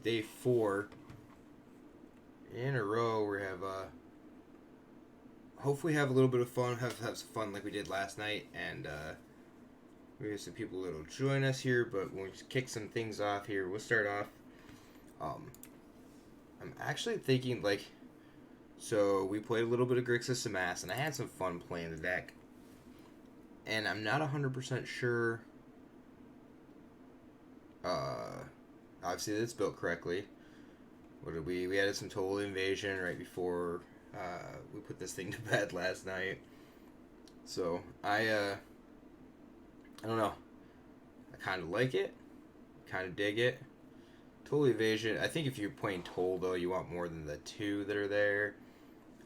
day 4 in a row. We have hopefully have a little bit of fun, have some fun like we did last night, and we have some people that'll join us here. But we'll just kick some things off here. We'll start off. I'm actually thinking so we played a little bit of Grixis Amass, and I had some fun playing the deck. And I'm not 100% sure. Obviously, that it's built correctly. What did we added some total invasion right before we put this thing to bed last night. So I don't know. I kind of like it. Kind of dig it. Total evasion. I think if you're playing Toll though, you want more than the 2 that are there.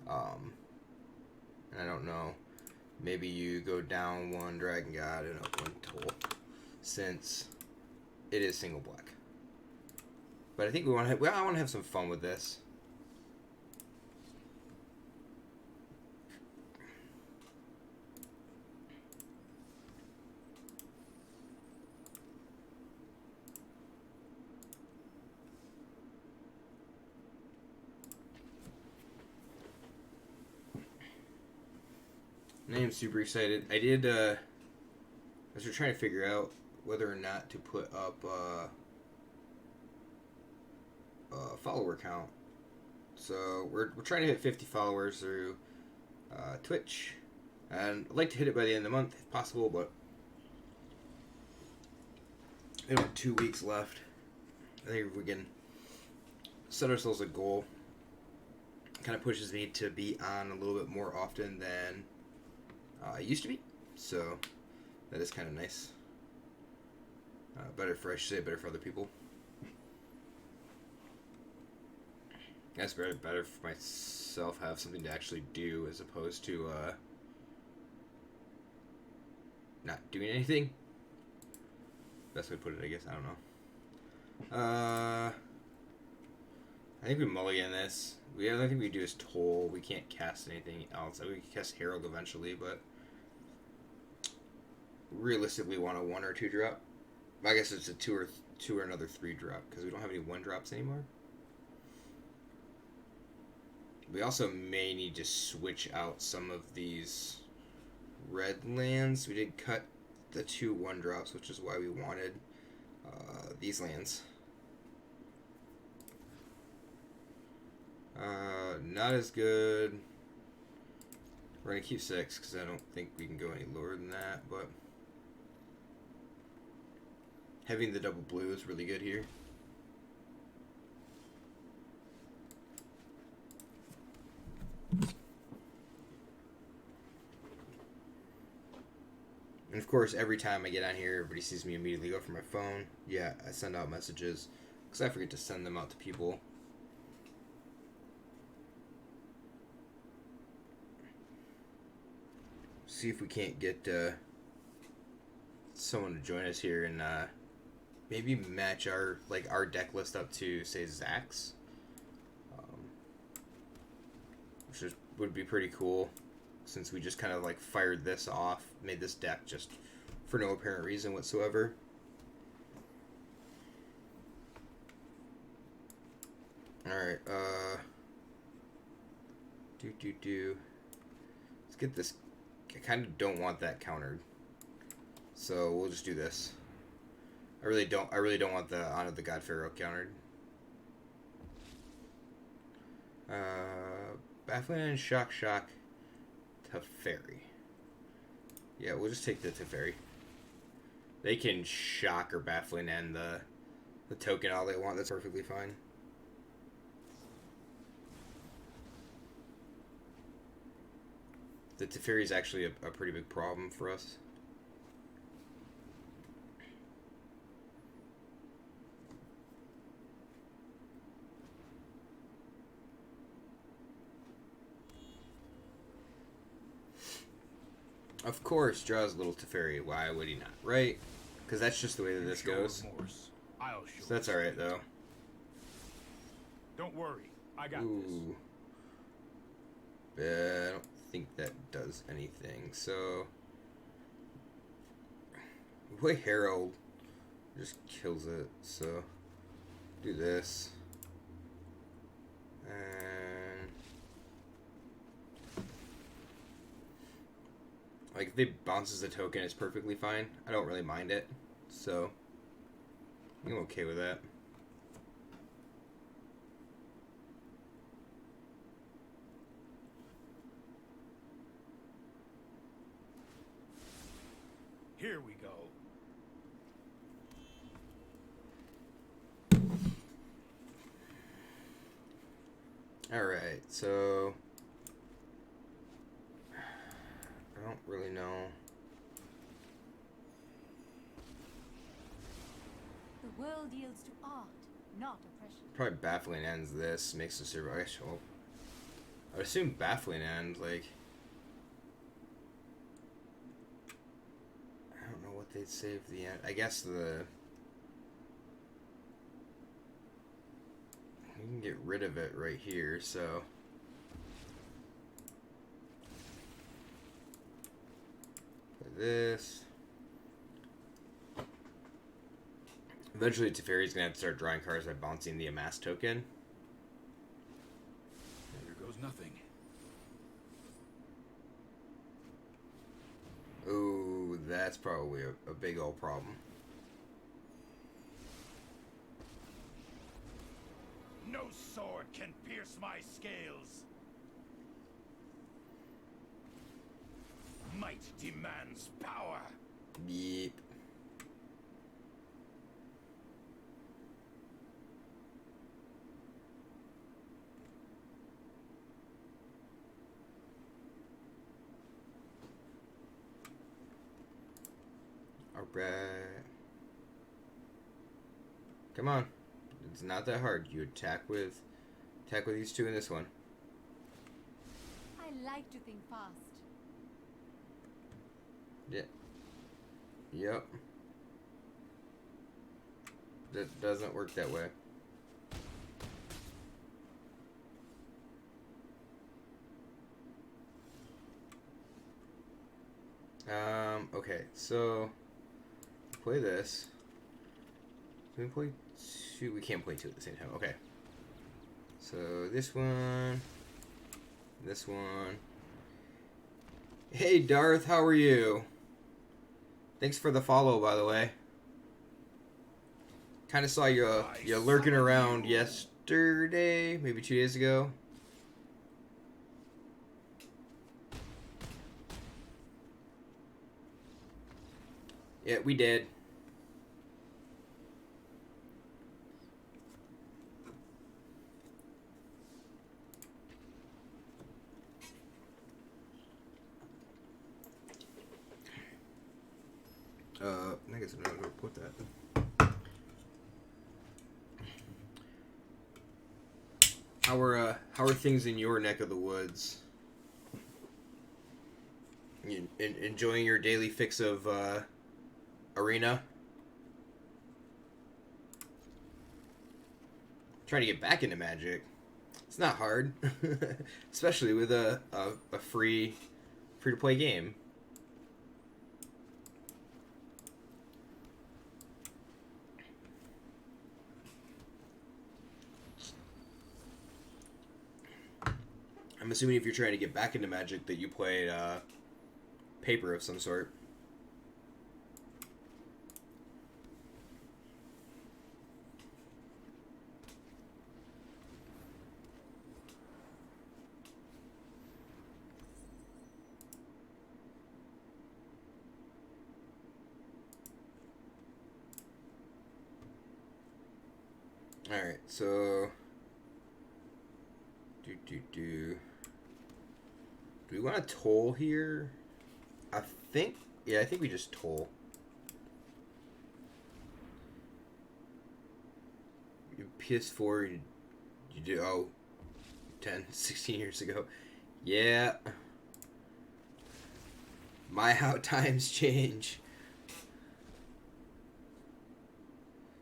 And I don't know. Maybe you go down 1 Dragon God and up 1 Toll, since it is single black. But I think I want to have some fun with this. I am super excited. I did, as we're trying to figure out whether or not to put up a follower count. So we're trying to hit 50 followers through Twitch. And I'd like to hit it by the end of the month if possible, but we have 2 weeks left. I think if we can set ourselves a goal, it kind of pushes me to be on a little bit more often than I used to be, so that is kind of nice. Better for other people. That's better for myself, have something to actually do as opposed to not doing anything. Best way to put it, I guess. I don't know. I think we mulligan this. The only thing we do is Toll. We can't cast anything else. We can cast Herald eventually, but realistically want a 1 or 2 drop. I guess it's a 2 or another 3 drop, because we don't have any 1 drops anymore. We also may need to switch out some of these red lands. We did cut the 2 1 drops, which is why we wanted these lands. Not as good. We're going to keep 6 because I don't think we can go any lower than that, but having the double blue is really good here. And of course, every time I get on here, everybody sees me immediately go for my phone. Yeah, I send out messages because I forget to send them out to people. See if we can't get someone to join us here and maybe match our deck list up to, say, Zach's, which would be pretty cool, since we just kind of fired this off, made this deck just for no apparent reason whatsoever. All right, let's get this. I kind of don't want that countered, so we'll just do this. I really don't want the Honor the God Pharaoh countered. Baffling and Shock Teferi. Yeah, we'll just take the Teferi. They can shock or baffling and the token all they want. That's perfectly fine. The Teferi is actually a pretty big problem for us. Of course, draws a little Teferi. Why would he not, right? Because that's just the way that this goes. So that's alright, though. Don't worry, I got this. I don't think that does anything. So, Boy Herald just kills it. So, do this. And like if it bounces a token, it's perfectly fine. I don't really mind it, so I'm okay with that. Here we go. Alright, so I don't really know. The world yields to art, not oppression. Probably Baffling Ends this makes the server. I guess, well, I would assume Baffling End, like, I don't know what they'd save the end. I guess the you can get rid of it right here, so play this. Eventually Teferi's gonna have to start drawing cards by bouncing the amass token. There goes nothing. Ooh, that's probably a big old problem. No sword can pierce my scales. Might demands power. Yep. Alright. Come on. It's not that hard. You attack with these two in this one. I like to think fast. Yeah. Yep. That doesn't work that way. Okay, so play this. Can we play two? We can't play two at the same time. Okay. So this one. This one. Hey Darth, how are you? Thanks for the follow, by the way. Kind of saw you lurking around yesterday, maybe 2 days ago. Yeah, we did. I guess I'm not gonna put that. How are things in your neck of the woods? You enjoying your daily fix of arena? Trying to get back into Magic. It's not hard, especially with a free to play game. I'm assuming if you're trying to get back into Magic that you played paper of some sort. Alright, so do we want to toll here? I think we just toll. Your PS4 you do 10, 16 years ago. Yeah. My how times change.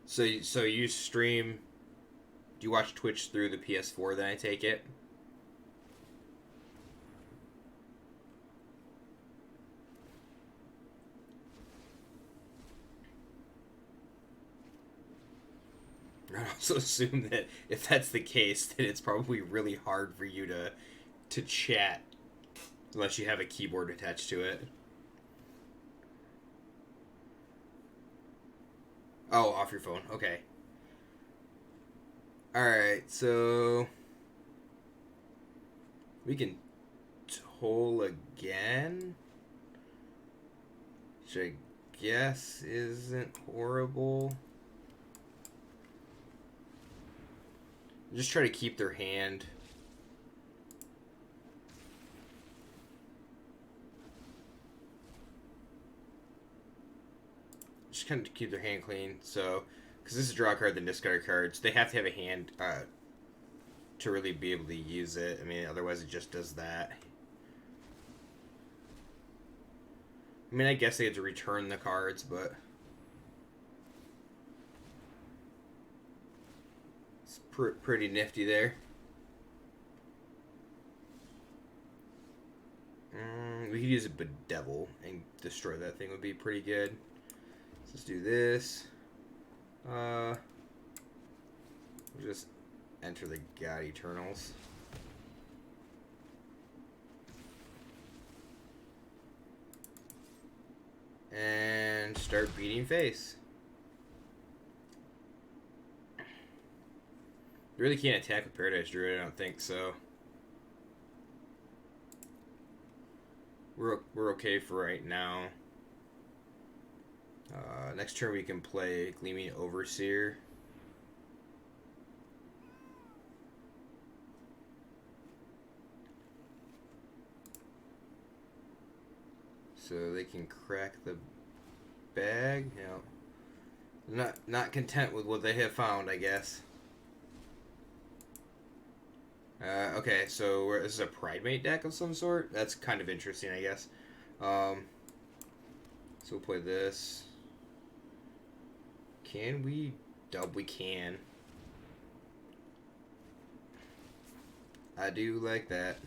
So you stream. Do you watch Twitch through the PS4 then I take it? would also assume that if that's the case, then it's probably really hard for you to chat unless you have a keyboard attached to it. Oh, off your phone. Okay. Alright, so we can toll again, which I guess isn't horrible. Just try to keep their hand. Just kind of keep their hand clean. So, because this is draw a card, then discard cards, they have to have a hand to really be able to use it. I mean, otherwise it just does that. I mean, I guess they have to return the cards, but it's pretty nifty there. We could use a Bedevil and destroy that thing. Would be pretty good. Let's do this. We'll just enter the God Eternals. And start beating face. You really can't attack with Paradise Druid, I don't think so. We're okay for right now. Next turn we can play Gleaming Overseer. So they can crack the bag. You know, not content with what they have found, I guess. Okay, so this is a Pridemate deck of some sort. That's kind of interesting, I guess. So we'll play this. Can we dub? We can. I do like that.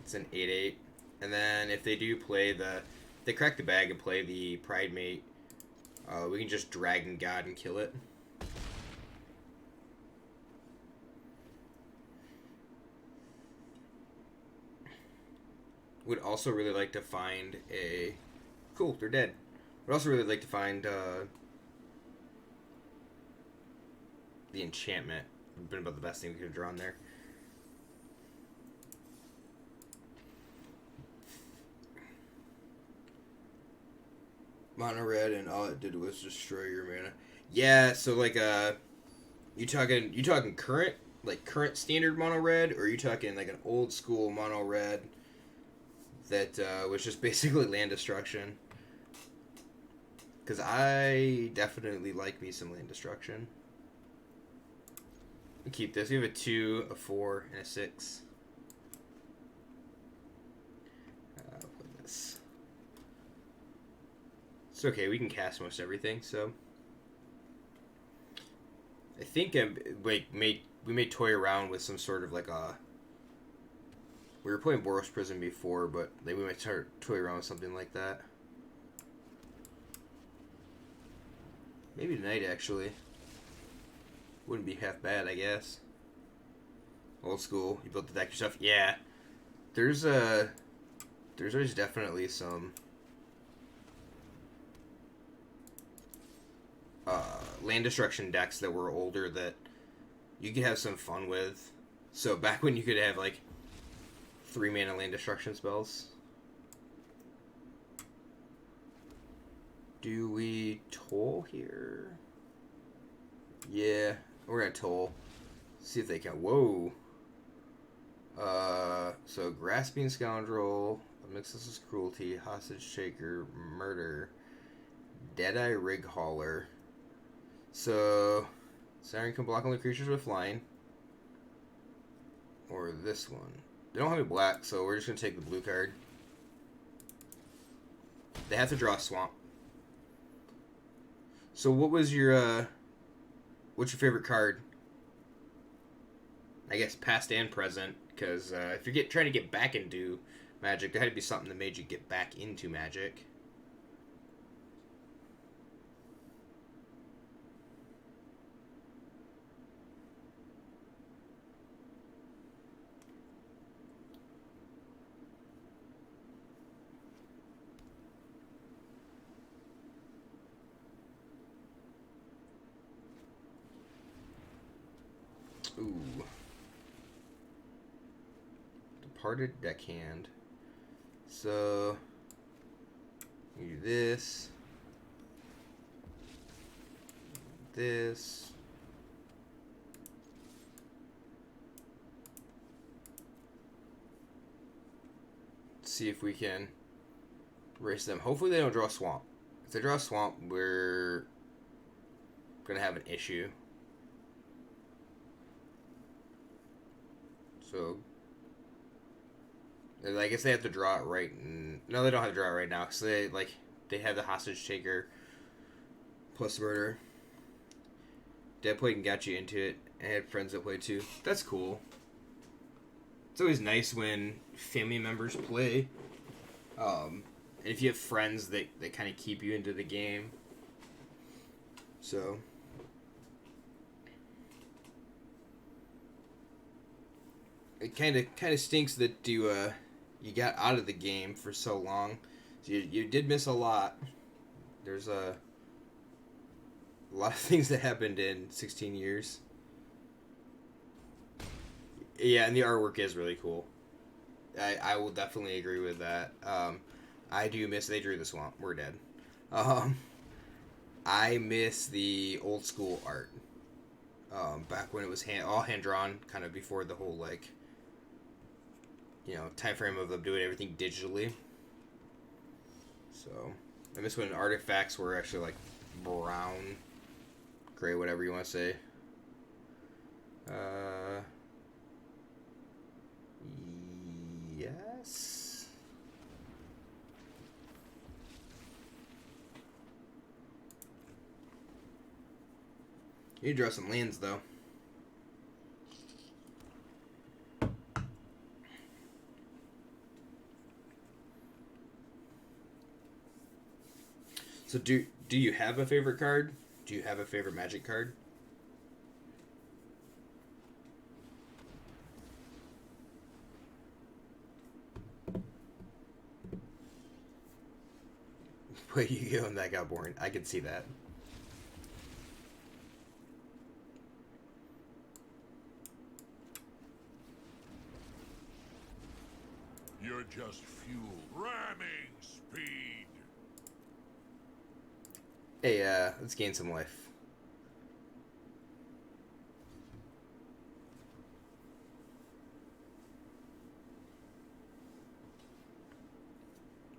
It's an 8/8. And then if they do play they crack the bag and play the Pridemate, we can just Dragon God and kill it. Would also really like to find a... Cool, they're dead. Would also really like to find the enchantment. Would have been about the best thing we could have drawn there. Mono red, and all it did was destroy your mana. Yeah, so like you talking current, like current standard mono red, or are you talking like an old school mono red that was just basically land destruction? Because I definitely like me some land destruction. We keep this. We have a 2, a 4, and a 6. I'll play this. It's okay. We can cast most everything. So I think we may toy around with some sort of like a. We were playing Boros Prison before, but we might toy around with something like that. Maybe tonight, actually. Wouldn't be half bad, I guess. Old school. You built the deck yourself? Yeah. There's always definitely some land destruction decks that were older that you could have some fun with. So back when you could have like 3 mana land destruction spells. Do we toll here? Yeah, we're gonna toll. See if they can. Whoa. So Grasping Scoundrel, Mixless Cruelty, Hostage Shaker, Murder, Deadeye Rig Hauler. So Siren can block only creatures with flying. Or this one. They don't have any black, so we're just gonna take the blue card. They have to draw a swamp. So what was your what's your favorite card? I guess past and present, because if you're trying to get back into Magic, there had to be something that made you get back into Magic. Ooh. Departed Deckhand. So, you do this. This. See if we can race them. Hopefully they don't draw Swamp. If they draw Swamp, we're gonna have an issue. So, I guess they have to draw it right. No, they don't have to draw it right now because they have the hostage taker plus murder. Dead played and got you into it, and had friends that play too. That's cool. It's always nice when family members play. And if you have friends that kind of keep you into the game. So. It kind of stinks that you got out of the game for so long. So you did miss a lot. There's a lot of things that happened in 16 years. Yeah, and the artwork is really cool. I will definitely agree with that. I do miss they drew the swamp. We're dead. I miss the old school art. Back when it was all hand drawn, kind of before the whole time frame of them doing everything digitally. So I miss when artifacts were actually like brown, gray, whatever you want to say. Yes. You draw some lands though. So do you have a favorite card? Do you have a favorite Magic card? Wait, you go and that got boring. I can see that. You're just fuel. Ramming speed. Hey, let's gain some life.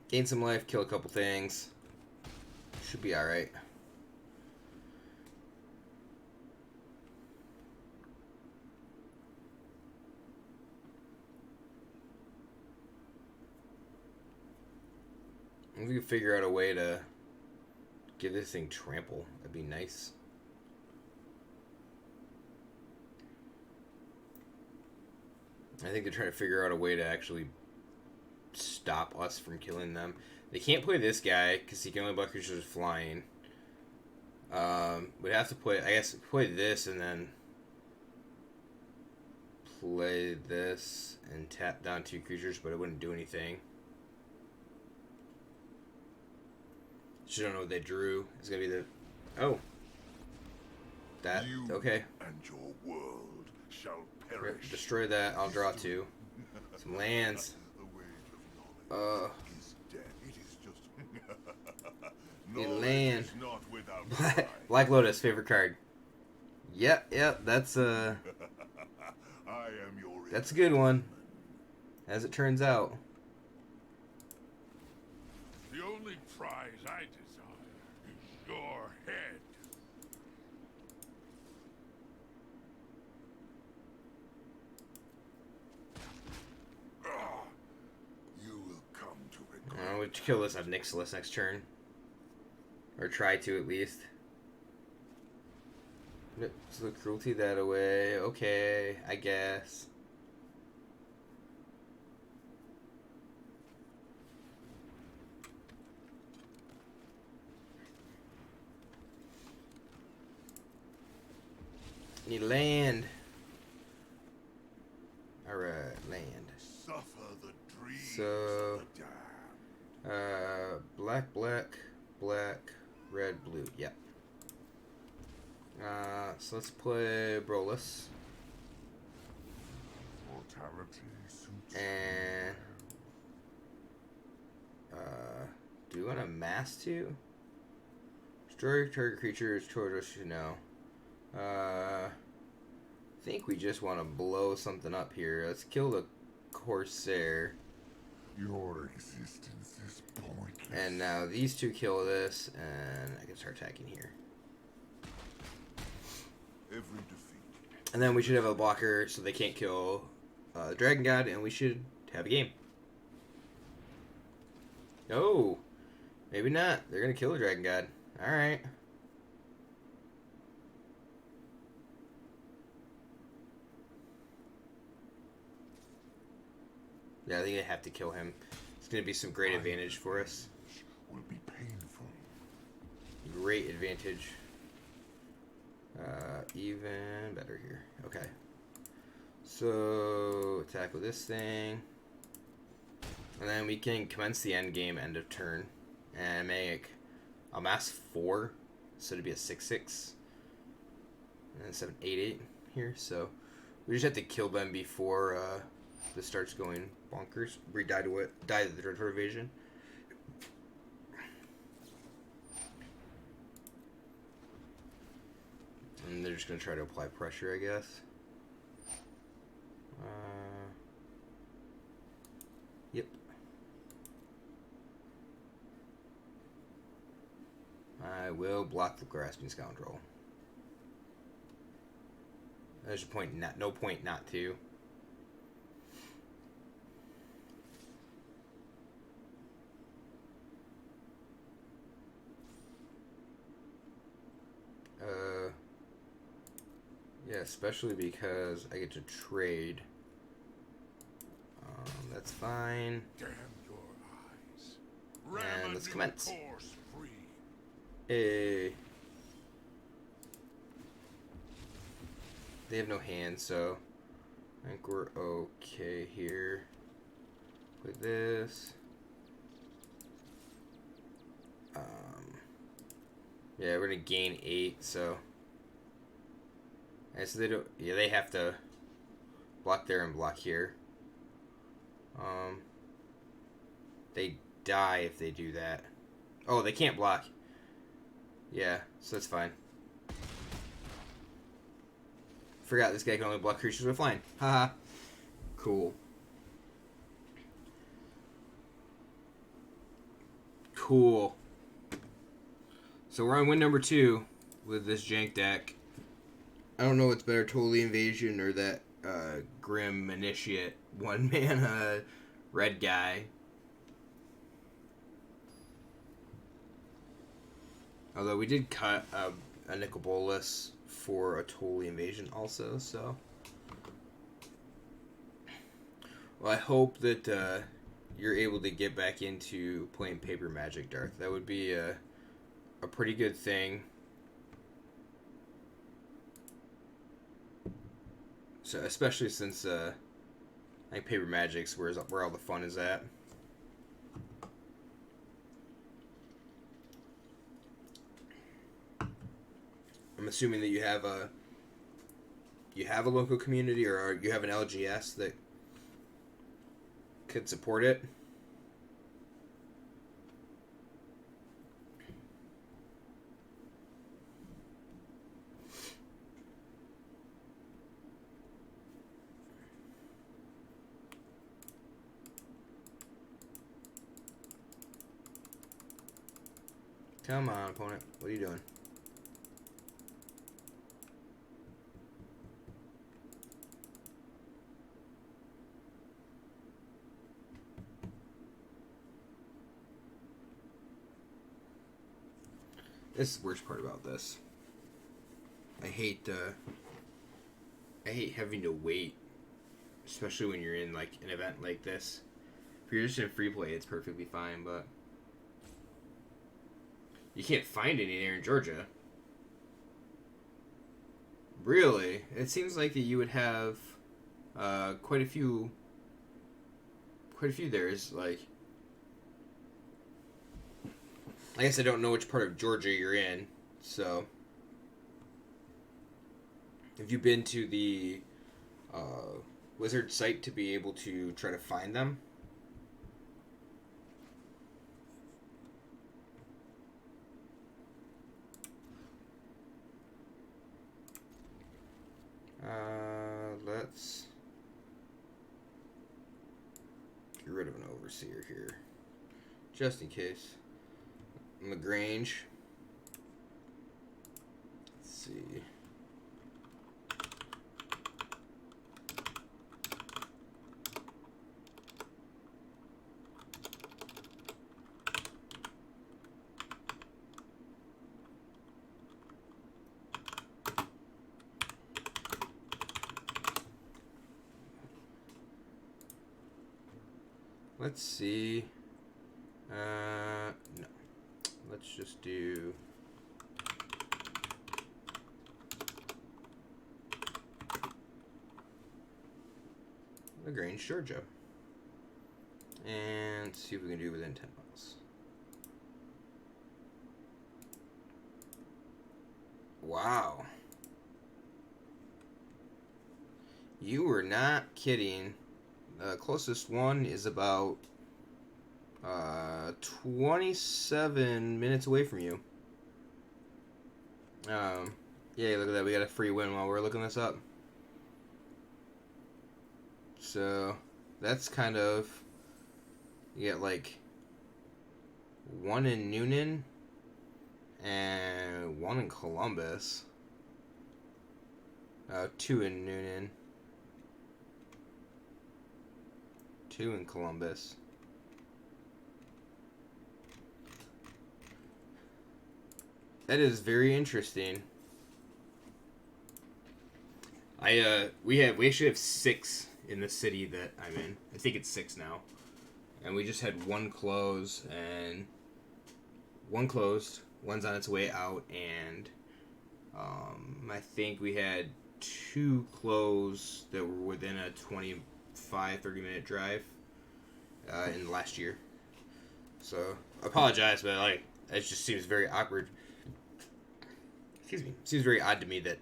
Gain some life, kill a couple things. Should be alright. If we could figure out a way to give this thing trample, that'd be nice. I think they're trying to figure out a way to actually stop us from killing them. They can't play this guy because he can only block creatures flying. We'd have to play, I guess, play this and then play this and tap down 2 creatures, but it wouldn't do anything. Just don't know what they drew. It's gonna be the that You okay. And your world shall perish. Destroy that. I'll draw 2. Some lands. The wage of knowledge is dead. It is just A knowledge land. is not without price. Black Lotus, favorite card. Yep, that's I am your that's a good one. As it turns out. The only prize I desire is your head. You will come to regret. We'll kill this on Nixilis next turn. Or try to at least. So the cruelty that away. Okay, I guess. Need land. Alright, land. Suffer the dreams So, of the damned. black, red, blue. Yep. So let's play Brolus. Rarity suits And do we want to mass too? Destroy target creatures toward us, you know. I think we just want to blow something up here. Let's kill the Corsair. your existence is pointless. And now these two kill this, and I can start attacking here. Every defeat. And then we should have a blocker so they can't kill the Dragon God, and we should have a game. No, maybe not. They're going to kill the Dragon God. Alright. Yeah, I think they have to kill him. It's going to be some great advantage for us. Will be painful. Great advantage. Even better here. Okay. So, attack with this thing. And then we can commence the end game, end of turn. And make a mass 4. So it'd be a 6/6. And then 7/8/8 here. So, we just have to kill them before this starts going bonkers. We die to it. Die to the territory evasion. And they're just going to try to apply pressure, I guess. Yep. I will block the Grasping Scoundrel. There's a point not, no point not to. Yeah, especially because I get to trade. That's fine. Damn your eyes. And let's commence. Course free. Hey. They have no hand, so I think we're okay here with this. Yeah, we're gonna gain 8, so. Yeah, so they don't. Yeah, they have to block there and block here. They die if they do that. Oh, they can't block. Yeah, so that's fine. Forgot this guy can only block creatures with flying. Haha. Cool. Cool. So we're on win number 2 with this jank deck. I don't know what's better, Totally Invasion or that Grim Initiate 1-mana red guy. Although we did cut a Nicol Bolas for a Totally Invasion also, so. Well, I hope that you're able to get back into playing Paper Magic, Darth. That would be a pretty good thing. So, especially since I think Paper Magic's where all the fun is at. I'm assuming that you have a local community or you have an LGS that could support it. Come on, opponent. What are you doing? This is the worst part about this. I hate having to wait, especially when you're in like an event like this. If you're just in free play, it's perfectly fine, but you can't find any there in Georgia. Really? It seems like that you would have quite a few there. Is like, I guess I don't know which part of Georgia you're in, so if you've been to the wizard site to be able to try to find them. Let's get rid of an overseer here, just in case. LaGrange. Let's see. Let's see. No. Let's just do. LaGrange, Georgia. And see if we can do within 10 miles. Wow. You were not kidding. The closest one is about 27 minutes away from you. Yeah, look at that. We got a free win while we're looking this up. So that's kind of, you get like one in Noonan and one in Columbus. Two in Noonan. Two in Columbus. That is very interesting. We actually have 6 in the city that I'm in. I think it's 6 now. And we just had one close, and one closed, one's on its way out, and I think we had 2 close that were within a 30 minute drive in the last year. So I apologize, but like it just seems very awkward. Excuse me. Seems very odd to me that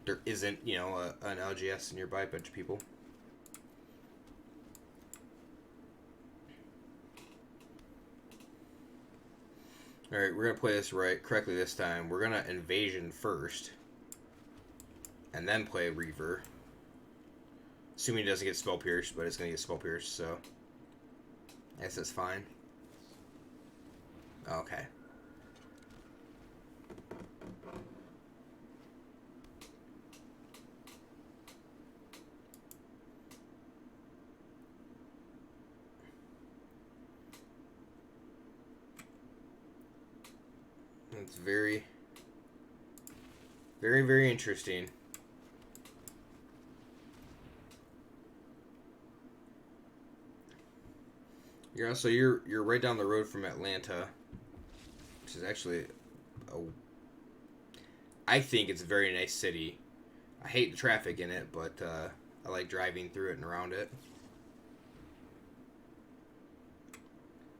there isn't, an LGS nearby, a bunch of people. All right, we're gonna play this correctly this time. We're gonna invasion first, and then play Reaver. Assuming it doesn't get spell pierced, but it's gonna get spell pierced, so I guess that's fine. Okay. It's very, very, very interesting. You're right down the road from Atlanta, which is actually I think it's a very nice city. I hate the traffic in it, but I like driving through it and around it.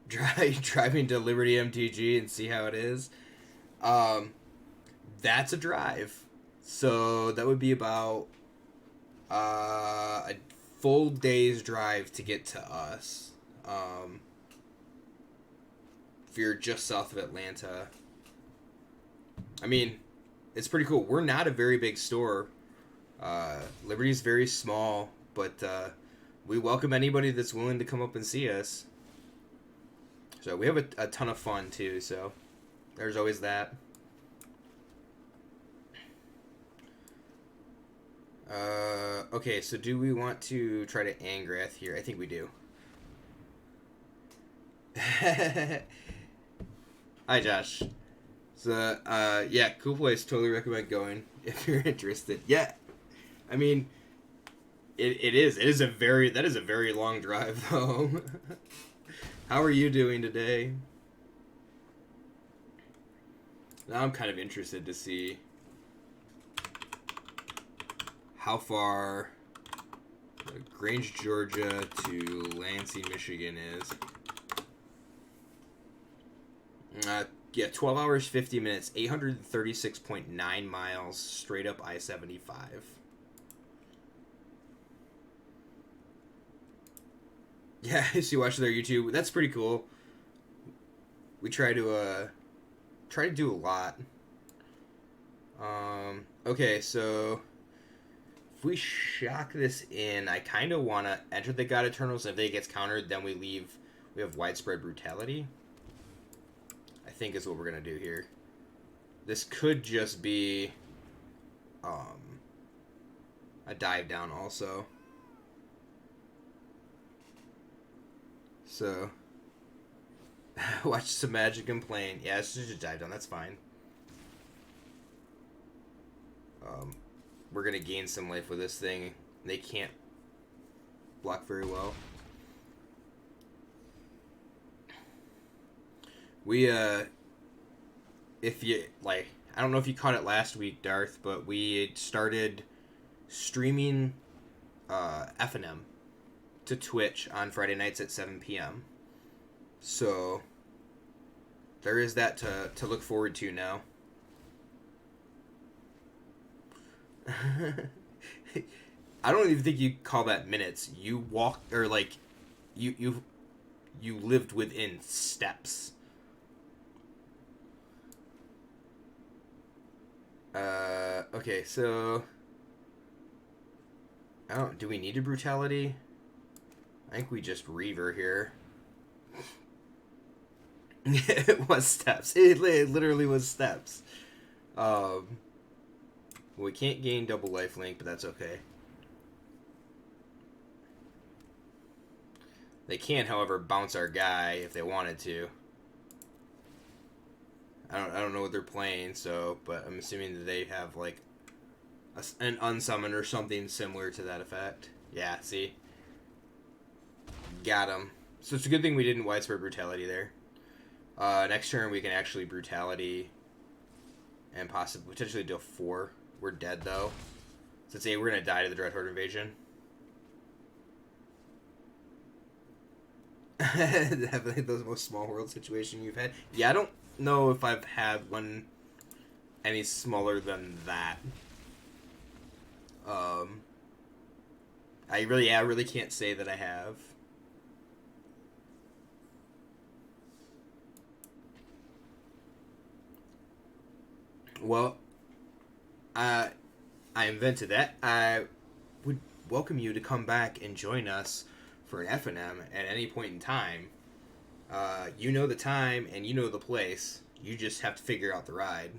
Driving to Liberty MTG and see how it is. That's a drive. So that would be about a full day's drive to get to us. If you're just south of Atlanta. I mean, it's pretty cool. We're not a very big store. Liberty's very small, but we welcome anybody that's willing to come up and see us. So we have a ton of fun too, so there's always that. Okay, so do we want to try to Angrath here? I think we do. Hi, Josh. So, yeah, cool place. Totally recommend going if you're interested. Yeah, I mean, it is. That is a very long drive, though. How are you doing today? Now I'm kind of interested to see how far Grange, Georgia to Lansing, Michigan is. Yeah, 12 hours, 50 minutes, 836.9 miles, straight up I-75. Yeah, so you watch their YouTube. That's pretty cool. We try to do a lot. Okay, so if we shock this in, I kind of want to enter the God Eternals. If they gets countered, then we leave. We have widespread brutality. I think is what we're gonna do here. This could just be a dive down also. So watch some magic and plane. Yeah, it's just a dive down. That's fine. We're gonna gain some life with this thing. They can't block very well. We if you like, I don't know if you caught it last week, Darth, but we started streaming F&M to Twitch on Friday nights at 7 p.m. So there is that to look forward to now. I don't even think you call that minutes. You walked, or like you lived within steps. Okay, so I don't. Do we need a brutality? I think we just Reaver here. It was steps. It literally was steps. We can't gain double lifelink, but that's okay. They can, however, bounce our guy if they wanted to. I don't know what they're playing, so, but I'm assuming that they have like an unsummon or something similar to that effect. Yeah, see, got him. So it's a good thing we didn't widespread brutality there. Next turn we can actually brutality and possibly potentially do a 4. We're dead though. So say we're gonna die to the Dreadhorde invasion. Definitely the most small world situation you've had. Yeah, I don't know if I've had one any smaller than that. I really can't say that I have. Well, I invented that. I would welcome you to come back and join us for an F&M at any point in time. You know the time and you know the place. You just have to figure out the ride.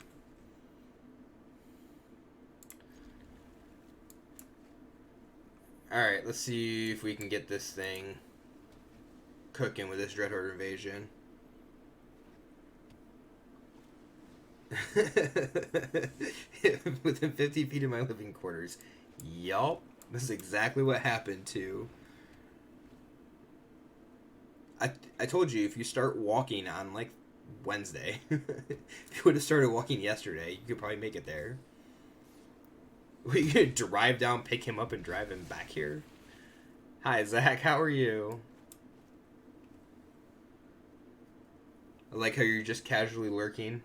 Alright, let's see if we can get this thing cooking with this Dreadhorde invasion. Within 50 feet of my living quarters. Yup. This is exactly what happened to... I told you, if you start walking on, like, Wednesday, if you would have started walking yesterday, you could probably make it there. Were you gonna drive down, pick him up, and drive him back here? Hi, Zach, how are you? I like how you're just casually lurking.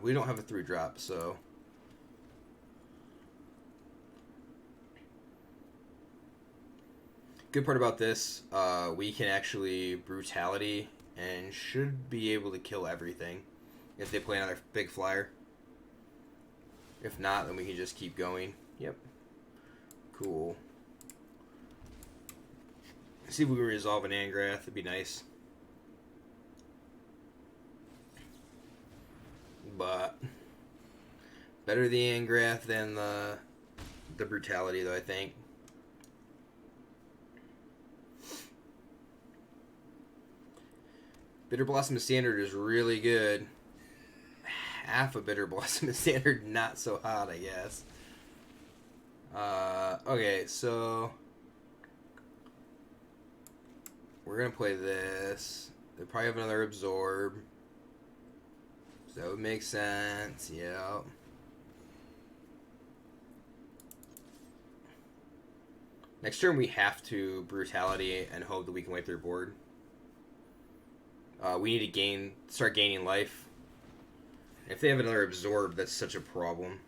We don't have a 3-drop, so... Good part about this, we can actually brutality and should be able to kill everything if they play another big flyer. If not, then we can just keep going. Yep. Cool. See if we can resolve an Angrath. It'd be nice. But better the Angrath than the brutality, though, I think. Bitter Blossom Standard is really good. Half a Bitter Blossom Standard, not so hot, I guess. Okay, so we're gonna play this. They probably have another Absorb. So that would make sense, yeah. Next turn we have to Brutality and hope that we can wipe their board. We need to start gaining life. If they have another Absorb, that's such a problem.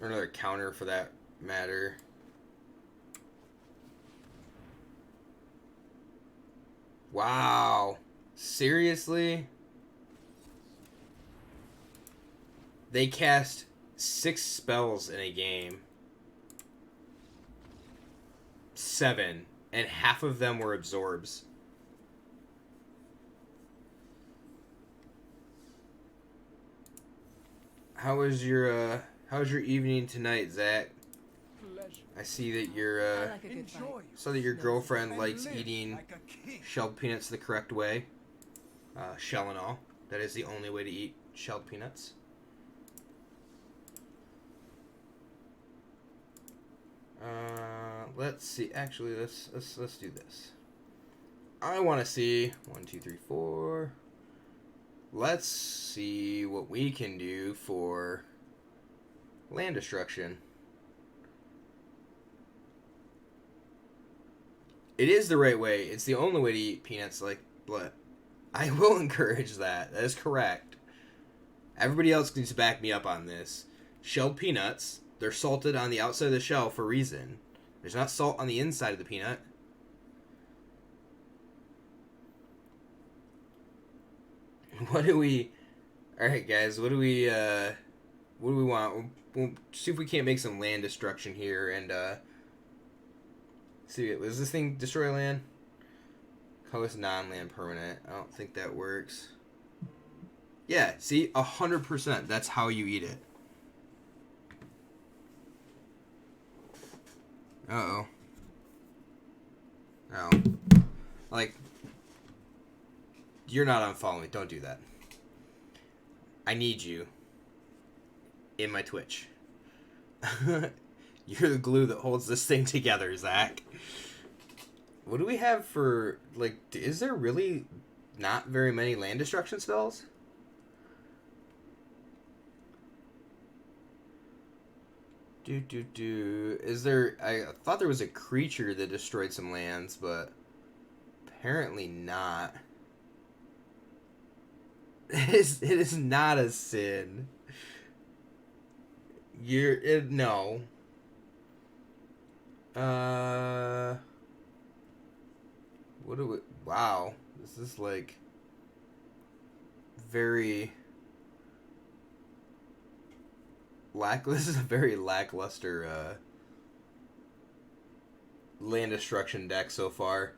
Or another counter for that matter. Wow. Seriously? They cast 6 spells in a game. 7. And half of them were absorbs. How was your evening tonight, Zach? Pleasure. I see that your I like a good fight. Enjoy saw that your girlfriend and likes live eating like a king. shelled peanuts the correct way. Shell and all. That is the only way to eat shelled peanuts. Let's see. Actually, let's do this. I want to see 1, 2, 3, 4. Let's see what we can do for land destruction. It is the right way. It's the only way to eat peanuts like blood. I will encourage that. That is correct. Everybody else needs to back me up on this. Shelled peanuts, they're salted on the outside of the shell for a reason. There's not salt on the inside of the peanut. What do we... Alright, guys, what do we want? We'll see if we can't make some land destruction here and, see, was this thing destroy land? Colorless non-land permanent. I don't think that works. Yeah, see? 100%. That's how you eat it. Uh-oh. Oh. Like, you're not unfollowing me. Don't do that. I need you in my Twitch. You're the glue that holds this thing together, Zach. What do we have for, like, is there really not very many land destruction spells? Is there, I thought there was a creature that destroyed some lands, but apparently not. It is not a sin. No. What do we... Wow. This is, like, very... This is a very lackluster, land destruction deck so far.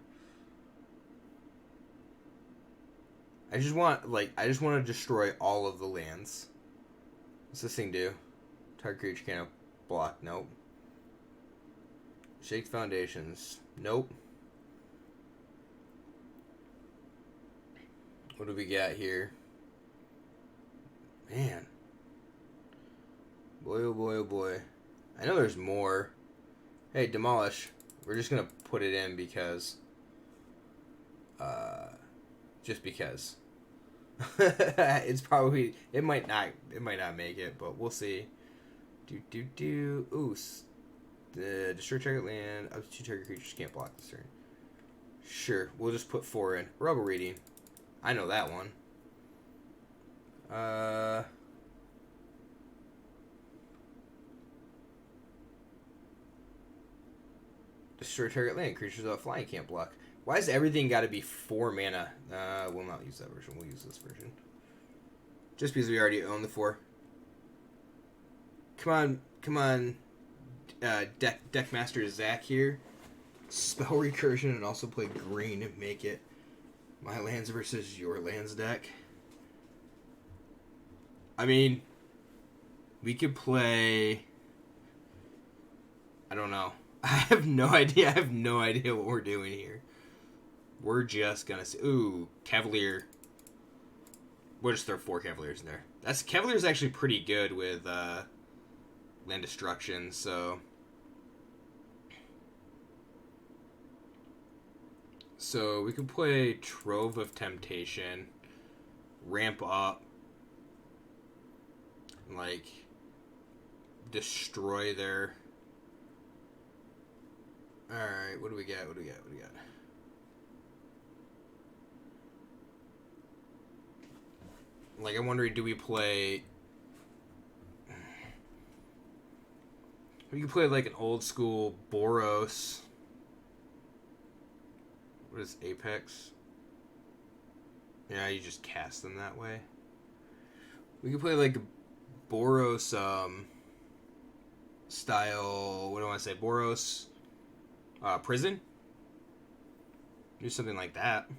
I just want to destroy all of the lands. What's this thing do? Target creature can't block. Nope. Shake foundations. Nope. What do we got here? Man. Boy, oh boy, oh boy. I know there's more. Hey, demolish. We're just gonna put it in because... just because. It's probably... It might not make it, but we'll see. Ooh. Destroy target land. Up to 2 target creatures can't block this turn. Sure, we'll just put 4 in. Rubber reading. I know that one. Destroy target land. Creatures without flying can't block. Why has everything got to be 4 mana? We'll not use that version. We'll use this version. Just because we already own the 4. Come on. Deckmaster Zach here. Spell recursion and also play green and make it my lands versus your lands deck. I mean, we could play... I don't know. I have no idea. What we're doing here. We're just gonna see... Ooh, Cavalier. We'll just throw 4 Cavaliers in there. Cavalier's actually pretty good with land destruction, so... So we could play Trove of Temptation, ramp up, like, destroy their... Alright, what do we got? Like, I'm wondering, do we play... We could play like an old school Boros. What is Apex? Yeah, you just cast them that way. We could play like a Boros style. What do I want to say? Boros prison. Do something like that.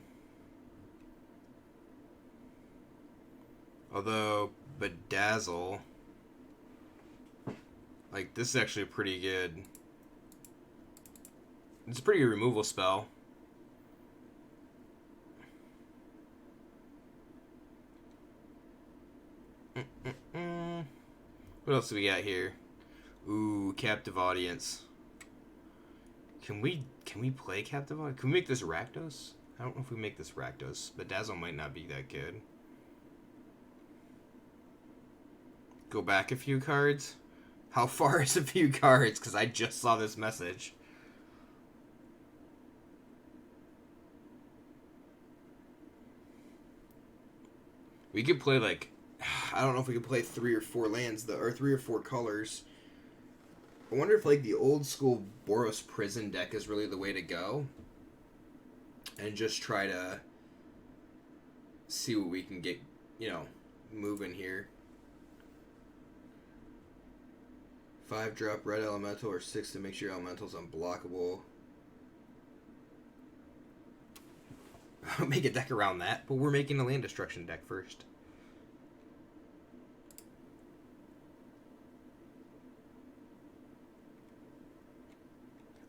Although Bedazzle, like this is actually a pretty good. It's a pretty good removal spell. What else do we got here? Ooh, captive audience. Can we play captive audience? Can we make this Rakdos? I don't know if we make this Rakdos. Bedazzle might not be that good. Go back a few cards. How far is a few cards? Because I just saw this message. We could play like, I don't know if we could play 3 or 4 lands, or 3 or 4 colors. I wonder if like the old school Boros prison deck is really the way to go. And just try to see what we can get, moving here. 5-drop red elemental or 6 to make sure your elemental's unblockable. Make a deck around that, but we're making a land destruction deck first.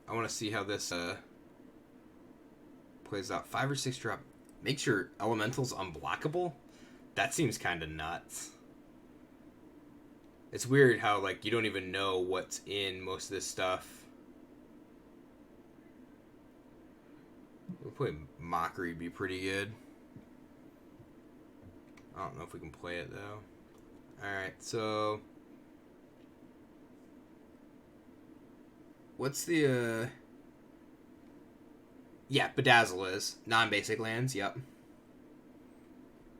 I want to see how this plays out. 5 or 6 drop makes your elementals unblockable? That seems kind of nuts. It's weird how, like, you don't even know what's in most of this stuff. We'll play Mockery, be pretty good. I don't know if we can play it, though. Alright, so... What's the, Yeah, Bedazzle is. Non-basic lands, yep.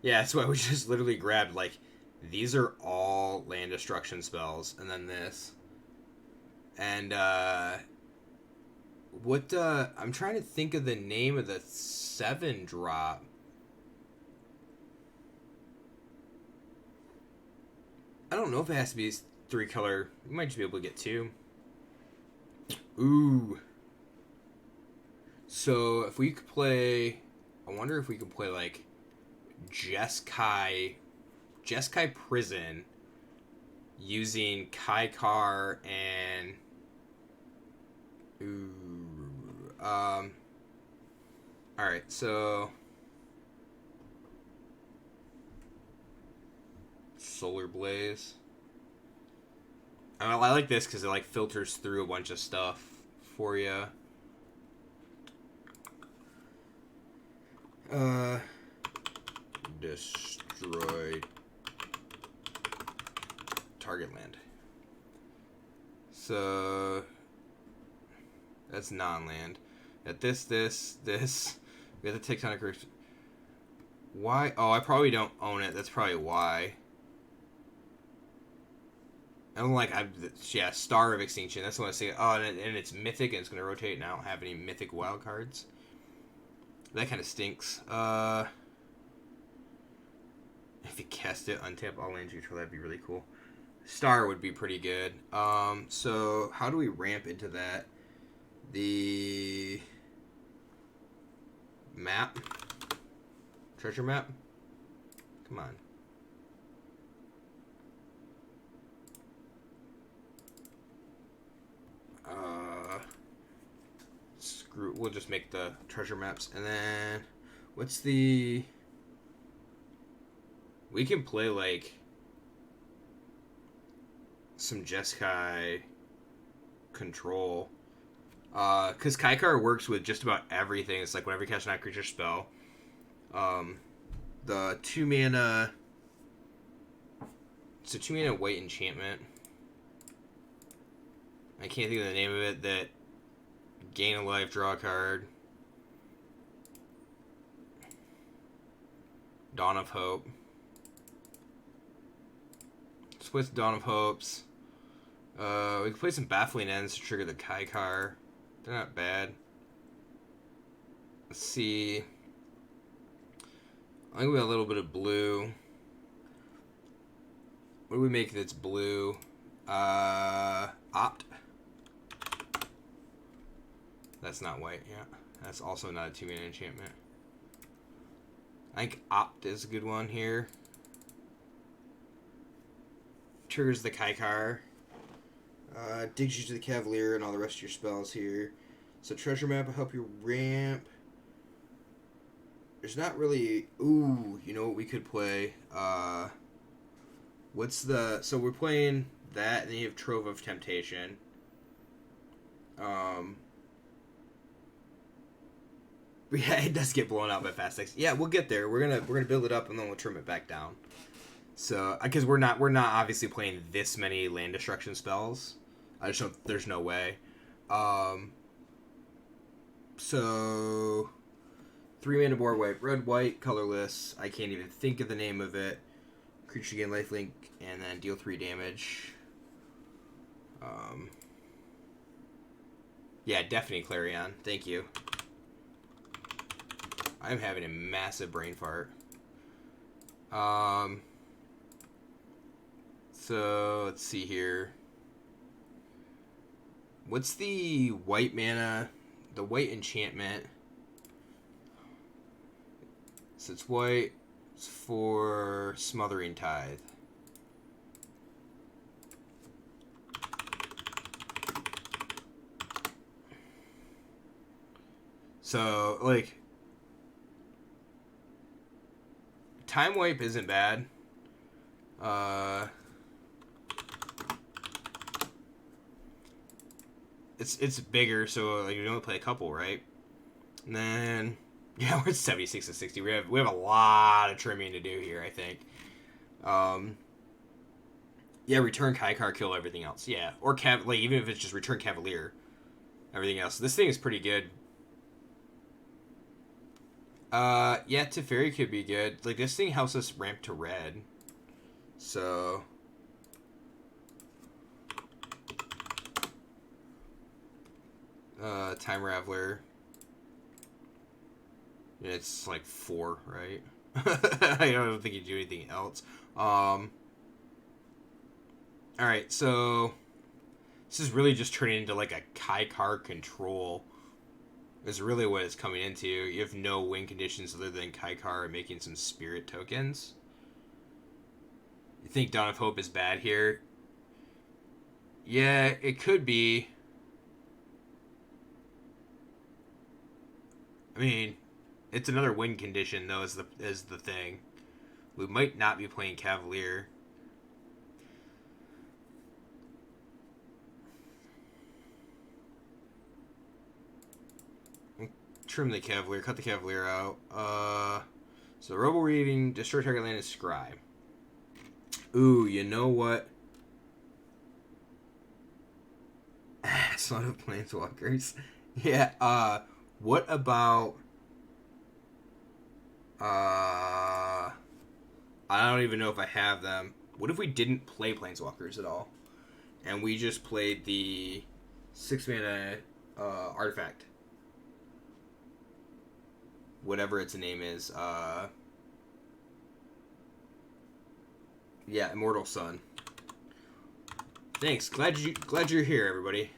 Yeah, that's why we just literally grabbed, like... These are all land destruction spells, and then this. And, I'm trying to think of the name of the 7-drop. I don't know if it has to be 3-color. We might just be able to get 2. Ooh. So, if we could play... I wonder if we could play, like, Jeskai Prison using Kaikar and alright, so Solar Blaze. I like this because it like filters through a bunch of stuff for you. Destroy target land. So that's non-land. At this. We have the Tectonic Roots. Why? Oh, I probably don't own it. That's probably why. I'm like, Star of Extinction. That's what I say. Oh, and it's mythic, and it's going to rotate, and I don't have any mythic wild cards. That kind of stinks. If you cast it, untap all lands you control, that'd be really cool. Star would be pretty good. So how do we ramp into that? The map? Treasure map? Come on. Screw. We'll just make the treasure maps, and then what's the? We can play like some Jeskai control, because Kaikar works with just about everything. It's like whenever you cast an creature spell, the 2-mana. It's a 2-mana white enchantment. I can't think of the name of it. That gain a life, draw a card. Dawn of Hope. Splits Dawn of Hopes. We can play some Baffling Ends to trigger the Kaikar. They're not bad. Let's see. I think we got a little bit of blue. What do we make that's blue? Opt. That's not white, yeah. That's also not a 2-mana enchantment. I think Opt is a good one here. Triggers the Kaikar. Digs you to the Cavalier and all the rest of your spells here. So Treasure Map will help you ramp. There's not really... Ooh, you know what we could play? What's the... So we're playing that, and then you have Trove of Temptation. Yeah, it does get blown out by Fast X. Yeah, we'll get there. We're gonna build it up, and then we'll trim it back down. So, because we're not obviously playing this many land destruction spells. I just don't. There's no way. So 3 mana board wipe, red, white, colorless. I can't even think of the name of it. Creature gain lifelink and then deal 3 damage. Yeah, definitely Clarion. Thank you. I'm having a massive brain fart. So let's see here. What's the white mana? The white enchantment. So it's white. It's for Smothering Tithe. So, like, Time Wipe isn't bad. It's bigger, so like you only play a couple, right? And then yeah, we're at 76 to 60. We have a lot of trimming to do here, I think. Yeah, return Kaikar, kill everything else. Yeah, or like even if it's just return Cavalier, everything else. This thing is pretty good. Yeah, Teferi could be good. Like, this thing helps us ramp to red. So... Time Raveler. It's like 4, right? I don't think you do anything else. Alright, so... This is really just turning into like a Kaikar control. Is really what it's coming into. You have no win conditions other than Kaikar and making some spirit tokens. You think Dawn of Hope is bad here? Yeah, it could be. I mean, it's another win condition though, is the thing. We might not be playing Cavalier. Trim the Cavalier, cut the Cavalier out. So Robo Reading, destroy target land, and Scry. Ooh, you know what? Son of Planeswalkers. Yeah, what about... I don't even know if I have them. What if we didn't play Planeswalkers at all? And we just played the 6-mana artifact. Whatever its name is. Yeah, Immortal Sun. Thanks. Glad you're here, everybody.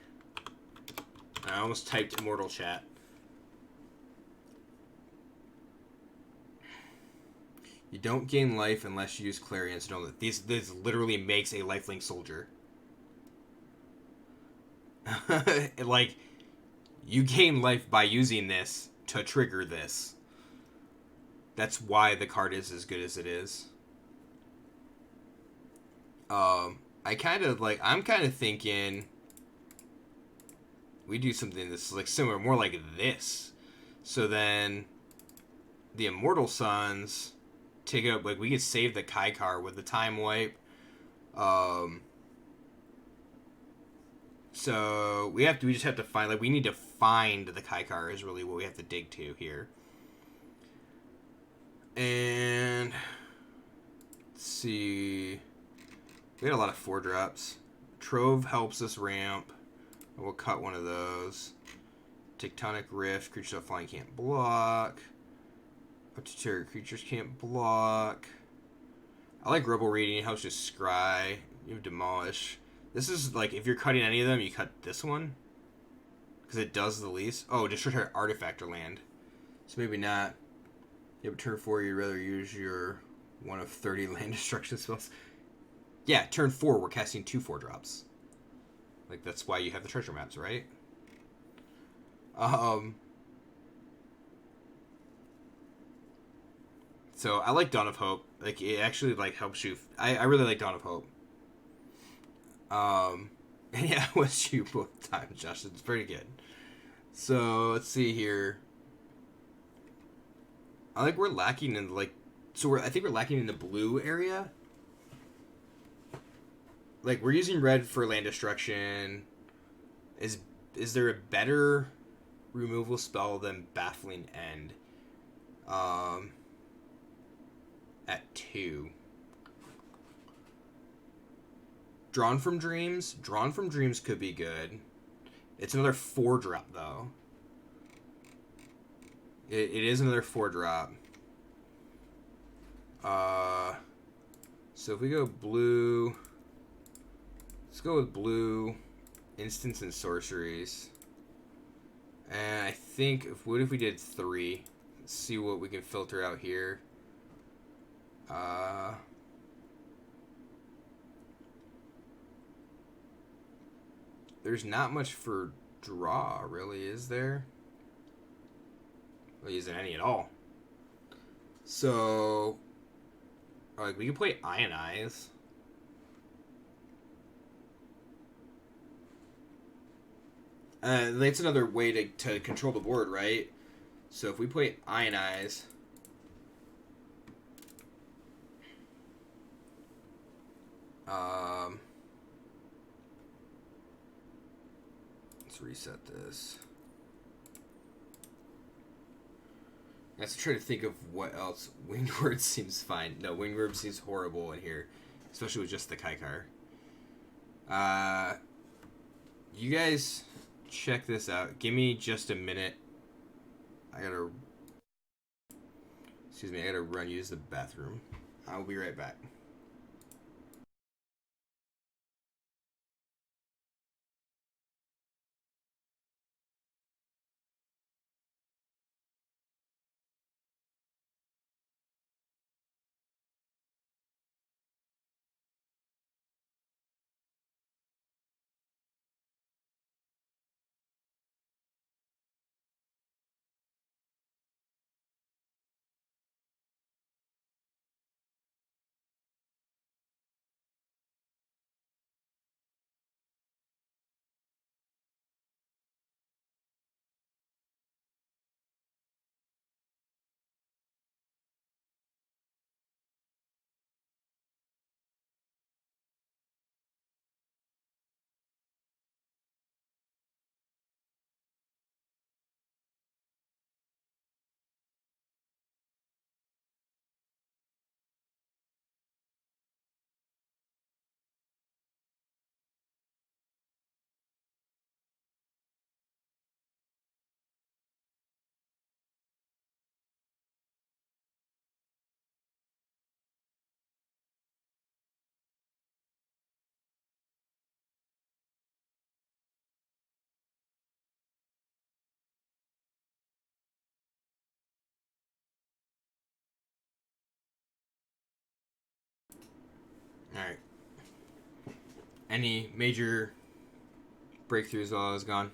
I almost typed Immortal Chat. You don't gain life unless you use Clarion Stone. This literally makes a lifelink soldier. Like, you gain life by using this to trigger this. That's why the card is as good as it is. I'm kind of thinking we do something that's like similar, more like this. So then the Immortal Suns take up, like, we could save the Kaikar with the Time Wipe. So we just have to find, like, we need to find the Kaikar is really what we have to dig to here. And let's see, we had a lot of 4-drops. Trove helps us ramp. We'll cut one of those. Tectonic Rift. Creatures offline can't block. Up to two creatures can't block. I like Rebel Radiant. Helps just scry. You have Demolish. This is like, if you're cutting any of them, you cut this one. Because it does the least. Oh, destroy target artifact or land. So maybe not. You have turn 4, you'd rather use your one of 30 land destruction spells. Yeah, turn 4, we're casting 2 4-drops. Like, that's why you have the treasure maps, right? So, I like Dawn of Hope. Like, it actually, like, helps you... I really like Dawn of Hope. And yeah, it was you both times, Josh. It's pretty good. So, let's see here. I like we're lacking in, like... So, I think we're lacking in the blue area. Like, we're using red for land destruction. Is there a better removal spell than Baffling End? At 2. Drawn from Dreams. Drawn from Dreams could be good. It's another 4-drop, though. It is another 4-drop. So if we go blue... Let's go with blue, instants, and sorceries. And I think, what if we did 3? Let's see what we can filter out here. There's not much for draw, really, is there? Well, isn't any at all. So, like, we can play Ionize. That's another way to control the board, right? So if we play Ionize... let's reset this. Let's try to think of what else. Wingward seems fine. No, Wingward seems horrible in here. Especially with just the Kaikar. You guys check this out. Give me just a minute. I gotta use the bathroom. I'll be right back. Alright. Any major breakthroughs while I was gone?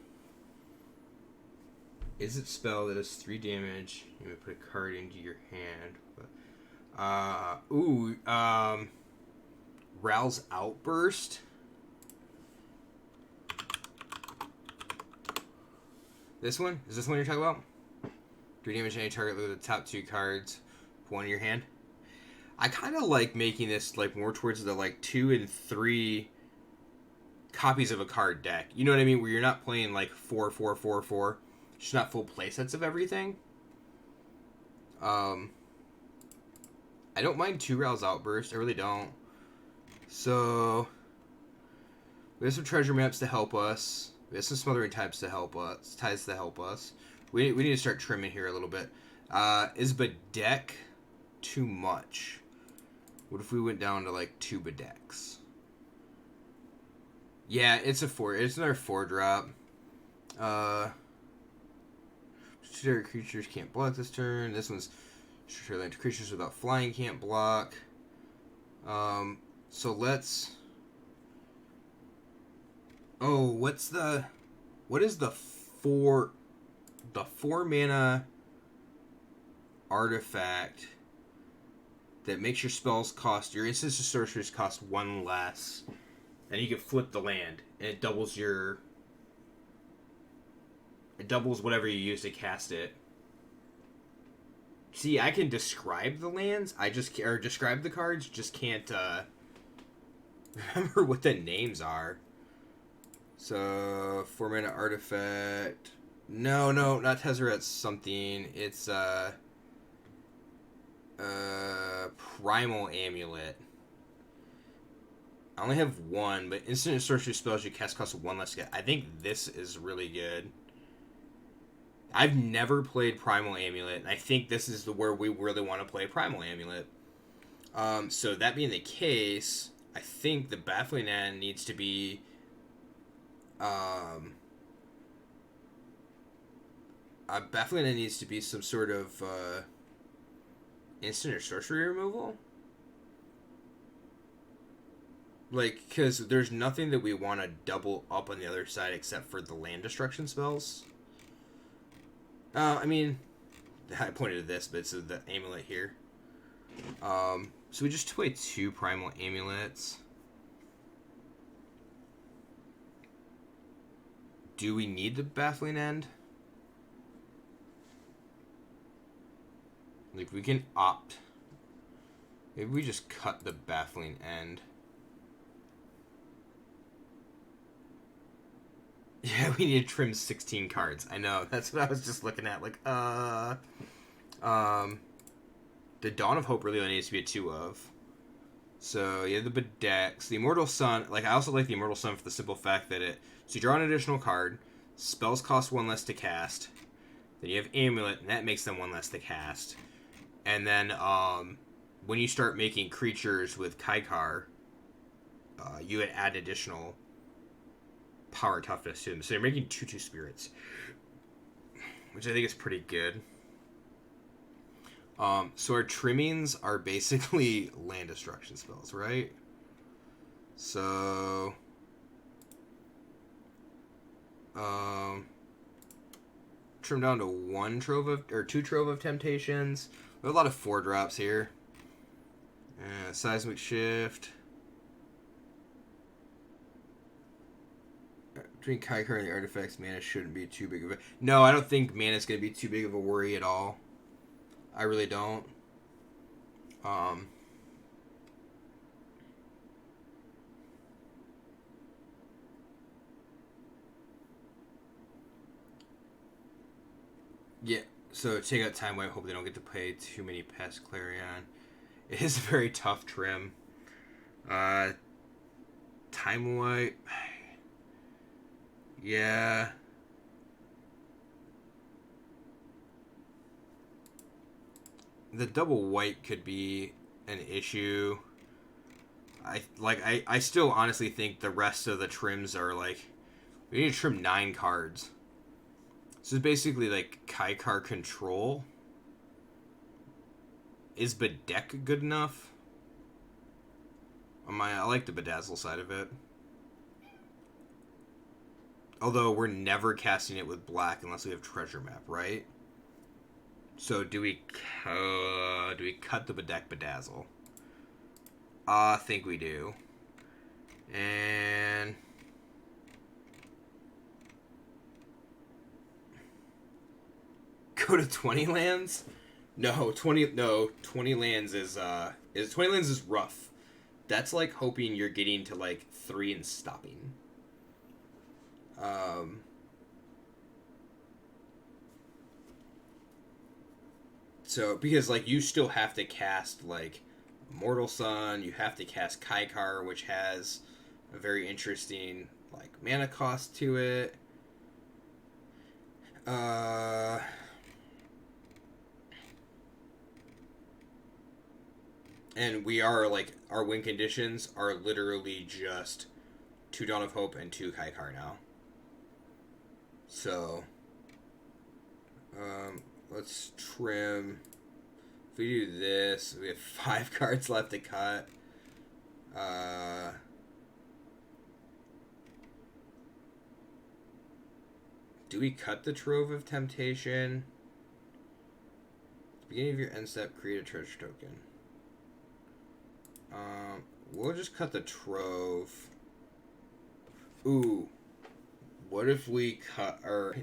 Is it spell that does 3 damage? You may put a card into your hand. Ral's Outburst. This one? Is this one you're talking about? 3 damage to any target. Look at the top 2 cards. Put one in your hand. I kind of like making this like more towards the like 2 and 3 copies of a card deck. You know what I mean? Where you're not playing like 4, 4, 4, 4. Just not full playsets of everything. I don't mind 2 Ral's Outburst. I really don't. So We have some treasure maps to help us. We have some smothering ties to help us. We need to start trimming here a little bit. Is Bedeck too much? What if we went down to like 2 Bedecks? Yeah, it's a 4. It's another 4-drop. Legendary creatures can't block this turn. This one's land creatures without flying can't block. So let's. Oh, what is the 4 mana artifact that makes your spells cost, your instants and sorceries cost 1 less, and you can flip the land, and it doubles whatever you use to cast it. See, I can describe the lands, or describe the cards, just can't remember what the names are. So, 4 mana artifact. No, not Tezzeret something. It's Primal Amulet. I only have 1, but instant and sorcery spells you cast cost 1 less. I think this is really good. I've never played Primal Amulet, and I think this is where we really want to play Primal Amulet. So that being the case, I think the Baffling End needs to be Baffling End needs to be some sort of instant or sorcery removal. Like, because there's nothing that we want to double up on the other side except for the land destruction spells. I mean, I pointed to this, but it's the amulet here. So we just play 2 Primal Amulets. Do we need the Baffling End? Like, we can opt. Maybe we just cut the Baffling End. Yeah, we need to trim 16 cards. I know. That's what I was just looking at. Like, the Dawn of Hope really only needs to be a 2 of. So, yeah, the Bedecks. The Immortal Sun. Like, I also like the Immortal Sun for the simple fact that so you draw an additional card. Spells cost 1 less to cast. Then you have Amulet, and that makes them 1 less to cast. And then, when you start making creatures with Kaikar, you would add additional power toughness to them. So you're making 2/2 spirits, which I think is pretty good. So our trimmings are basically land destruction spells, right? So trim down to 1 Trove of, or 2 Trove of Temptations. We have a lot of 4-drops here. Seismic Shift. Between Kaikar and the artifacts, mana shouldn't be too big of a... No, I don't think mana's going to be too big of a worry at all. I really don't. Yeah, so take out Time Wipe. Hope they don't get to play too many Pest Clarion. It is a very tough trim. Time Wipe... Yeah. The double white could be an issue. I still honestly think the rest of the trims are like, we need to trim 9 cards. So it's basically like Kaikar control. Is Bedeck good enough? I like the Bedazzle side of it. Although we're never casting it with black unless we have treasure map, right? So do we cut the Bedeck Bedazzle? I think we do. And go to 20 lands? No, 20 lands is 20 lands is rough. That's like hoping you're getting to like 3 and stopping. So, because, like, you still have to cast, like, Immortal Sun, you have to cast Kaikar, which has a very interesting like mana cost to it. And we are like our win conditions are literally just 2 Dawn of Hope and 2 Kaikar now. So let's trim. If we do this, we have 5 cards left to cut. Do we cut the Trove of Temptation? At the beginning of your end step, create a treasure token. We'll just cut the Trove. Ooh. What if we cut, or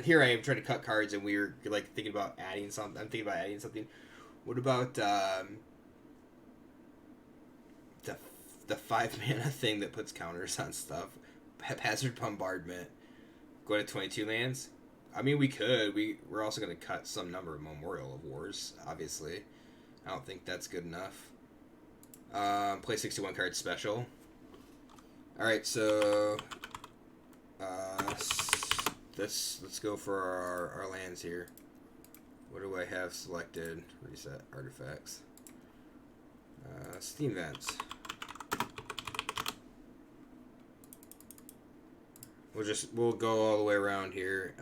here I am trying to cut cards and we were like thinking about adding something. I'm thinking about adding something. What about the 5 mana thing that puts counters on stuff? Haphazard Bombardment. Go to 22 lands. I mean, we could. We're also going to cut some number of Memorial of Wars, obviously. I don't think that's good enough. Play 61 cards special. Alright, so let's go for our lands here. What do I have selected? Reset artifacts. Steam Vents. We'll go all the way around here.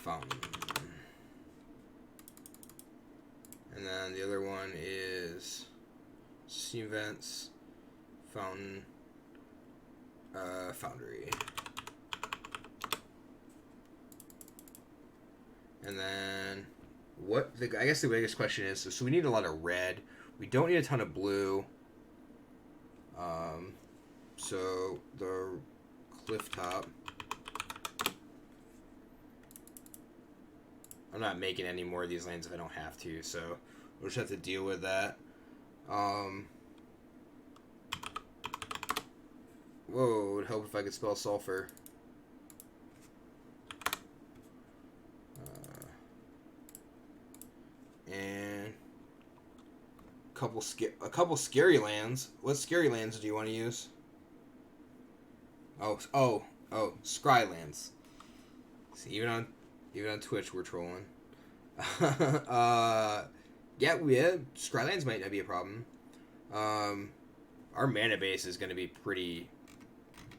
Fountain. And then the other one is Steam Vents, Fountain, Foundry. And then I guess the biggest question is, so we need a lot of red. We don't need a ton of blue. So the Cliff Top. I'm not making any more of these lands if I don't have to, so we'll just have to deal with that. Whoa, it would help if I could spell sulfur. And a couple scary lands. What scary lands do you want to use? Oh, scry lands. See, even on Twitch we're trolling. Yeah, Scrylands might not be a problem. Our mana base is going to be pretty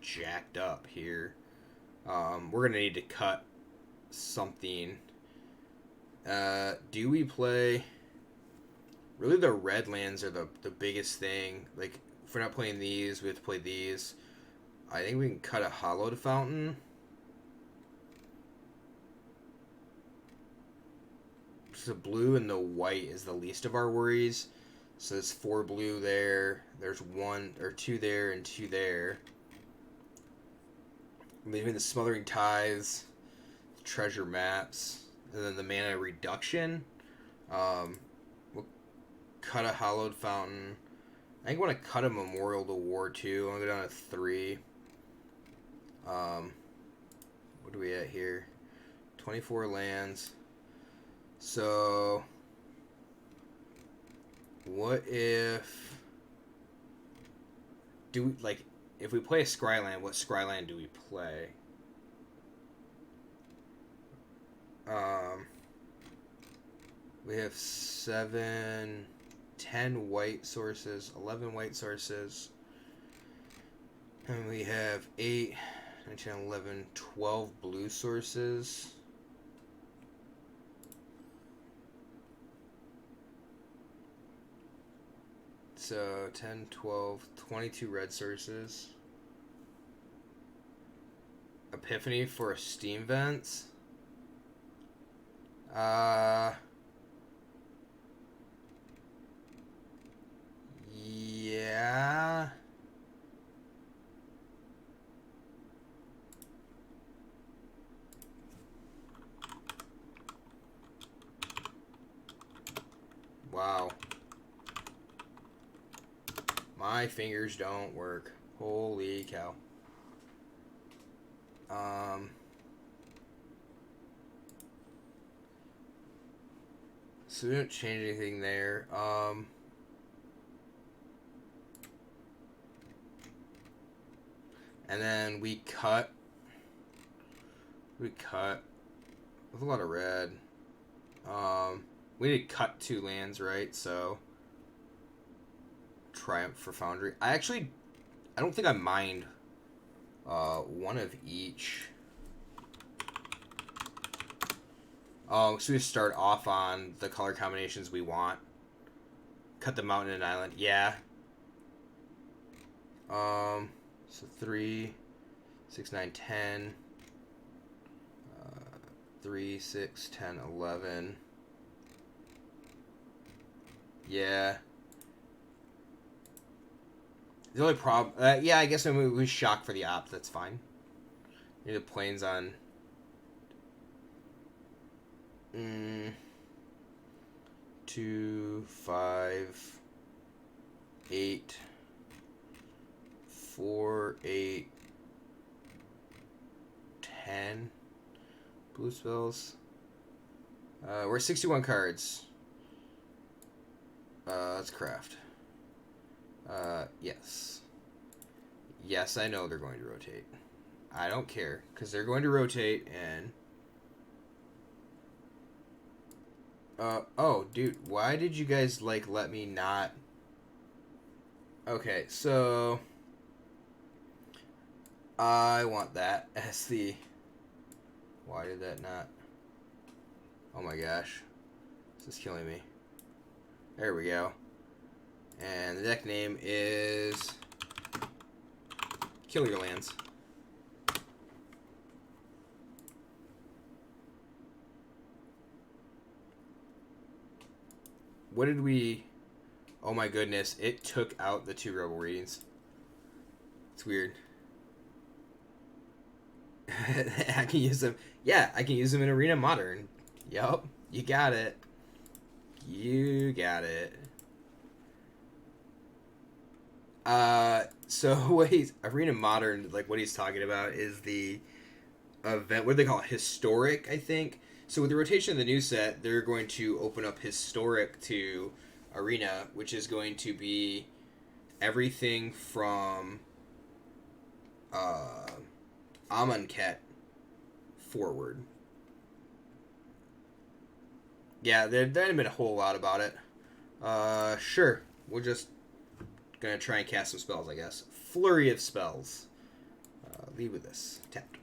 jacked up here. We're going to need to cut something. Do we play... Really, the red lands are the biggest thing. Like, if we're not playing these, we have to play these. I think we can cut a Hallowed Fountain. The blue and the white is the least of our worries. So there's 4 blue there. There's 1 or 2 there and 2 there. Leaving the Smothering Tithes, treasure maps, and then the mana reduction. We'll cut a Hallowed Fountain. I think I want to cut a Memorial to War too. I'm going to go down to 3. What are we at here? 24 lands. So, what if... if we play a Scryland, what Scryland do we play? We have 7, 10 white sources, 11 white sources. And we have 8, 9, 10, 11, 12 blue sources. So 10, 12, 22 red sources. Epiphany for Steam Vents. Yeah. Wow. My fingers don't work. Holy cow. So we don't change anything there. And then we cut. We cut with a lot of red. We did cut 2 lands, right? So Triumph for Foundry. I don't think I mind one of each. So we start off on the color combinations we want. Cut the mountain and island. Yeah. So 3, 6, 9, 10. 3, 6, 10, 11. Yeah. The only problem... yeah, I guess when we shock for the op, that's fine. Need the planes on... 2, 5, 8, 4, 8, 10 blue spells. We're 61 cards. Let's craft. Yes. Yes, I know they're going to rotate. I don't care, because they're going to rotate, and... oh, dude, why did you guys, like, let me not... Okay, so... I want that as the... Why did that not... Oh my gosh. This is killing me. There we go. And the deck name is... Kill Your Lands. What did we... Oh my goodness, it took out the 2 Rebel readings. It's weird. I can use them. Yeah, I can use them in Arena Modern. Yup, you got it. You got it. So what he's... Arena Modern, like what he's talking about is the event, what do they call it? Historic, I think. So with the rotation of the new set, they're going to open up Historic to Arena, which is going to be everything from Amonkhet forward. Yeah, there hasn't been a whole lot about it. Sure. We're just gonna try and cast some spells, I guess. Flurry of spells. Lead with this. Tapped.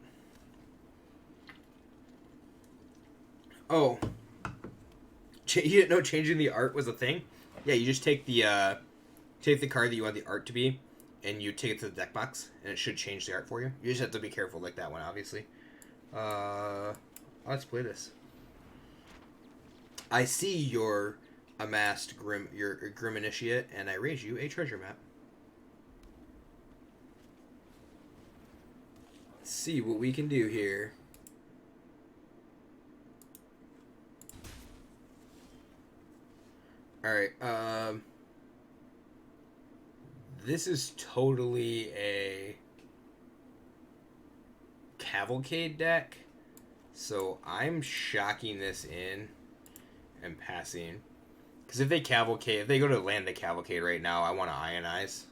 Oh. You didn't know changing the art was a thing? Yeah, you just take the card that you want the art to be, and you take it to the deck box, and it should change the art for you. You just have to be careful like that one, obviously. Let's play this. I see your amassed your Grim Initiate, and I raise you a treasure map. Let's see what we can do here. Alright, this is totally a Cavalcade deck, so I'm shocking this in and passing. Because if they Cavalcade, if they go to land the Cavalcade right now, I want to Ionize.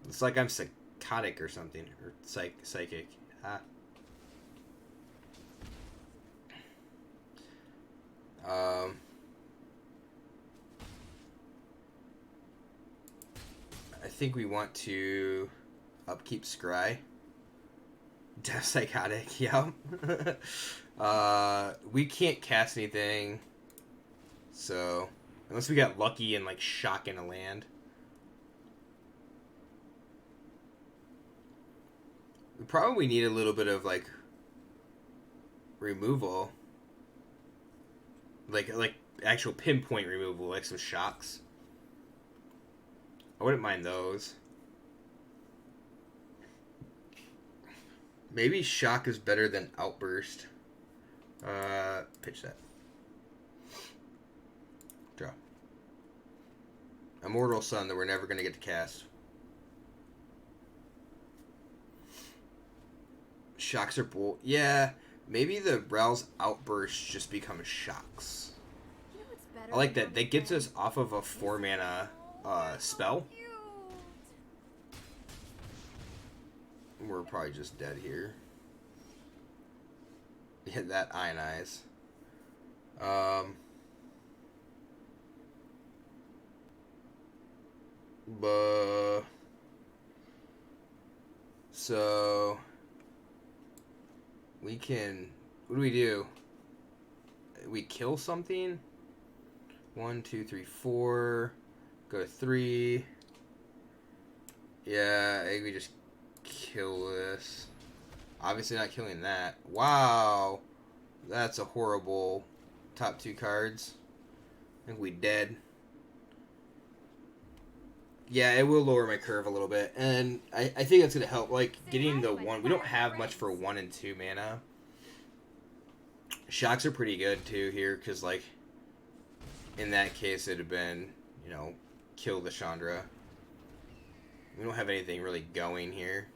It's like I'm psychotic or something, or psychic. Ah. I think we want to upkeep Scry. Death Psychotic, yep. We can't cast anything, so unless we got lucky and like shock in a land. We probably need a little bit of like removal. Like actual pinpoint removal, like some shocks. I wouldn't mind those. Maybe shock is better than outburst. Pitch that. Draw. Immortal Sun that we're never going to get to cast. Shocks are bull. Yeah, maybe the Rel's outburst just becomes shocks. You know what's I like that. That gets us off of a 4 mana spell. We're probably just dead here. Hit that ionize. So we can. What do we do? We kill something. 1, 2, 3, 4. Go to 3. Yeah, I think we just kill this. Obviously not killing that. Wow. That's a horrible top 2 cards. I think we dead. Yeah, it will lower my curve a little bit. And I think that's going to help. Like, getting the 1. We don't have much for 1 and 2 mana. Shocks are pretty good, too, here. Because, like, in that case, it'd have been, you know, kill the Chandra. We don't have anything really going here.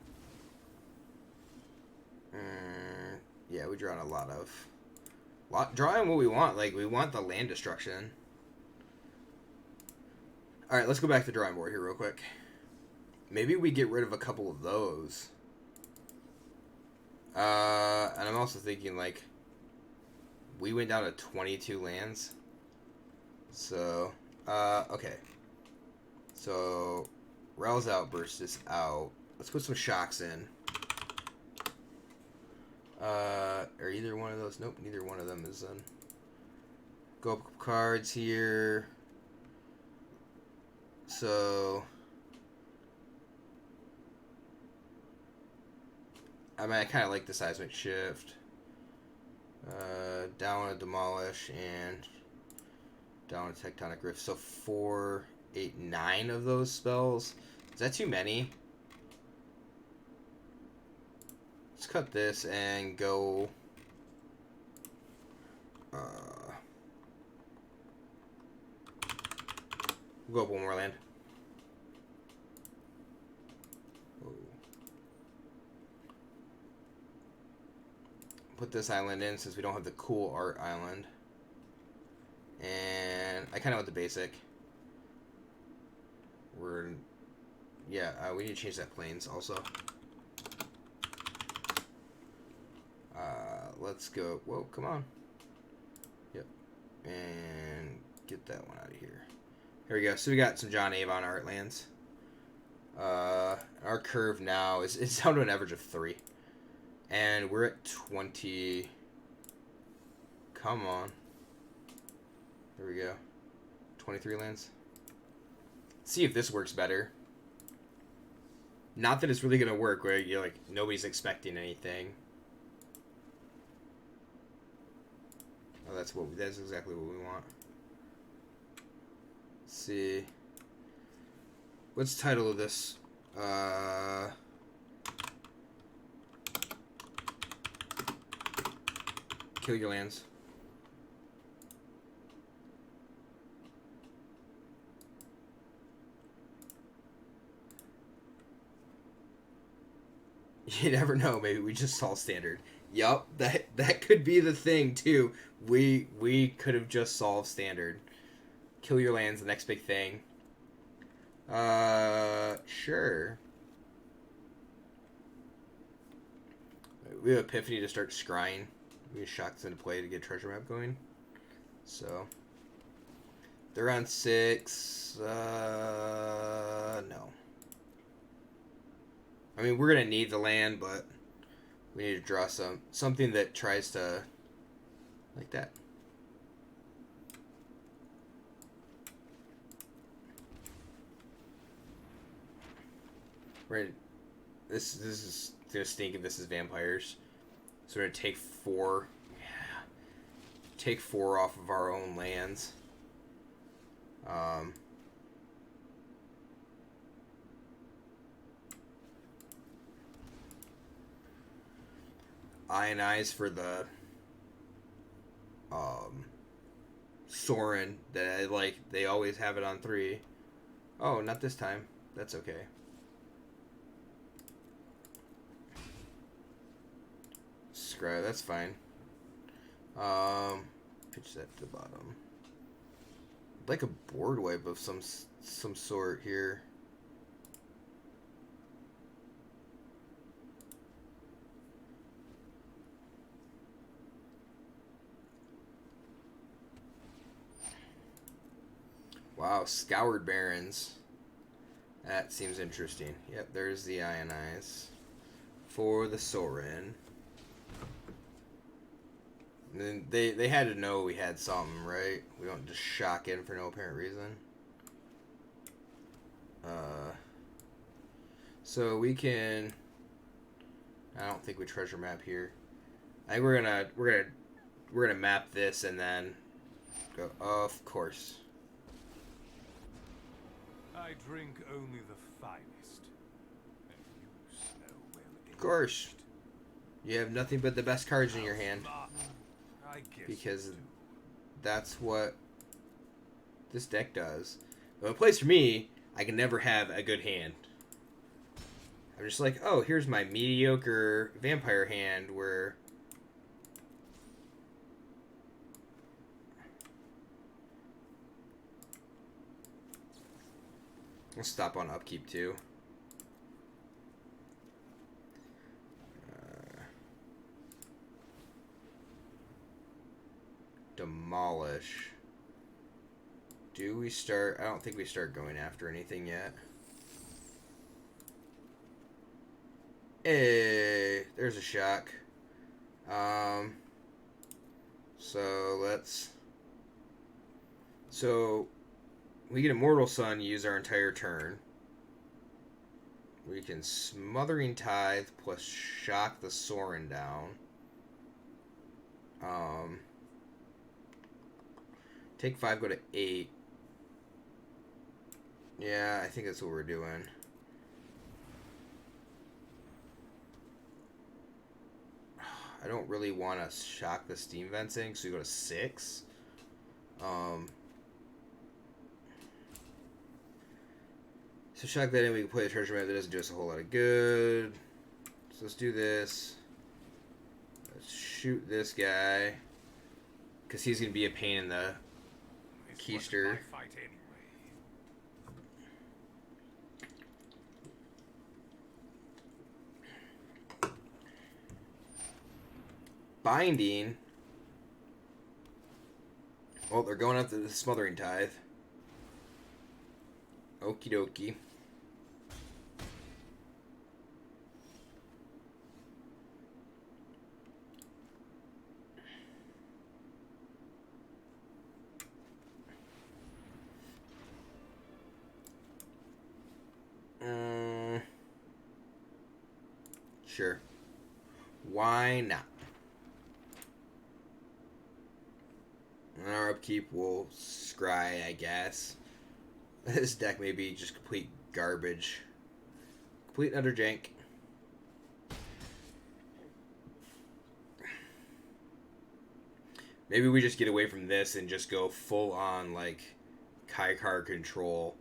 Yeah, we draw a lot of... drawing what we want. Like, we want the land destruction. Alright, let's go back to the drawing board here real quick. Maybe we get rid of a couple of those. And I'm also thinking, like... We went down to 22 lands. So, okay. So, Rel's Outburst is out. Let's put some shocks in. Are either one of those? Nope, neither one of them is in. Go up cards here. So, I mean, I kind of like the seismic shift. Down a demolish and down a tectonic rift. So 4, 8, 9 of those spells. Is that too many? Let's cut this and go. We'll go up one more land. Oh. Put this island in since we don't have the cool art island. And I kind of want the basic. We need to change that planes also. Let's go. Whoa, come on. Yep. And get that one out of here. Here we go. So we got some John Avon art lands. Our curve now is it's down to an average of 3. And we're at 20. Come on. There we go. 23 lands. Let's see if this works better. Not that it's really going to work where you're like, nobody's expecting anything. Oh, that's exactly what we want. Let's see. What's the title of this? Kill your lands. You never know. Maybe we just saw standard. Yup, that could be the thing too. We could have just solved standard. Kill your lands, the next big thing. Sure. We have Epiphany to start scrying. We have shocks into play to get treasure map going. So they're on 6. No. I mean, we're gonna need the land, but we need to draw something that tries to like that. Right. This is just thinking this is vampires. So we're gonna take 4. Yeah. Take 4 off of our own lands. Ionize for the Sorin that they always have it on 3. Oh, not this time. That's okay. Scry, that's fine. Pitch that to the bottom. like a board wipe of some sort here. Wow, Scoured Barrens. That seems interesting. Yep, there's the Ionize for the Sorin. And then they had to know we had something, right? We don't just shock in for no apparent reason. So we can. I don't think we treasure map here. I think we're gonna map this and then go. Of course. I drink only the finest. And you smell well aged. Of course. You have nothing but the best cards in your hand. I guess Because that's what this deck does. But it plays for me, I can never have a good hand. I'm just like, oh, here's my mediocre vampire hand where... I'll stop on upkeep too. Demolish. Do we start? I don't think we start going after anything yet. Hey, there's a shock. So let's. So we get Immortal Sun, use our entire turn. We can Smothering Tithe plus shock the Sorin down. Take 5, go to 8. Yeah, I think that's what we're doing. I don't really want to shock the Steam Venting, so we go to 6. So shock that in, we can play the treasure map. That doesn't do us a whole lot of good. So let's do this. Let's shoot this guy. Because he's going to be a pain in the keister. Binding. Oh, they're going after the Smothering Tithe. Okie dokie. Sure. Why not? On our upkeep, we'll scry, I guess. This deck may be just complete garbage. Complete underjank. Maybe we just get away from this and just go full on, like, Kaikar control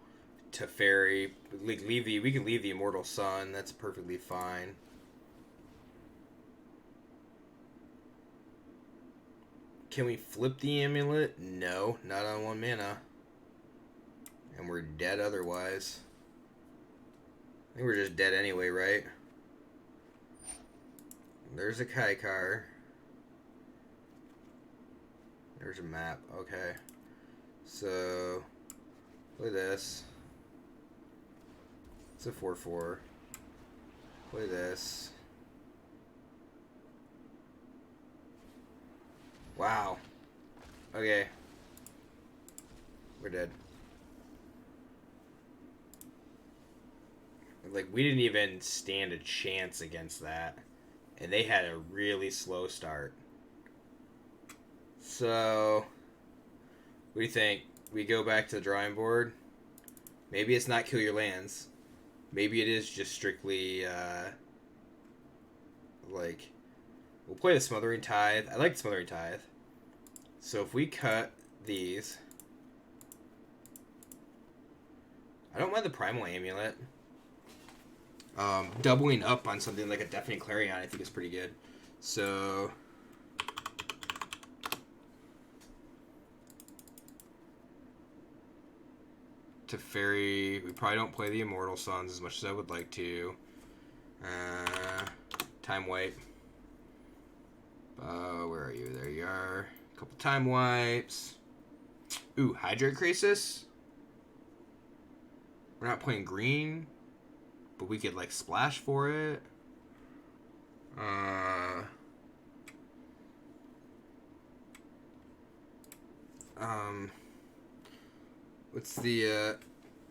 to Fairy. We can leave the Immortal Sun. That's perfectly fine. Can we flip the amulet? No, not on 1 mana. And we're dead otherwise. I think we're just dead anyway, right? There's a Kaikar. There's a map. Okay. So, play this. It's a 4/4. Play this. Wow. Okay. We're dead. Like, we didn't even stand a chance against that. And they had a really slow start. So, what do you think? We go back to the drawing board? Maybe it's not kill your lands. Maybe it is just strictly, like... We'll play the Smothering Tithe. I like the Smothering Tithe. So if we cut these... I don't mind the Primal Amulet. Doubling up on something like a Deafening Clarion I think is pretty good. So... Teferi. We probably don't play the Immortal Suns as much as I would like to. Time wipe. Where are you? There you are. A couple time wipes. Ooh, Hydrate Crisis. We're not playing green, but we could like splash for it. What's the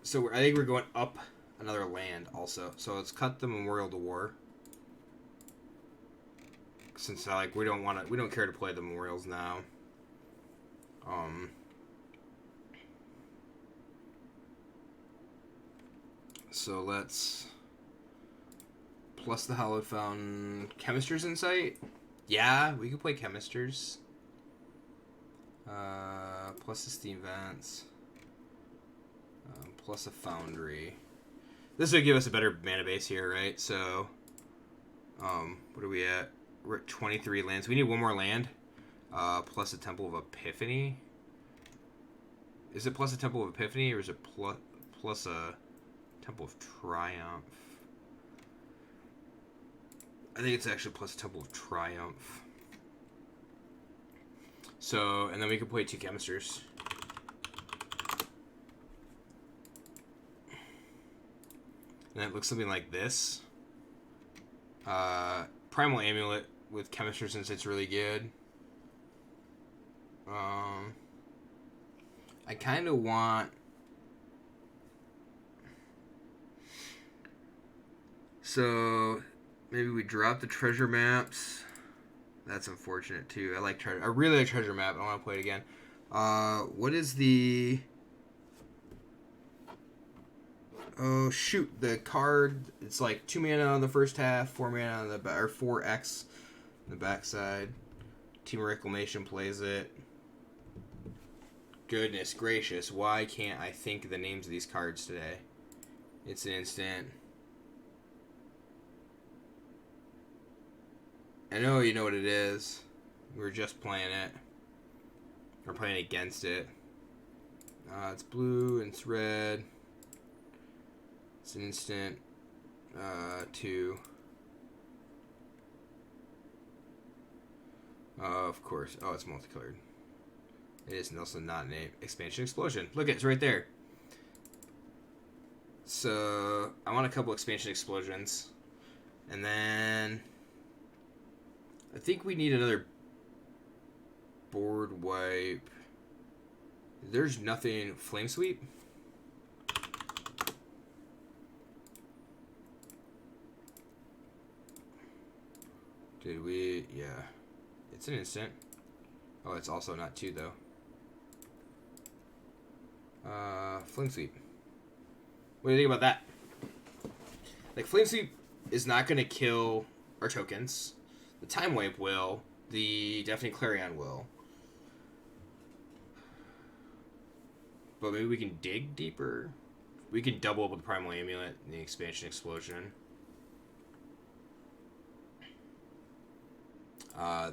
so I think we're going up another land also. So let's cut the Memorial to War. Since like we don't care to play the memorials now. So let's plus the Hallowed Fountain. Chemister's Insight? Yeah, we could play Chemisters. Plus the Steam Vents. Plus a Foundry. This would give us a better mana base here, right? So, what are we at? We're at 23 lands. We need one more land. Plus a Temple of Epiphany. Is it plus a Temple of Epiphany or is it plus a Temple of Triumph? I think it's actually plus a Temple of Triumph. So, and then we can play 2 Chemisters. And it looks something like this. Primal Amulet with Chemisters since it's really good. I kind of want... So, maybe we drop the treasure maps. That's unfortunate too. I really like treasure map. I want to play it again. What is the... Oh shoot! The card. It's like 2 mana on the first half, 4 mana on the or 4x on the backside. Team Reclamation plays it. Goodness gracious! Why can't I think of the names of these cards today? It's an instant. I know you know what it is. We're just playing it. We're playing against it. It's blue and it's red. It's an instant. 2. Of course. Oh, it's multicolored. It is also not an expansion explosion. Look, it's right there. So I want a couple expansion explosions, and then I think we need another board wipe. There's nothing. Flame Sweep. Did we? Yeah. It's an instant. Oh, it's also not 2 though. Flame Sweep. What do you think about that? Like, Flame Sweep is not going to kill our tokens. The Time Wipe will. The Deafening Clarion will. But maybe we can dig deeper. We can double up with the Primal Amulet and the Expansion Explosion.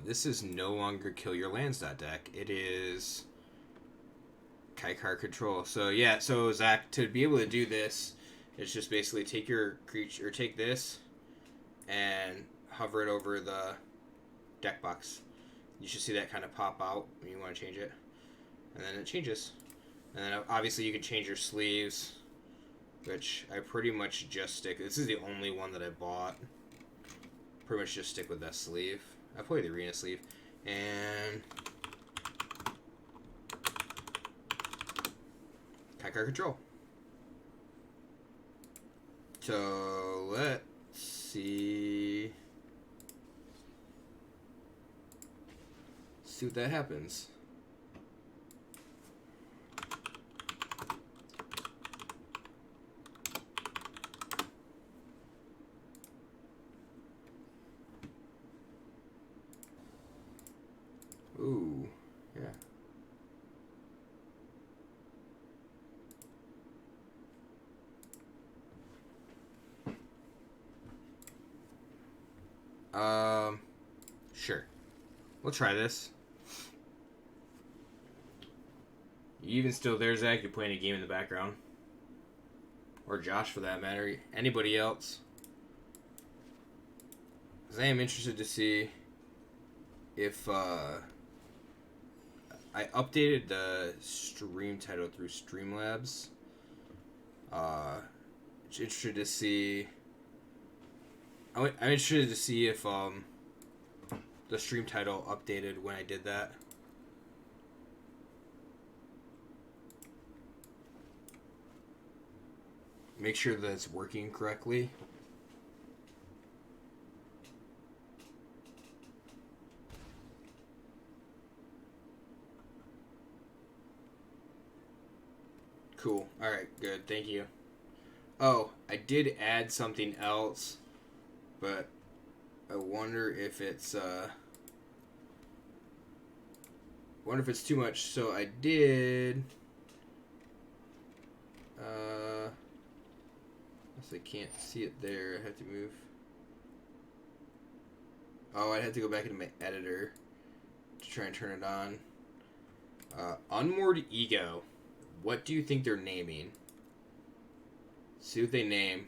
This is no longer Kill Your Lands deck. It is Kaikar Control. So yeah, so Zach, to be able to do this, it's just basically take your creature, or take this and hover it over the deck box. You should see that kind of pop out when you want to change it. And then it changes. And then obviously you can change your sleeves, which I pretty much just stick. This is the only one that I bought. Pretty much just stick with that sleeve. I play the arena sleeve. And Kaikar Control. So let's see what that happens. Ooh, yeah. Sure. We'll try this. You even still there, Zach? You're playing a game in the background. or Josh for that matter, anybody else. Because I am interested to see if I updated the stream title through Streamlabs. Interested to see. I'm interested to see if the stream title updated when I did that. Make sure that it's working correctly. Cool. Alright, good. Thank you. Oh, I did add something else, but I wonder if it's too much. So I did I can't see it there. I have to move. Oh, I had to go back into my editor to try and turn it on. Unmoored Ego. What do you think they're naming? See what they name.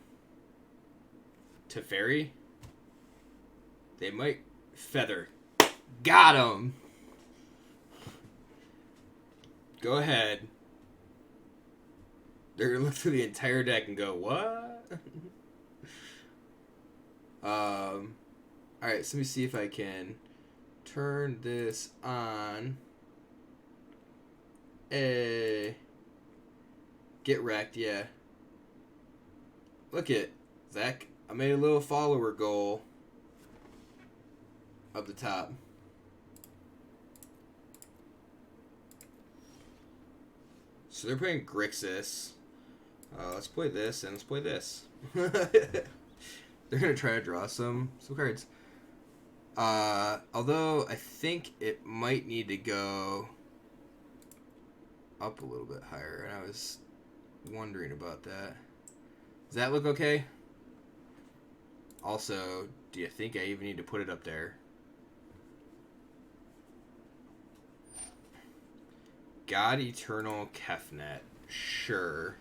Teferi? They might... Feather. Got him! Go ahead. They're gonna look through the entire deck and go, what? Alright, so let me see if I can turn this on. Get wrecked, yeah. Look it, Zach. I made a little follower goal up the top. So they're playing Grixis. Let's play this and let's play this. They're gonna try to draw some cards. Although I think it might need to go up a little bit higher, and I was wondering about that. Does that look okay? Also, do you think I even need to put it up there? God Eternal Kefnet. Sure.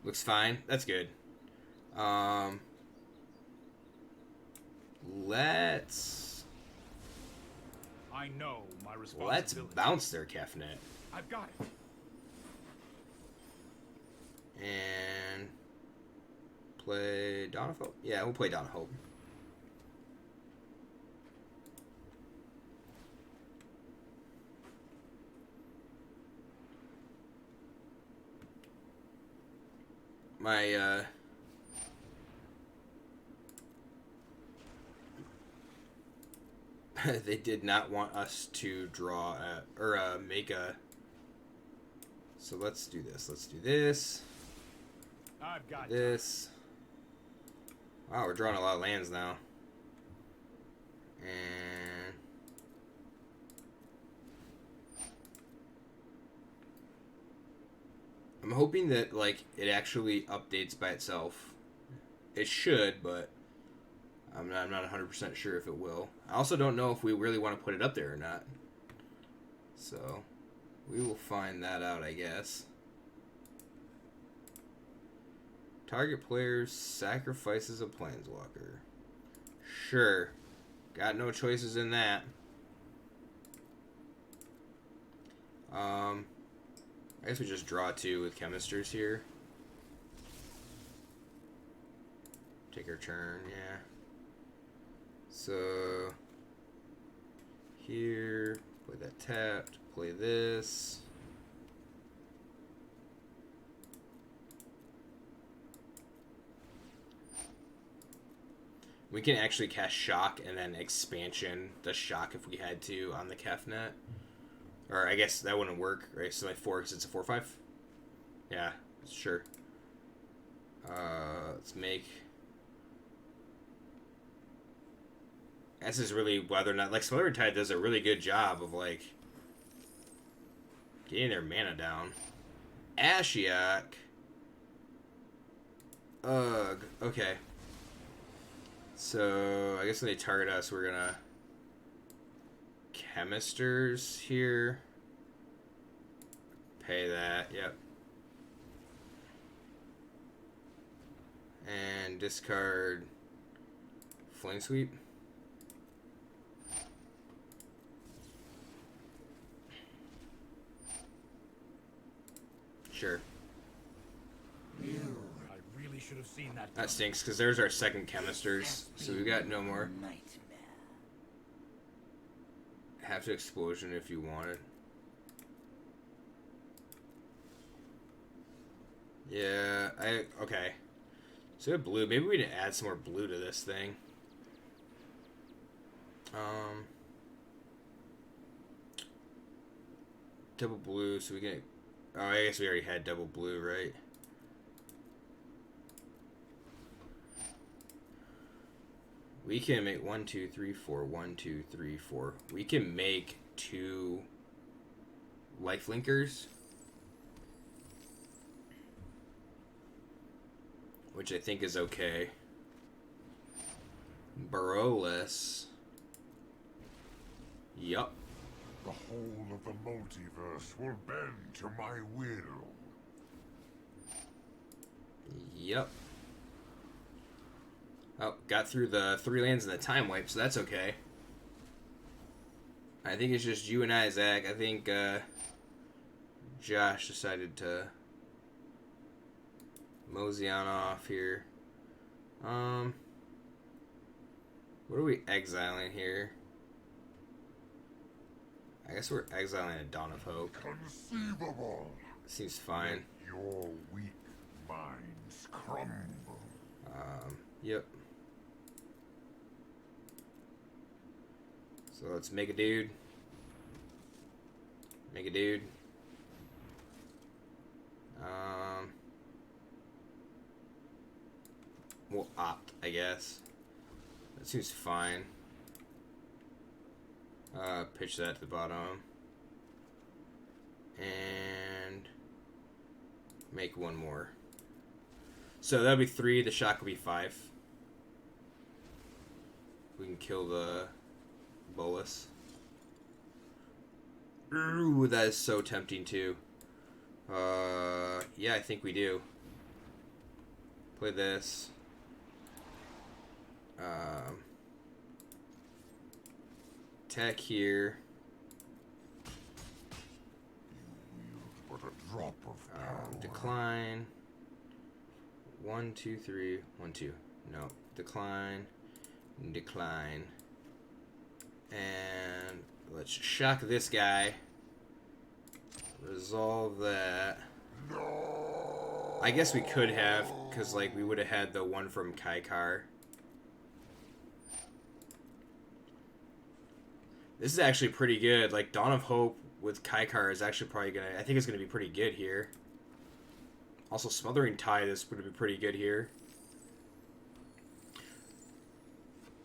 Looks fine. That's good. Let's... I know my responsibility. Let's bounce their Kefnet. I've got it. And play Dawn of Hope. Yeah, we'll play Dawn of Hope. My they did not want us to draw make a. So let's do this. Let's do this. I've got this. Wow, we're drawing a lot of lands now. And I'm hoping that like it actually updates by itself. It should, but I'm not 100% sure if it will. I also don't know if we really want to put it up there or not. So we will find that out, I guess. Target player sacrifices a planeswalker. Sure. Got no choices in that. I guess we just draw two with chemisters here. Take our turn, yeah. So here, play that tapped, play this. We can actually cast Shock and then expansion the Shock if we had to on the Kefnet. Or I guess that wouldn't work, right? So like 4 because it's a 4/5. Yeah, sure. Let's make. This is really whether or not like Celebrity Tide does a really good job of like getting their mana down. Ashiok. Ugh. Okay. So I guess when they target us, we're gonna chemisters here. Pay that, yep. And discard Flame Sweep. Sure. I really should have seen that. That stinks, because there's our second chemisters, so we got no more. Have to explosion if you wanted. Yeah, okay. So we have blue. Maybe we need to add some more blue to this thing. Double blue, so we can... Oh, I guess we already had double blue, right? We can make 1, 2, 3, 4. 1, 2, 3, 4. We can make 2 lifelinkers, which I think is okay. Burrowless. Yup. The whole of the multiverse will bend to my will. Yep. Oh, got through the 3 lands and the time wipe, so that's okay. I think it's just you and I, Zach. I think Josh decided to mosey on off here. What are we exiling here? I guess we're exiling a Dawn of Hope. Conceivable. Seems fine. Your weak minds crumble. Yep. So let's make a dude. Make a dude. We'll opt, I guess. That seems fine. Pitch that to the bottom. And make 1 more. So that'll be 3. The shock will be 5. We can kill the bolus. Ooh, that is so tempting too. Yeah, I think we do. Play this. Attack here. But a drop of power. Decline. 1, 2, 3. 1, 2. No. Decline. Decline. And let's shock this guy. Resolve that. No. I guess we could have, because like we would have had the one from Kaikar. This is actually pretty good. Like Dawn of Hope with Kaikar is actually probably gonna. I think it's gonna be pretty good here. Also, Smothering Tide is going to be pretty good here.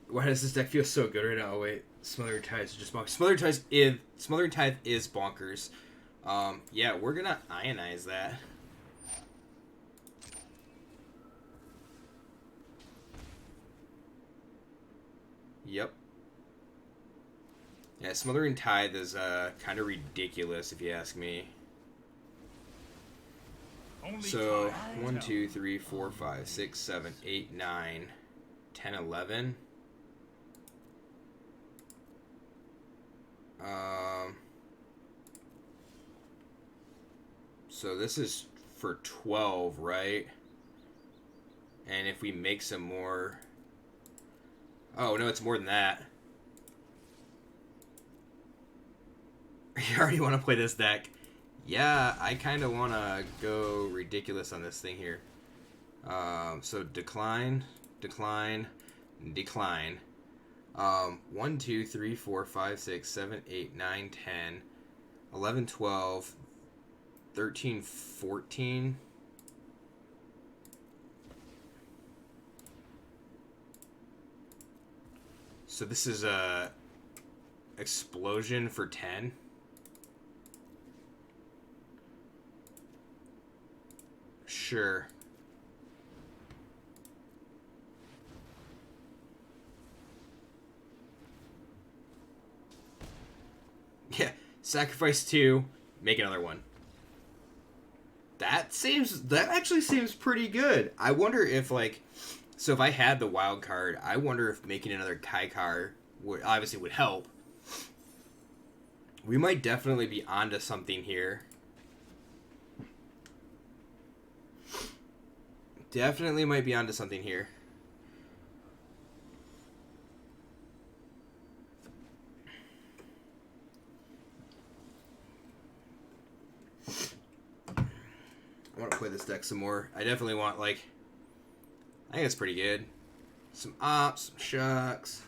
Why does this deck feel so good right now? Oh, wait, Smothering Tide is just bonkers. Smothering Tide is bonkers. Yeah, we're gonna ionize that. Yep. Yeah, Smothering Tide is kind of ridiculous if you ask me. So 1, 2, 3, 4, 5, 6, 7, 8, 9, 10, 11. So this is for 12, right? And if we make some more... Oh, no, it's more than that. You already want to play this deck. Yeah, I kind of want to go ridiculous on this thing here. So decline, decline, decline. 1, 2, 3, 4, 5, 6, 7, 8, 9, 10, 11, 12, 13, 14. So this is a explosion for 10. Sure. sacrifice 2, make another one. That actually seems pretty good. I wonder if, like, so if I had the wild card, I wonder if making another Kaikar would help. We might definitely be onto something here. Definitely might be onto something here. I want to play this deck some more. I definitely want, like, I think it's pretty good. Some ops, some shocks.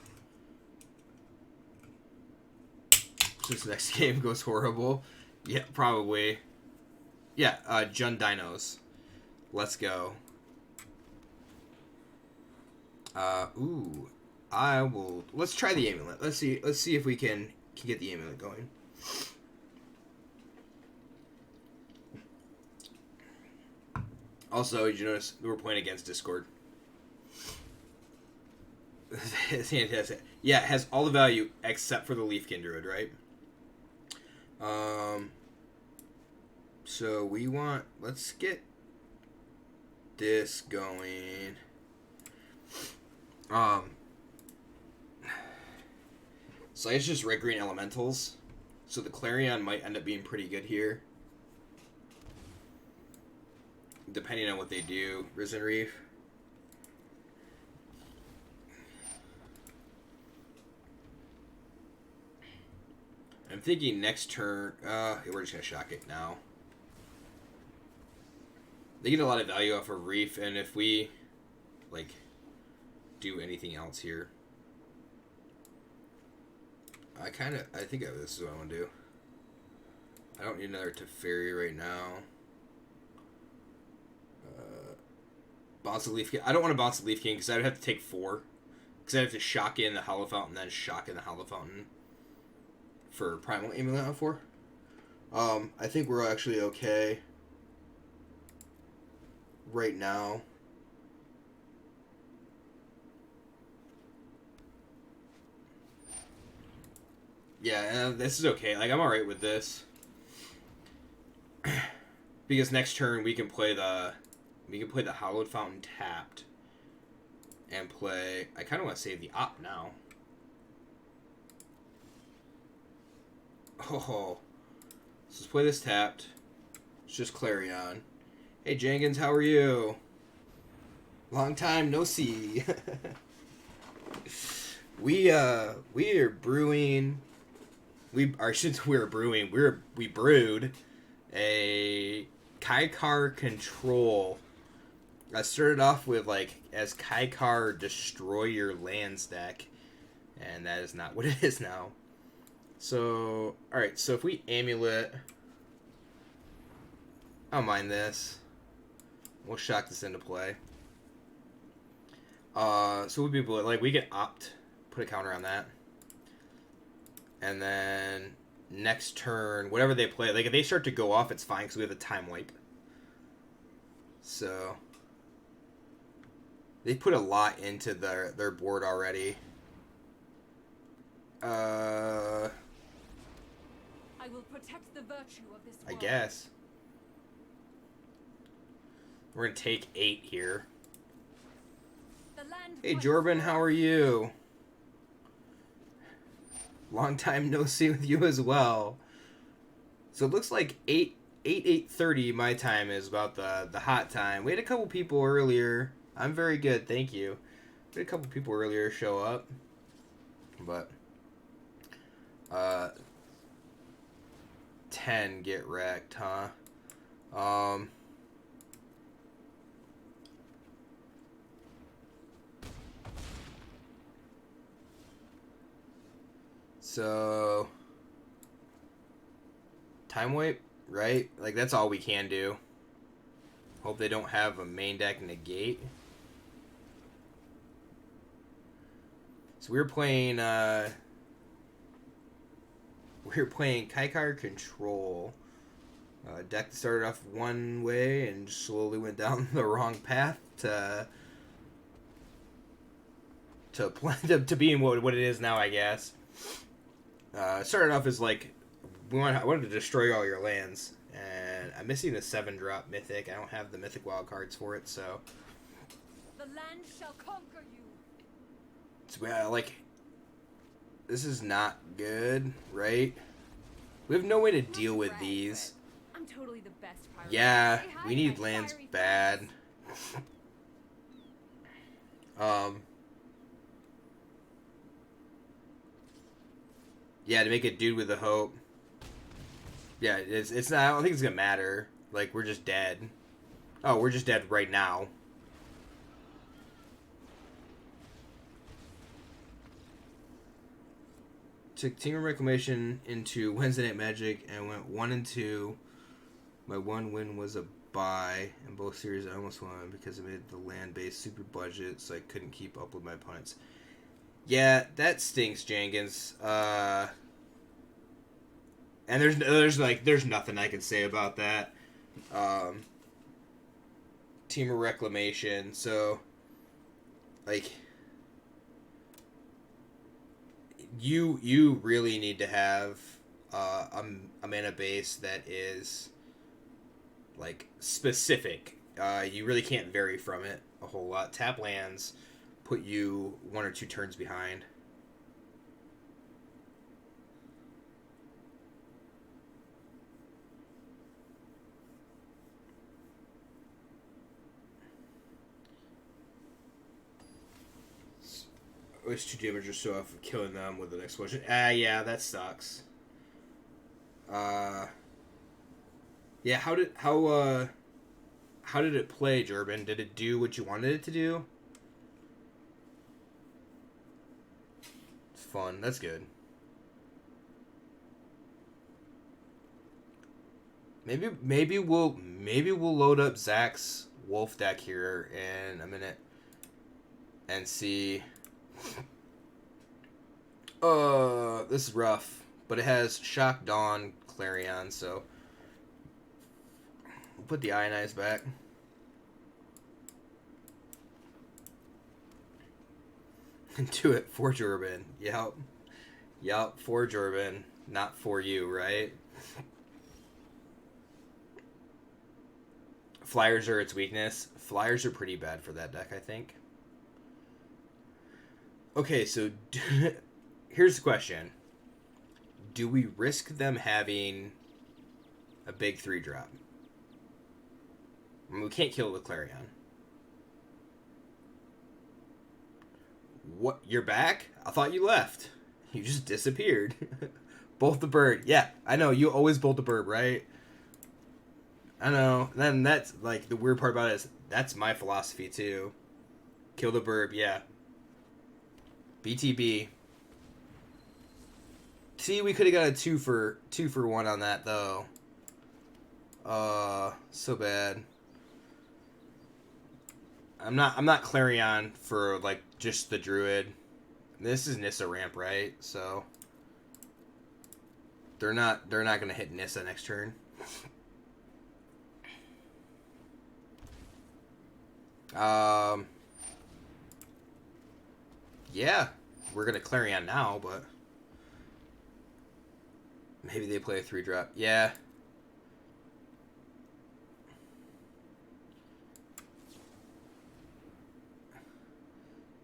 Since the next game goes horrible. Yeah, probably. Yeah, Jund Dinos. Let's go. Ooh. Let's try the amulet. Let's see if we can get the amulet going. Also, did you notice we were playing against Discord? It's fantastic. Yeah, it has all the value except for the Leafkin Druid, right? So let's get this going. So it's just red green elementals. So the Clarion might end up being pretty good here. Depending on what they do. Risen Reef. I'm thinking next turn. We're just gonna shock it now. They get a lot of value off of Reef, and if we like do anything else here, I think this is what I want to do. I don't need another Teferi right now. Bounce the Leaf King. I don't want to bounce the Leaf King because I'd have to take 4. Because I'd have to shock in the Hollow Fountain, then shock in the Hollow Fountain for Primal Amulet on 4. I think we're actually okay right now. Yeah, this is okay. Like, I'm alright with this. Because next turn we can play the Hallowed Fountain tapped and play. I kind of want to save the op now. Oh, let's play this tapped. It's just Clarion. Hey Jenkins, how are you? Long time no see. we are brewing. We brewed a Kaikar Control. I started off with as Kaikar Destroy Your Lands deck, and that is not what it is now. So, alright, so if we amulet, I don't mind this. We'll shock this into play. So we'll be we can opt, put a counter on that. And then next turn, whatever they play, if they start to go off, it's fine because we have the time wipe. So they put a lot into their board already. I will protect the virtue of this world. I guess. We're going to take 8 here. Hey, Jorben, how are you? Long time no see with you as well. So it looks like 8:30 my time is about the hot time. We had a couple people earlier. I'm very good, thank you. We had a couple people earlier show up. But 10 get wrecked, huh? So time wipe, right? That's all we can do. Hope they don't have a main deck negate. So we were playing Kaikar Control. Deck that started off one way and slowly went down the wrong path to being what it is now, I guess. Started off as I wanted to destroy all your lands, and I'm missing a 7-drop mythic. I don't have the mythic wild cards for it, so. The land shall conquer you. So, like, this is not good, right? We have no way to deal with Brag, these. but I'm totally the best pirate. Yeah, Say hi we to need my lands fiery bad. friends. Yeah, to make a dude with a hope. Yeah, it's not. I don't think it's gonna matter. Like, we're just dead. Oh, we're just dead right now. Took Team of Reclamation into Wednesday Night Magic and went 1-2. My one win was a bye. In both series, I almost won because I made the land-based super budget, so I couldn't keep up with my opponents. Yeah, that stinks, Jenkins. And there's nothing I can say about that. Team of Reclamation, so like you really need to have a mana base that is like specific. You really can't vary from it a whole lot. Tap lands put you 1 or 2 turns behind. Waste 2 damage or so off of killing them with an explosion. Yeah, that sucks. Yeah, how did it play, Durbin? Did it do what you wanted it to do? It's fun. That's good. Maybe we'll load up Zach's Wolf deck here in a minute and see. This is rough, but it has Shock, Dawn, Clarion, so we'll put the Ionize back. Do it for Durbin. Yep, for Durbin, not for you, right? Flyers are its weakness. Flyers are pretty bad for that deck, I think. Okay, so here's the question. Do we risk them having a big 3-drop? I mean, we can't kill it with Clarion. What? You're back? I thought you left. You just disappeared. Bolt the bird. Yeah, I know. You always bolt the bird, right? I know. Then that's, like, the weird part about it is that's my philosophy, too. Kill the burb, yeah. BTB. See, we could have got a 2 for 1 on that, though. So bad. I'm not Clarion for, like, just the Druid. This is Nissa ramp, right? So they're not gonna hit Nissa next turn. Yeah, we're gonna Clarion now, but maybe they play a 3-drop. Yeah.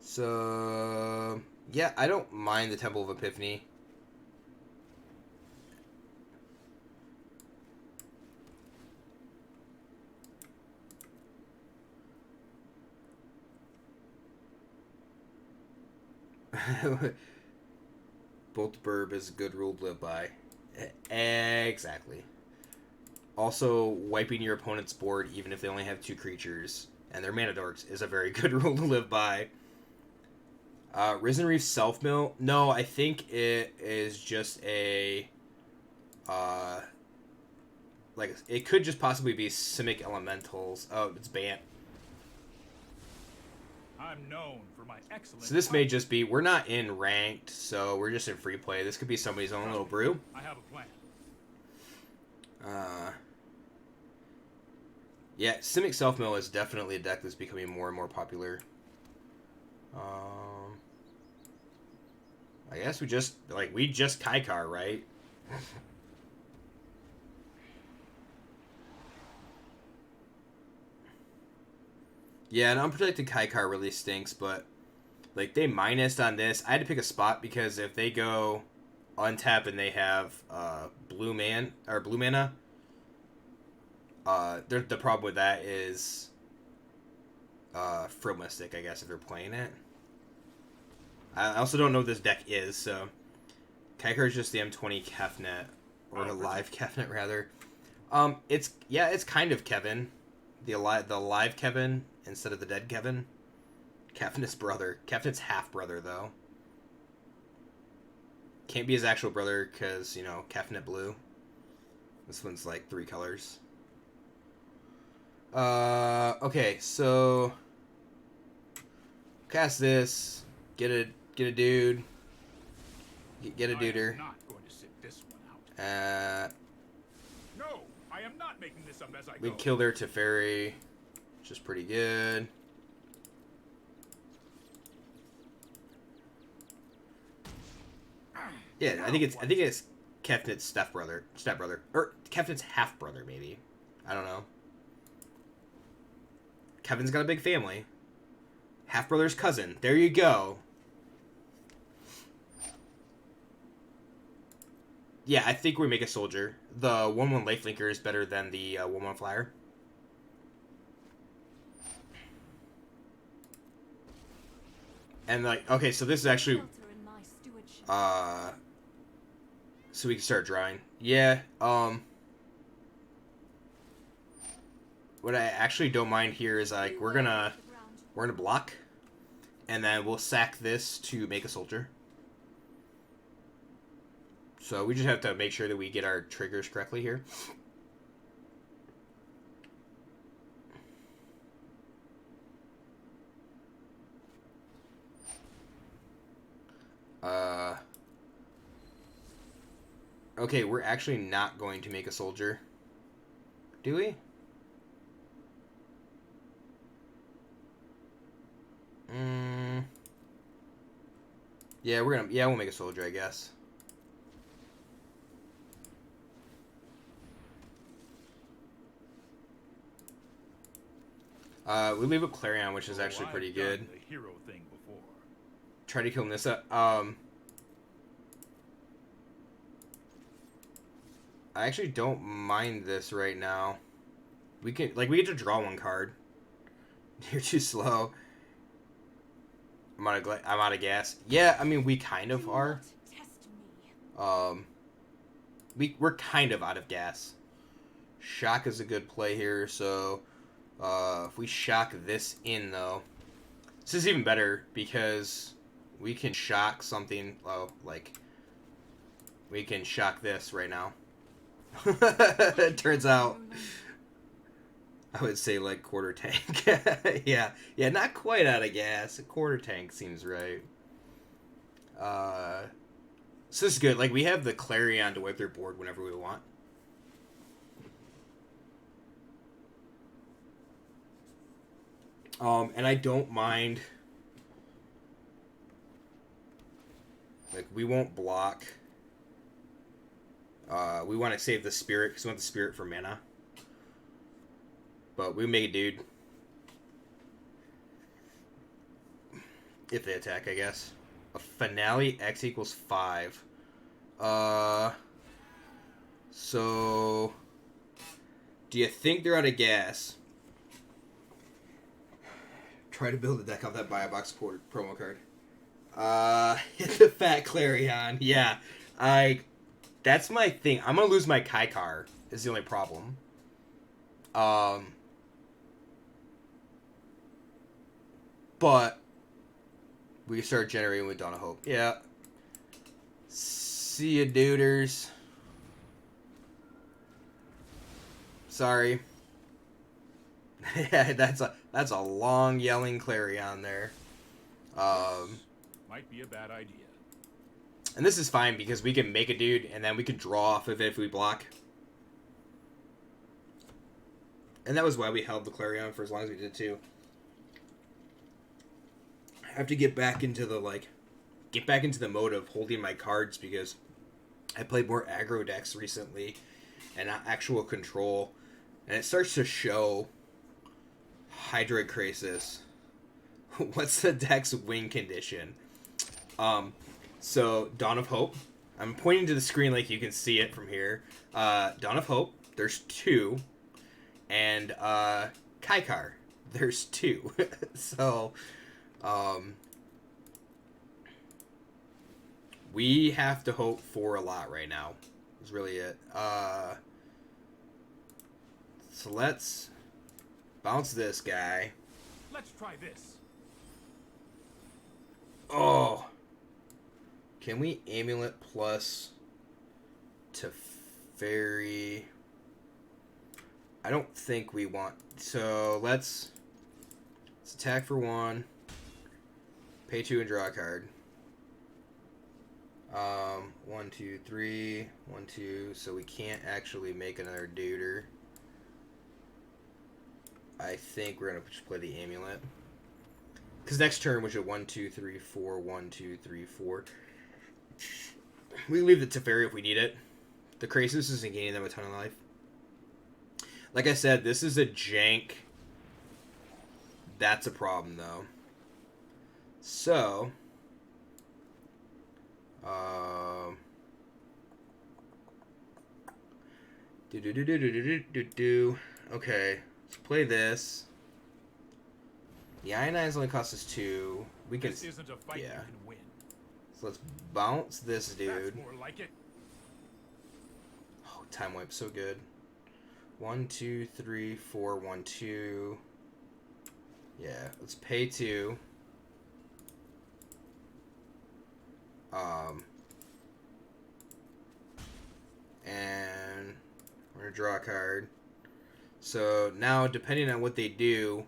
So yeah, I don't mind the Temple of Epiphany. Bolt Burb is a good rule to live by. Exactly. Also, wiping your opponent's board even if they only have 2 creatures and their mana dorks is a very good rule to live by. Risen Reef Self-Mill? No, I think it is just a... like, it could just possibly be Simic Elementals. Oh, it's Bant. I'm known for my excellent. So this may just be... We're not in ranked, so we're just in free play. This could be somebody's own little brew. I have a plan. Yeah, Simic Self-Mill is definitely a deck that's becoming more and more popular. I guess we just Kaikar, right? Yeah, an unprotected Kaikar really stinks, but like they minused on this. I had to pick a spot because if they go untap and they have blue mana, the problem with that is Frill Mystic, I guess, if they're playing it. I also don't know what this deck is, so Kaikar is just the M20 Kefnet, or the live Kefnet rather. It's kind of Kevin, the live Kevin instead of the dead Kevin. Kefnet's brother. Kefnet's half brother though. Can't be his actual brother because Kefnet blue. This one's like 3 colors. Okay, so cast this. Get a dude. Get a duder. I am not going to sit this one out. No, I am not making this up as I We go. kill their Teferi, which is pretty good. Yeah, I think it's Kefnet's stepbrother, or Kefnet's half brother, maybe. I don't know. Kevin's got a big family. Half brother's cousin. There you go. Yeah, I think we make a soldier. The 1/1 lifelinker is better than the 1/1 flyer. And like, okay, so this is actually Shelter in my stewardship. so we can start drawing. Yeah, what I actually don't mind here is like we're gonna block, and then we'll sack this to make a soldier. So we just have to make sure that we get our triggers correctly here. Okay, we're actually not going to make a soldier. Do we? Yeah, we'll make a soldier, I guess. We leave a Clarion, which is actually pretty I've done good. the hero thing before. Try to kill Nissa. I actually don't mind this right now. We get to draw 1 card. You're too slow. I'm out of gas. Yeah, I mean we kind of are. Test me. We're kind of out of gas. Shock is a good play here, so if we shock this in though, this is even better because we can shock something. Oh, like we can shock this right now. It turns out, I would say like quarter tank. yeah, not quite out of gas. A quarter tank seems right. So this is good. Like we have the Clarion to wipe their board whenever we want. And I don't mind. Like we won't block. We want to save the spirit because we want the spirit for mana. But we make a dude. If they attack, I guess. A finale X equals 5. So do you think they're out of gas? Try to build a deck off that buy a box promo card. Hit the fat Clarion. Yeah. That's my thing. I'm gonna lose my Kaikar is the only problem. But we can start generating with Dawn of Hope. Yeah. See ya, duders. Sorry. Yeah, that's a long yelling Clarion there. Might be a bad idea. And this is fine because we can make a dude and then we can draw off of it if we block. And that was why we held the Clarion for as long as we did too. I have to get back into the mode of holding my cards because I played more aggro decks recently and not actual control. And it starts to show Hydroid Crisis. What's the deck's win condition? So Dawn of Hope. I'm pointing to the screen like you can see it from here. Dawn of Hope. There's 2. And Kaikar. There's 2. So we have to hope for a lot right now. Is really it. So let's bounce this guy. Let's try this. Oh. Can we Amulet plus Teferi? I don't think we want... So let's attack for 1. Pay 2 and draw a card. 1, 2, 3. 1, 2. So we can't actually make another duder. I think we're going to just play the Amulet. Because next turn, which is 1, 2, 3, 4. 1, 2, 3, 4. We leave the Teferi if we need it. The Krasis isn't gaining them a ton of life. Like I said, this is a jank. That's a problem, though. So... Okay, let's play this. The Ionize only costs us 2. We can... This isn't a fight you can win. So let's bounce this dude. That's more like it. Oh, Time Wipe, so good. 1, 2, 3, 4, 1, 2. Yeah, let's pay 2. And we're gonna draw a card. So now, depending on what they do,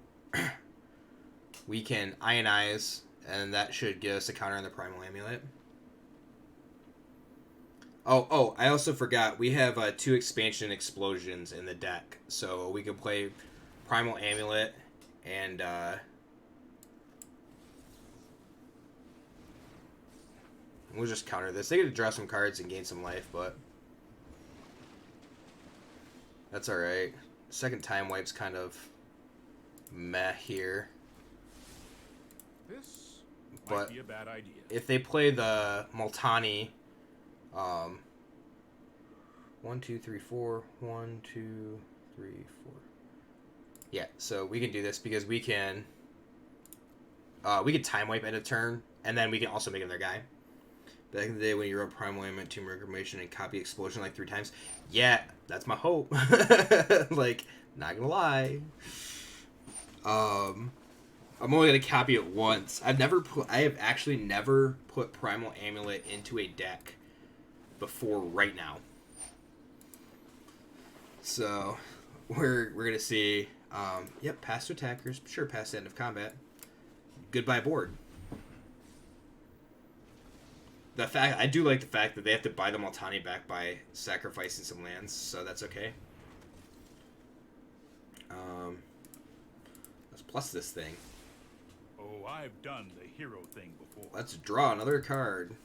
we can Ionize, and that should get us a counter on the Primal Amulet. Oh, I also forgot. We have 2 Expansion Explosions in the deck. So we can play Primal Amulet and... we'll just counter this. They get to draw some cards and gain some life, but... that's alright. Second Time Wipe's kind of meh here. This But might be a bad idea. if they play the Multani... 1, 2, 3, 4. 1, 2, 3, 4. Yeah, so we can do this because we can Time Wipe end of turn, and then we can also make another guy. Back in the day when you wrote Primal Element, Tomb Reclamation, and Copy Explosion like 3 times. Yeah, that's my hope. Like, not gonna lie. I'm only gonna copy it once. I have actually never put Primal Amulet into a deck before right now. So we're gonna see. Yep, past attackers. Sure, past end of combat. Goodbye board. I do like the fact that they have to buy the Multani back by sacrificing some lands, so that's okay. Let's plus this thing. Oh, I've done the hero thing before. Let's draw another card.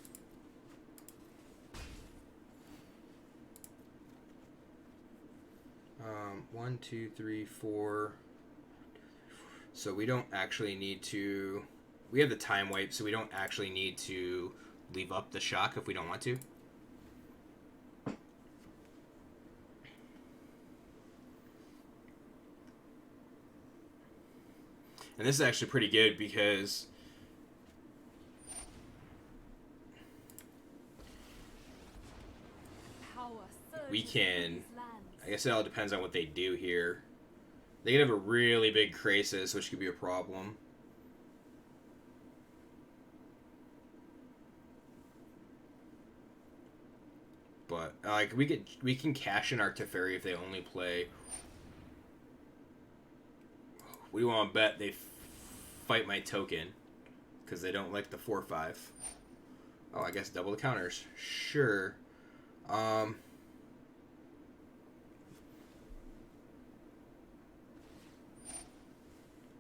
One, 2, 3, 4. So we don't actually need to... we have the Time Wipe, so we don't actually need to leave up the shock if we don't want to. And this is actually pretty good because we can... I guess it all depends on what they do here. They could have a really big Krasis, which could be a problem. But like we can cash in our Teferi if they only play. We want to bet they fight my token because they don't like the 4/5. Oh, I guess double the counters. Sure.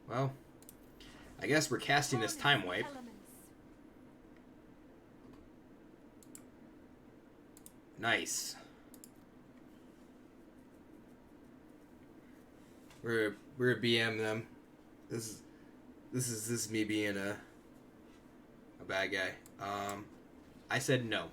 Well, I guess we're casting this Time Wipe. Nice. We're BM them. This is me being a bad guy. I said no.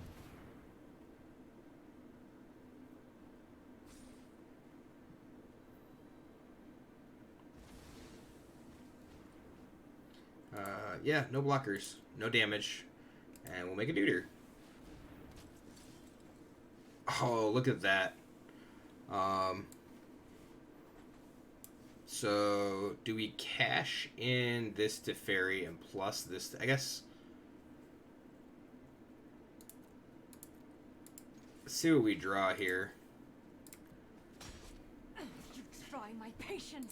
Yeah, no blockers, no damage, and we'll make a neuter. Oh, look at that. So do we cash in this to fairy and plus this? I guess. Let's see what we draw here. You try my patience.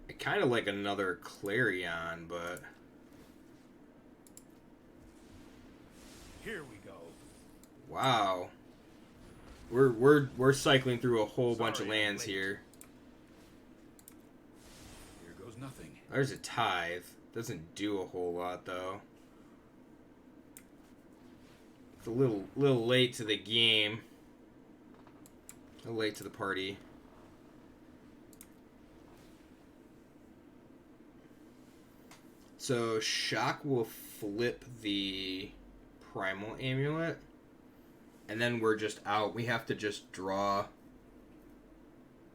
I kind of like another Clarion, but Here we go. wow, we're cycling through a whole bunch of Sorry, I'm lands late. here. Here goes nothing. There's a tithe. Doesn't do a whole lot though. It's a little late to the game. A little late to the party. So Shock will flip the Primal Amulet, and then we're just out. We have to just draw.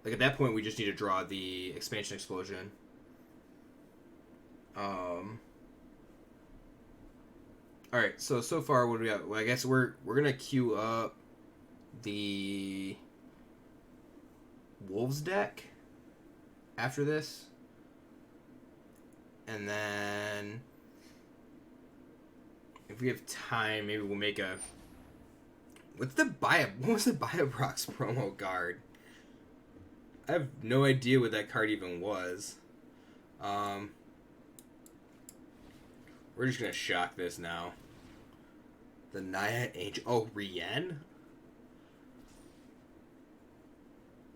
Like at that point, we just need to draw the Expansion Explosion. All right. So far, what do we have? Well, I guess we're gonna queue up the Wolves deck after this. And then, if we have time, maybe we'll make a. What was the Biobrox promo card? I have no idea what that card even was. We're just gonna shock this now. The Naiad Angel. Oh, Rien?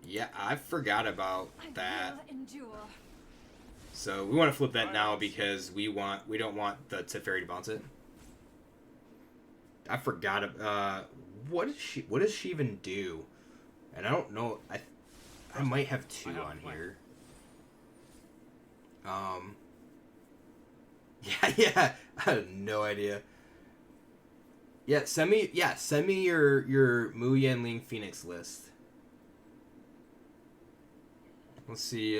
Yeah, I forgot about that. I will endure. So we want to flip that now because we don't want the Teferi to bounce it. I forgot. What does she even do? And I don't know. I might have two on here. Yeah. I have no idea. Yeah, send me your Mu Yanling Phoenix list. Let's see.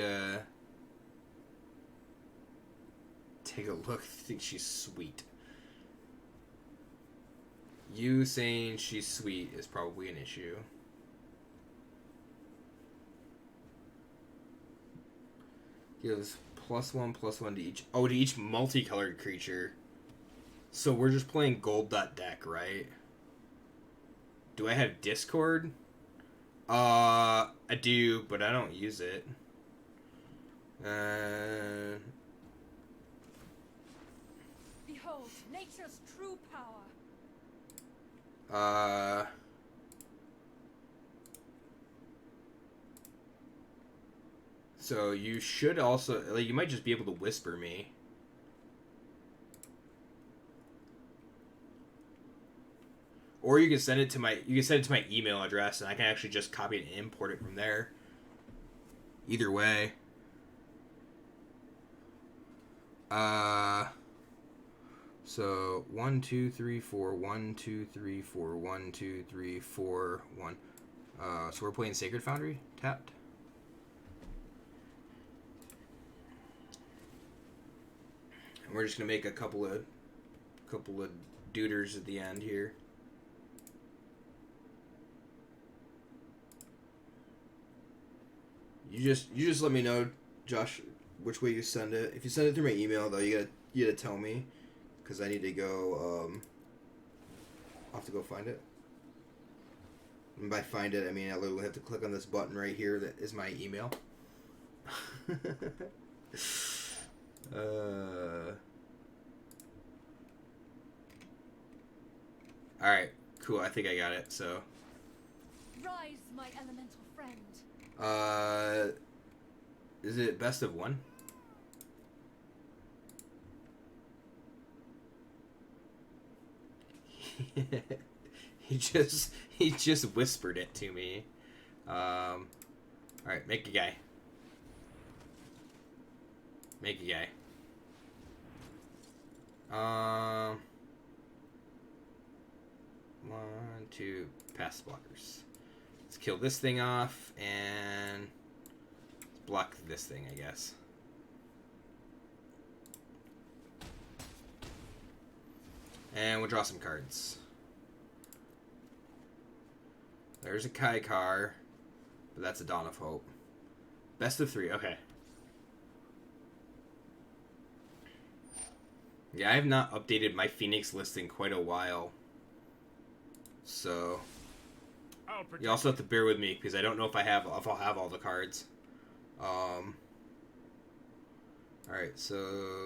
Take a look. I think she's sweet. You saying she's sweet is probably an issue. Gives +1/+1 to each. Oh, to each multicolored creature. So we're just playing gold deck, right? Do I have Discord? I do, but I don't use it. Behold, nature's true power. So you should also, like, you might just be able to whisper me. Or you can send it to my email address and I can actually just copy it and import it from there. Either way. So 1 2 3 4 1 2 3 4 1 2 3 4 1. So we're playing Sacred Foundry tapped. And we're just gonna make a couple of duders at the end here. You just let me know, Josh, which way you send it. If you send it through my email, though, you gotta tell me, because I need to go. I'll have to go find it. And by find it, I mean I literally have to click on this button right here that is my email. All right, cool. I think I got it. So. Rise, my elemental friend. Is it best of one? he just whispered it to me. All right, make a guy. Make a guy. 1, 2, pass blockers. Let's kill this thing off and let's block this thing, I guess. And we'll draw some cards. There's a Kaikar, but that's a Dawn of Hope. Best of 3, okay. Yeah, I have not updated my Phoenix list in quite a while. So you also have to bear with me because I don't know if I'll have all the cards. Alright, so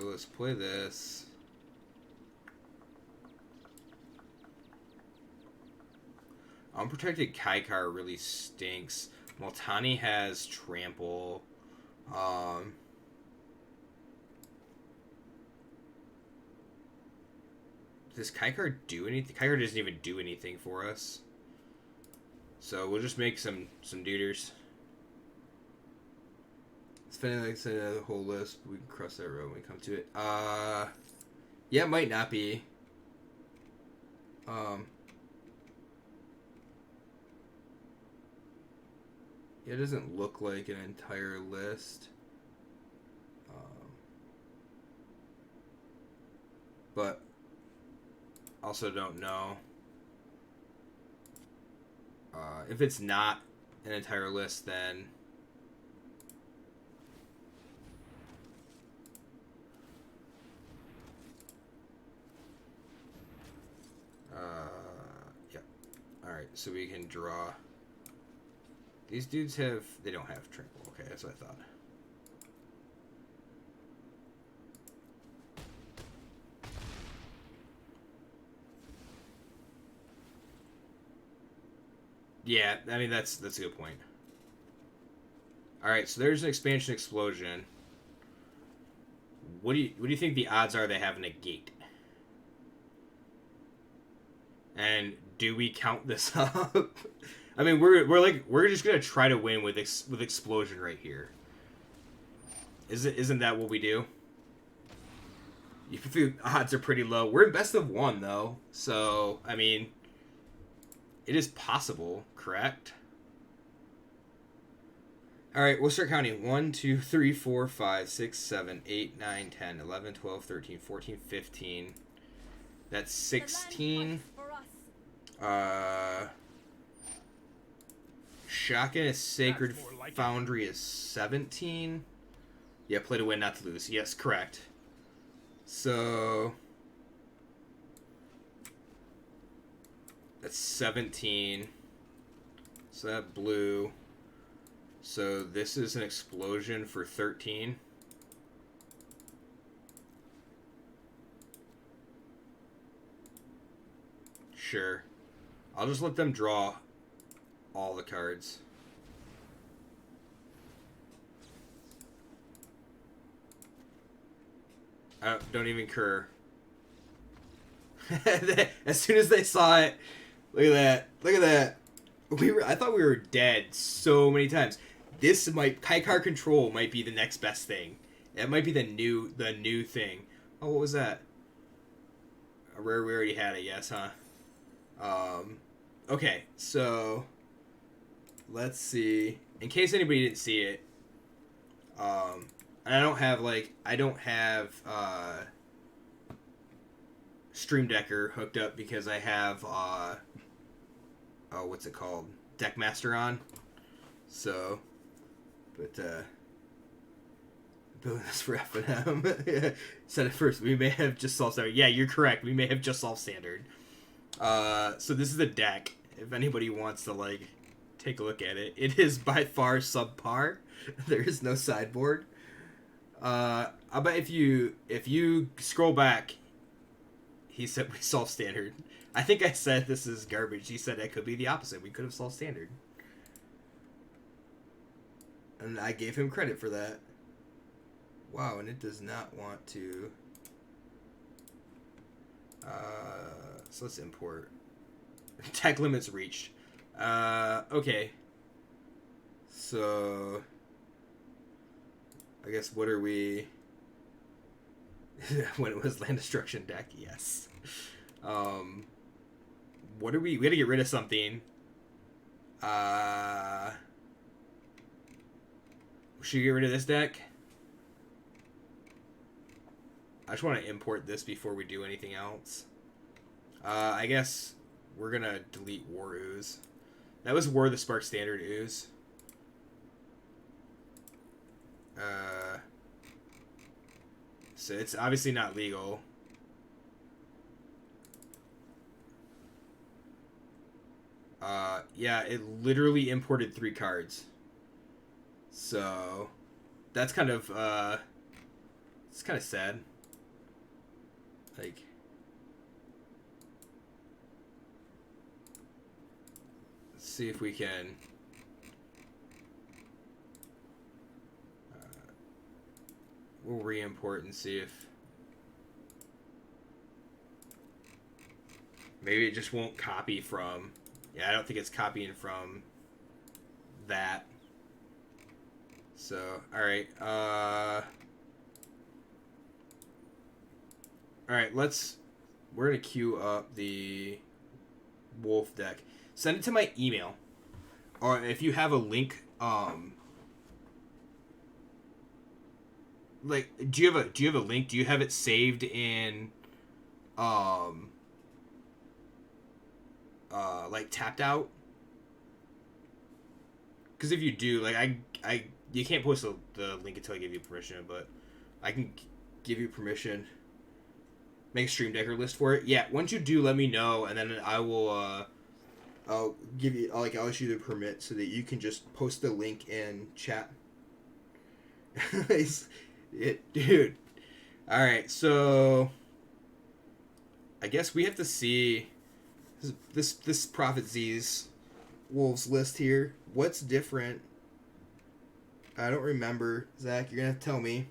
let's play this. Unprotected Kaikar really stinks. Multani has Trample. Does Kaikar do anything? Kaikar doesn't even do anything for us. So we'll just make some duders. It's funny, like I said, the whole list, but we can cross that road when we come to it. Yeah, it might not be. It doesn't look like an entire list. But also don't know. If it's not an entire list, then yeah. Alright, so we can draw. These dudes have... They don't have trample. Okay, that's what I thought. Yeah, I mean, that's a good point. Alright, so there's an expansion explosion. What do you think the odds are they have a gate? And do we count this up? I mean, we're just gonna try to win with explosion right here. Isn't that what we do? You think the odds are pretty low. We're in best of 1 though, so I mean, it is possible, correct? All right, we'll start counting. 1, 2, 3, 4, 5, 6, 7, 8, 9, 10, 11, 12, 13, 14, 15. That's 16. Shotgun is Sacred Foundry is 17. Yeah, play to win, not to lose. Yes, correct. So that's 17. So that blue. So this is an explosion for 13. Sure. I'll just let them draw all the cards. Don't even cur. As soon as they saw it, look at that. Look at that. I thought we were dead so many times. This might Kaikar control might be the next best thing. That might be the new thing. Oh, what was that? A rare we already had it, yes, huh? Okay, so let's see. In case anybody didn't see it, and I don't have Stream Decker hooked up because I have what's it called? Deckmaster on. So, but building this for F&M. Said it first. We may have just solved standard. Yeah, you're correct. We may have just solved standard. So this is the deck. If anybody wants to take a look at it, it is by far subpar. There is no sideboard. I bet if you scroll back, he said we solved standard. I think I said this is garbage. He said it could be the opposite. We could have solved standard. And I gave him credit for that. Wow, and it does not want to. So let's import. Tech limits reached. Okay. So I guess what are we? when it was land destruction deck, yes. What are we gotta get rid of something. Should we get rid of this deck? I just want to import this before we do anything else. I guess we're gonna delete War Ooze. That was War of the Spark Standard Ooze. So it's obviously not legal. Yeah, it literally imported 3 cards. So that's kind of it's kind of sad. Like, let's see if we can we'll re-import and see if maybe it just won't copy from. Yeah, I don't think it's copying from that. So, alright. Alright, we're gonna queue up the Wolf deck. Send it to my email. Or if you have a link, like, do you have a link? Do you have it saved in, like, Tapped Out? Because if you do, like, you can't post the link until I give you permission, but I can give you permission. Make a stream decker list for it. Yeah, once you do, let me know, and then I will, I'll issue the permit so that you can just post the link in chat. Dude. Alright, so I guess we have to see this Prophet Z's Wolves list here. What's different? I don't remember. Zach, you're gonna have to tell me.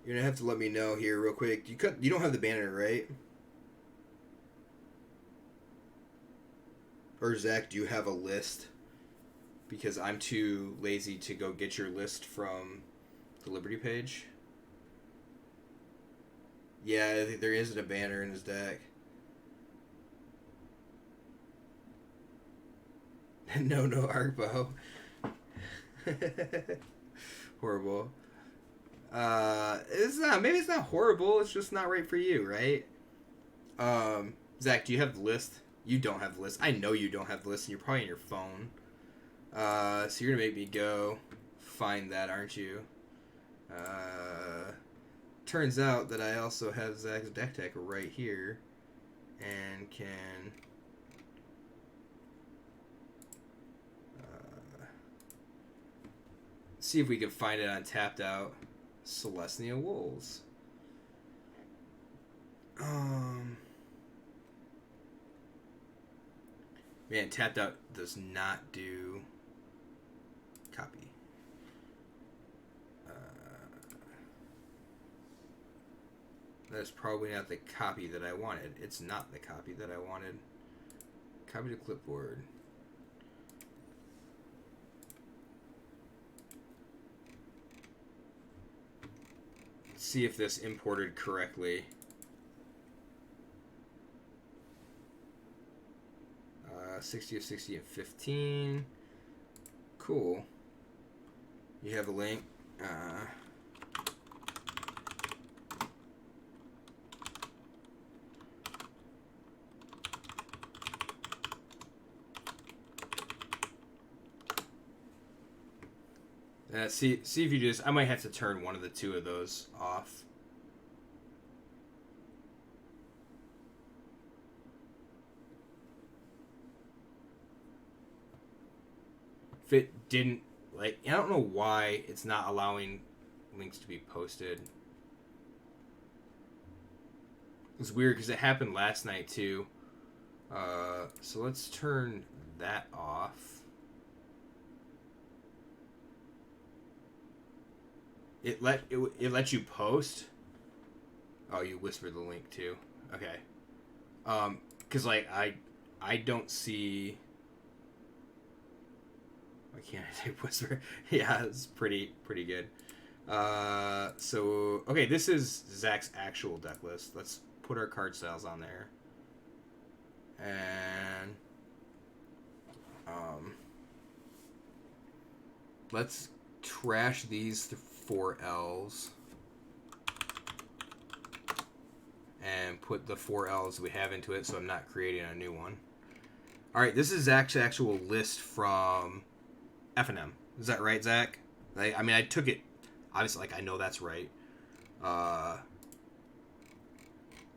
You're gonna have to let me know here real quick. You don't have the banner, right? Or Zach, do you have a list? Because I'm too lazy to go get your list from the Liberty page. Yeah, I think there isn't a banner in his deck. no Arcbow. Horrible. Maybe it's not horrible, it's just not right for you, right? Zach, do you have the list? You don't have the list. I know you don't have the list, and you're probably on your phone. So you're gonna make me go find that, aren't you? Turns out that I also have Zach's deck tech right here, and can see if we can find it on Tapped Out. Celestia Wolves. Man, Tapped Out does not do copy. That's probably not the copy that I wanted. It's not the copy that I wanted. Copy to clipboard. Let's see if this imported correctly. 60 of 60 and 15. Cool. You have a link. See if you do this. I might have to turn one of the two of those off. If it didn't, like, I don't know why it's not allowing links to be posted. It's weird because it happened last night too. So let's turn that off. It lets you post. Oh, you whispered the link too. Okay. Cause like I don't see. Why can't I say whisper? Yeah, it's pretty good. So okay, this is Zach's actual deck list. Let's put our card styles on there. And let's trash these 4 L's and put the 4 L's we have into it, so I'm not creating a new one. All right, this is Zach's actual list from F&M. Is that right, Zach? I mean, I took it. Obviously, like, I know that's right.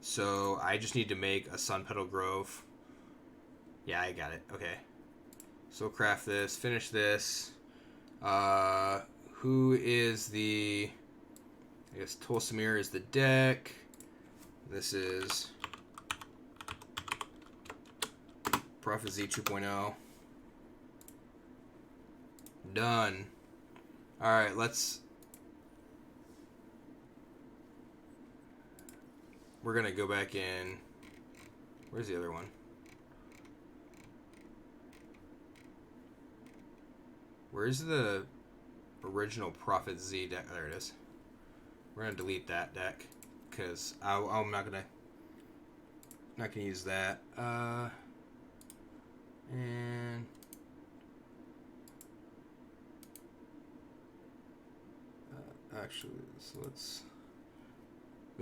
So I just need to make a Sun Petal Grove. Yeah, I got it. Okay. So craft this, finish this. Who is the... I guess Tolsimir is the deck. This is Prophet Z 2.0. Done. Alright, let's... We're gonna go back in... Where's the other one? Where's the original Prophet Z deck? There it is. We're gonna delete that deck because I'm not gonna use that. And actually, so let's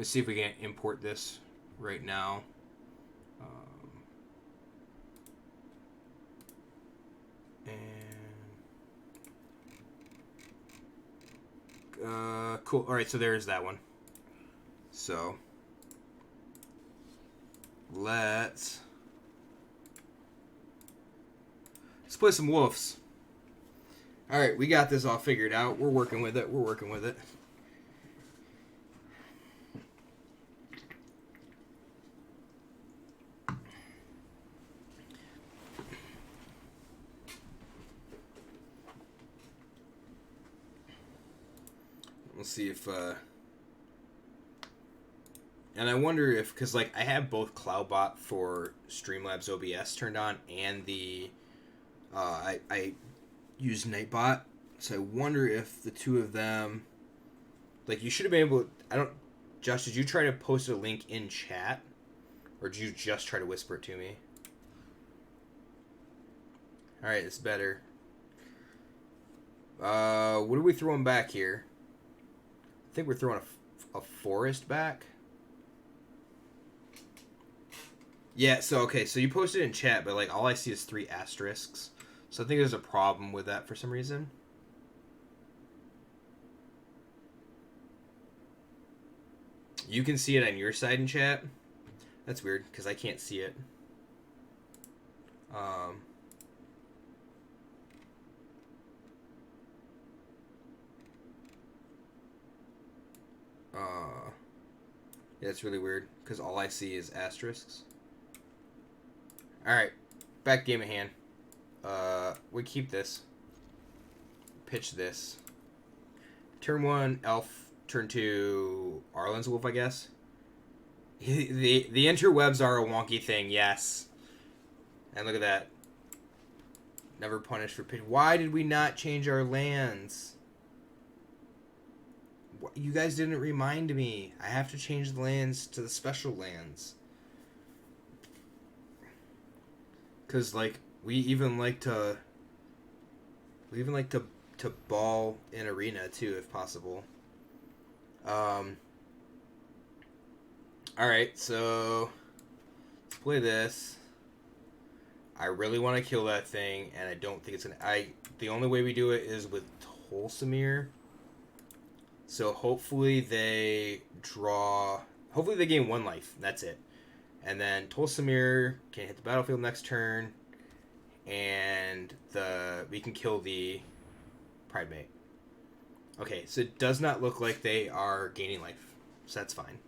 see if we can import this right now. Cool. All right, so there's that one. So let's play some wolves. All right, we got this all figured out. We're working with it. We'll see if, and I wonder if, because, like, I have both CloudBot for Streamlabs OBS turned on, and the, I use Nightbot, so I wonder if the two of them, like, you should have been able, Josh, did you try to post a link in chat, or did you just try to whisper it to me? Alright, it's better. What are we throwing back here? I think we're throwing a forest back. Yeah, so, okay, so you posted in chat, but, like, all I see is 3 asterisks. So I think there's a problem with that for some reason. You can see it on your side in chat. That's weird, because I can't see it. Yeah, it's really weird, because all I see is asterisks. Alright, back game at hand. We keep this. Pitch this. Turn 1, Elf. Turn 2, Arlen's Wolf, I guess. The interwebs are a wonky thing, yes. And look at that. Never punished for pitch. Why did we not change our lands? You guys didn't remind me. I have to change the lands to the special lands. Because, like, we even like to ball in arena too, if possible. Alright, so let's play this. I really want to kill that thing, and I don't think it's gonna. The only way we do it is with Tolsimir. So hopefully they draw. Hopefully they gain 1 life. That's it. And then Tolsimir can hit the battlefield next turn, and we can kill the Pride Mate. Okay, so it does not look like they are gaining life, so that's fine.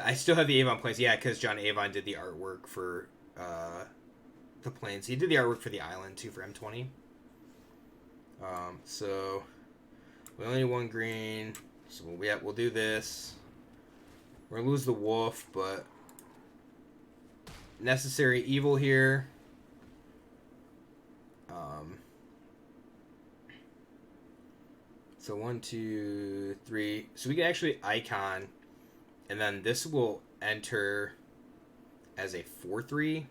I still have the Avon planes, yeah, because John Avon did the artwork for the planes. He did the artwork for the island too for M20. So we only need 1 green, so we'll do this. We're gonna lose the wolf, but necessary evil here. So 1, 2, 3. So we can actually icon, and then this will enter as a 4/3.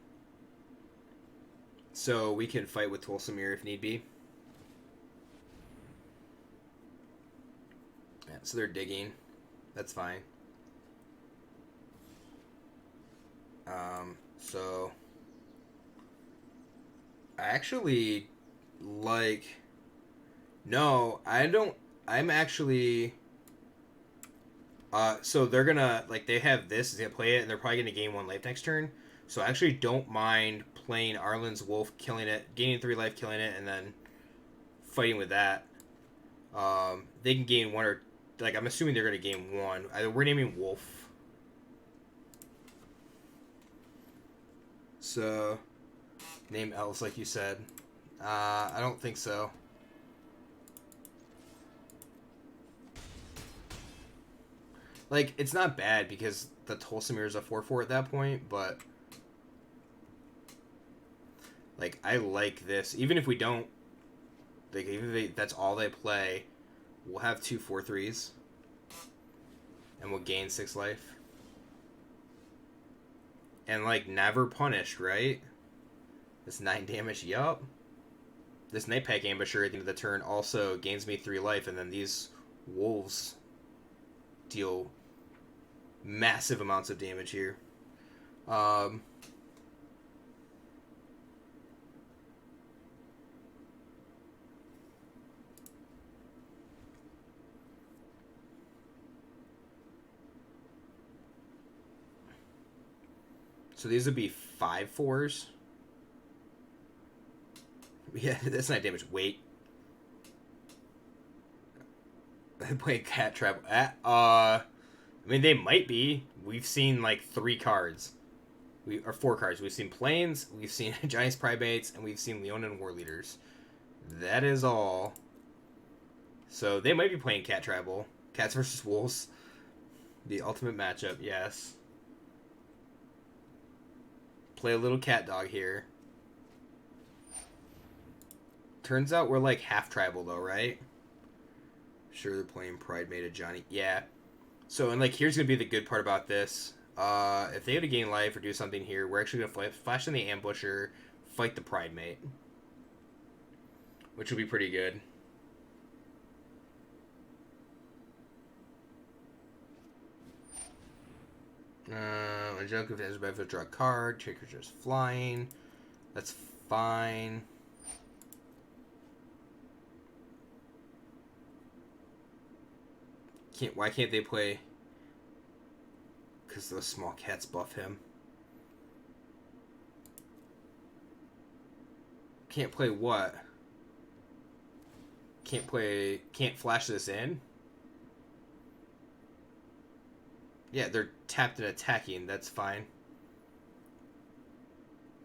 So we can fight with Tolsimir if need be. Yeah, so they're digging. That's fine. So I actually like. No, I don't. I'm actually. So they're gonna like they have this. They play it, and they're probably gonna gain 1 life next turn. So I actually don't mind playing Arlen's Wolf, killing it, gaining 3 life, killing it, and then fighting with that. They can gain 1 or like I'm assuming they're gonna gain 1. We're naming Wolf. So name elves like you said. I don't think so. Like, it's not bad because the Tolsimir is a 4/4 at that point, but like I like this. Even if we don't, like even if that's all they play, we'll have 2 4/3s, and we'll gain 6 life. And like never punished, right? This 9 damage, yup. This Night Pack Ambusher at the end of the turn also gains me 3 life, and then these wolves deal massive amounts of damage here. So these would be 5/4s. Yeah, that's not damage. Wait. I play Cat Trap. I mean, they might be. We've seen like 3 cards. Or 4 cards. We've seen Plains, we've seen Giants Primates, and we've seen Leonin War Leaders. That is all. So they might be playing Cat Tribal. Cats versus Wolves. The ultimate matchup, yes. Play a little cat dog here. Turns out we're like half tribal though, right? Sure, they're playing Pride Mate of Johnny. Yeah. So, and like, here's gonna be the good part about this. If they have to gain life or do something here, we're actually gonna flash in the Ambusher, fight the Pride Mate, which will be pretty good. A joke if it has a benefit, draw a card. Trigger's just flying. That's fine. Why can't they play? Because those small cats buff him. Can't play what? Can't flash this in? Yeah, they're tapped and attacking. That's fine.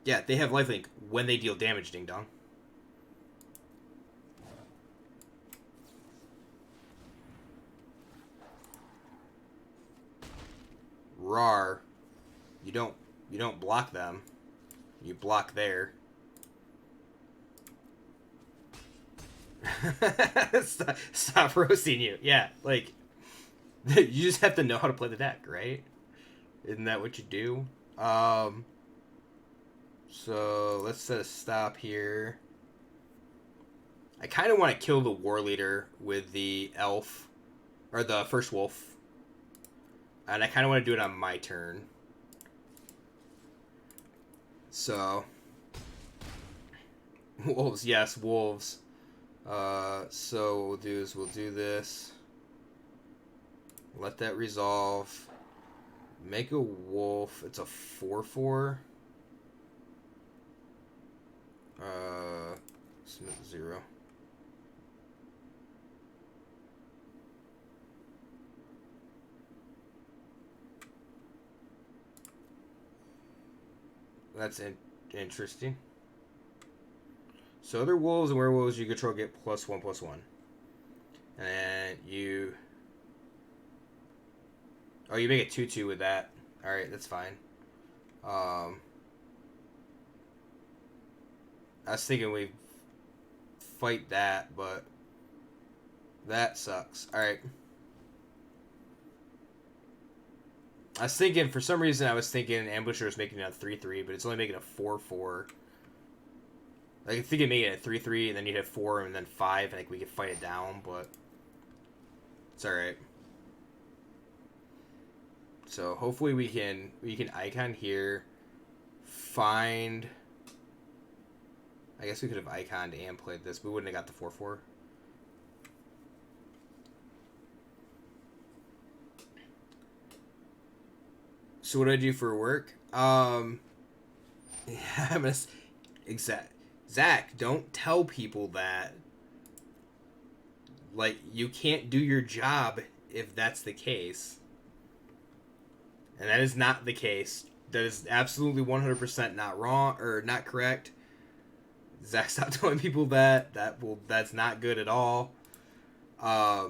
Yeah, they have lifelink when they deal damage, ding dong. Rar. You don't block them. You block there. Stop roasting you. Yeah, like you just have to know how to play the deck, right? Isn't that what you do? So let's set a stop here. I kind of want to kill the war leader with the elf or the first wolf, and I kind of want to do it on my turn. So wolves, yes, wolves. So what we'll do is we'll do this. Let that resolve. Make a wolf. It's a 4/4. Submit 0. That's interesting. So other wolves and werewolves you control get +1/+1. And you... Oh, you make it 2/2 with that. Alright, that's fine. I was thinking we fight that, but That sucks. Alright. I was thinking, for some reason, Ambusher was making it a 3-3, but it's only making a 4-4. Like, I think it made it a 3-3, and then you'd have 4, and then 5, and like, we could fight it down, but it's alright. So, hopefully we can icon here, find... I guess we could have iconed and played this, but we wouldn't have got the 4-4. So what do I do for work? Yeah, I'm gonna... Zach, don't tell people that. Like, you can't do your job if that's the case. And that is not the case. That is absolutely 100% not wrong, or not correct. Zach, stop telling people that. That's not good at all. I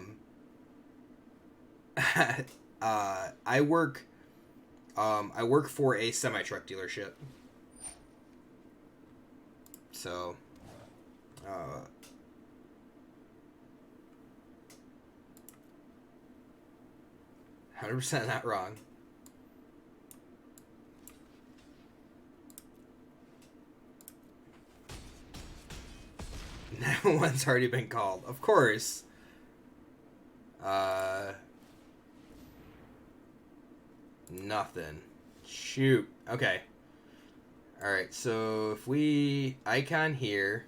work for a semi-truck dealership. So, 100% not wrong. That one's already been called. Of course. Nothing. Shoot. Okay. Alright, so if we icon here,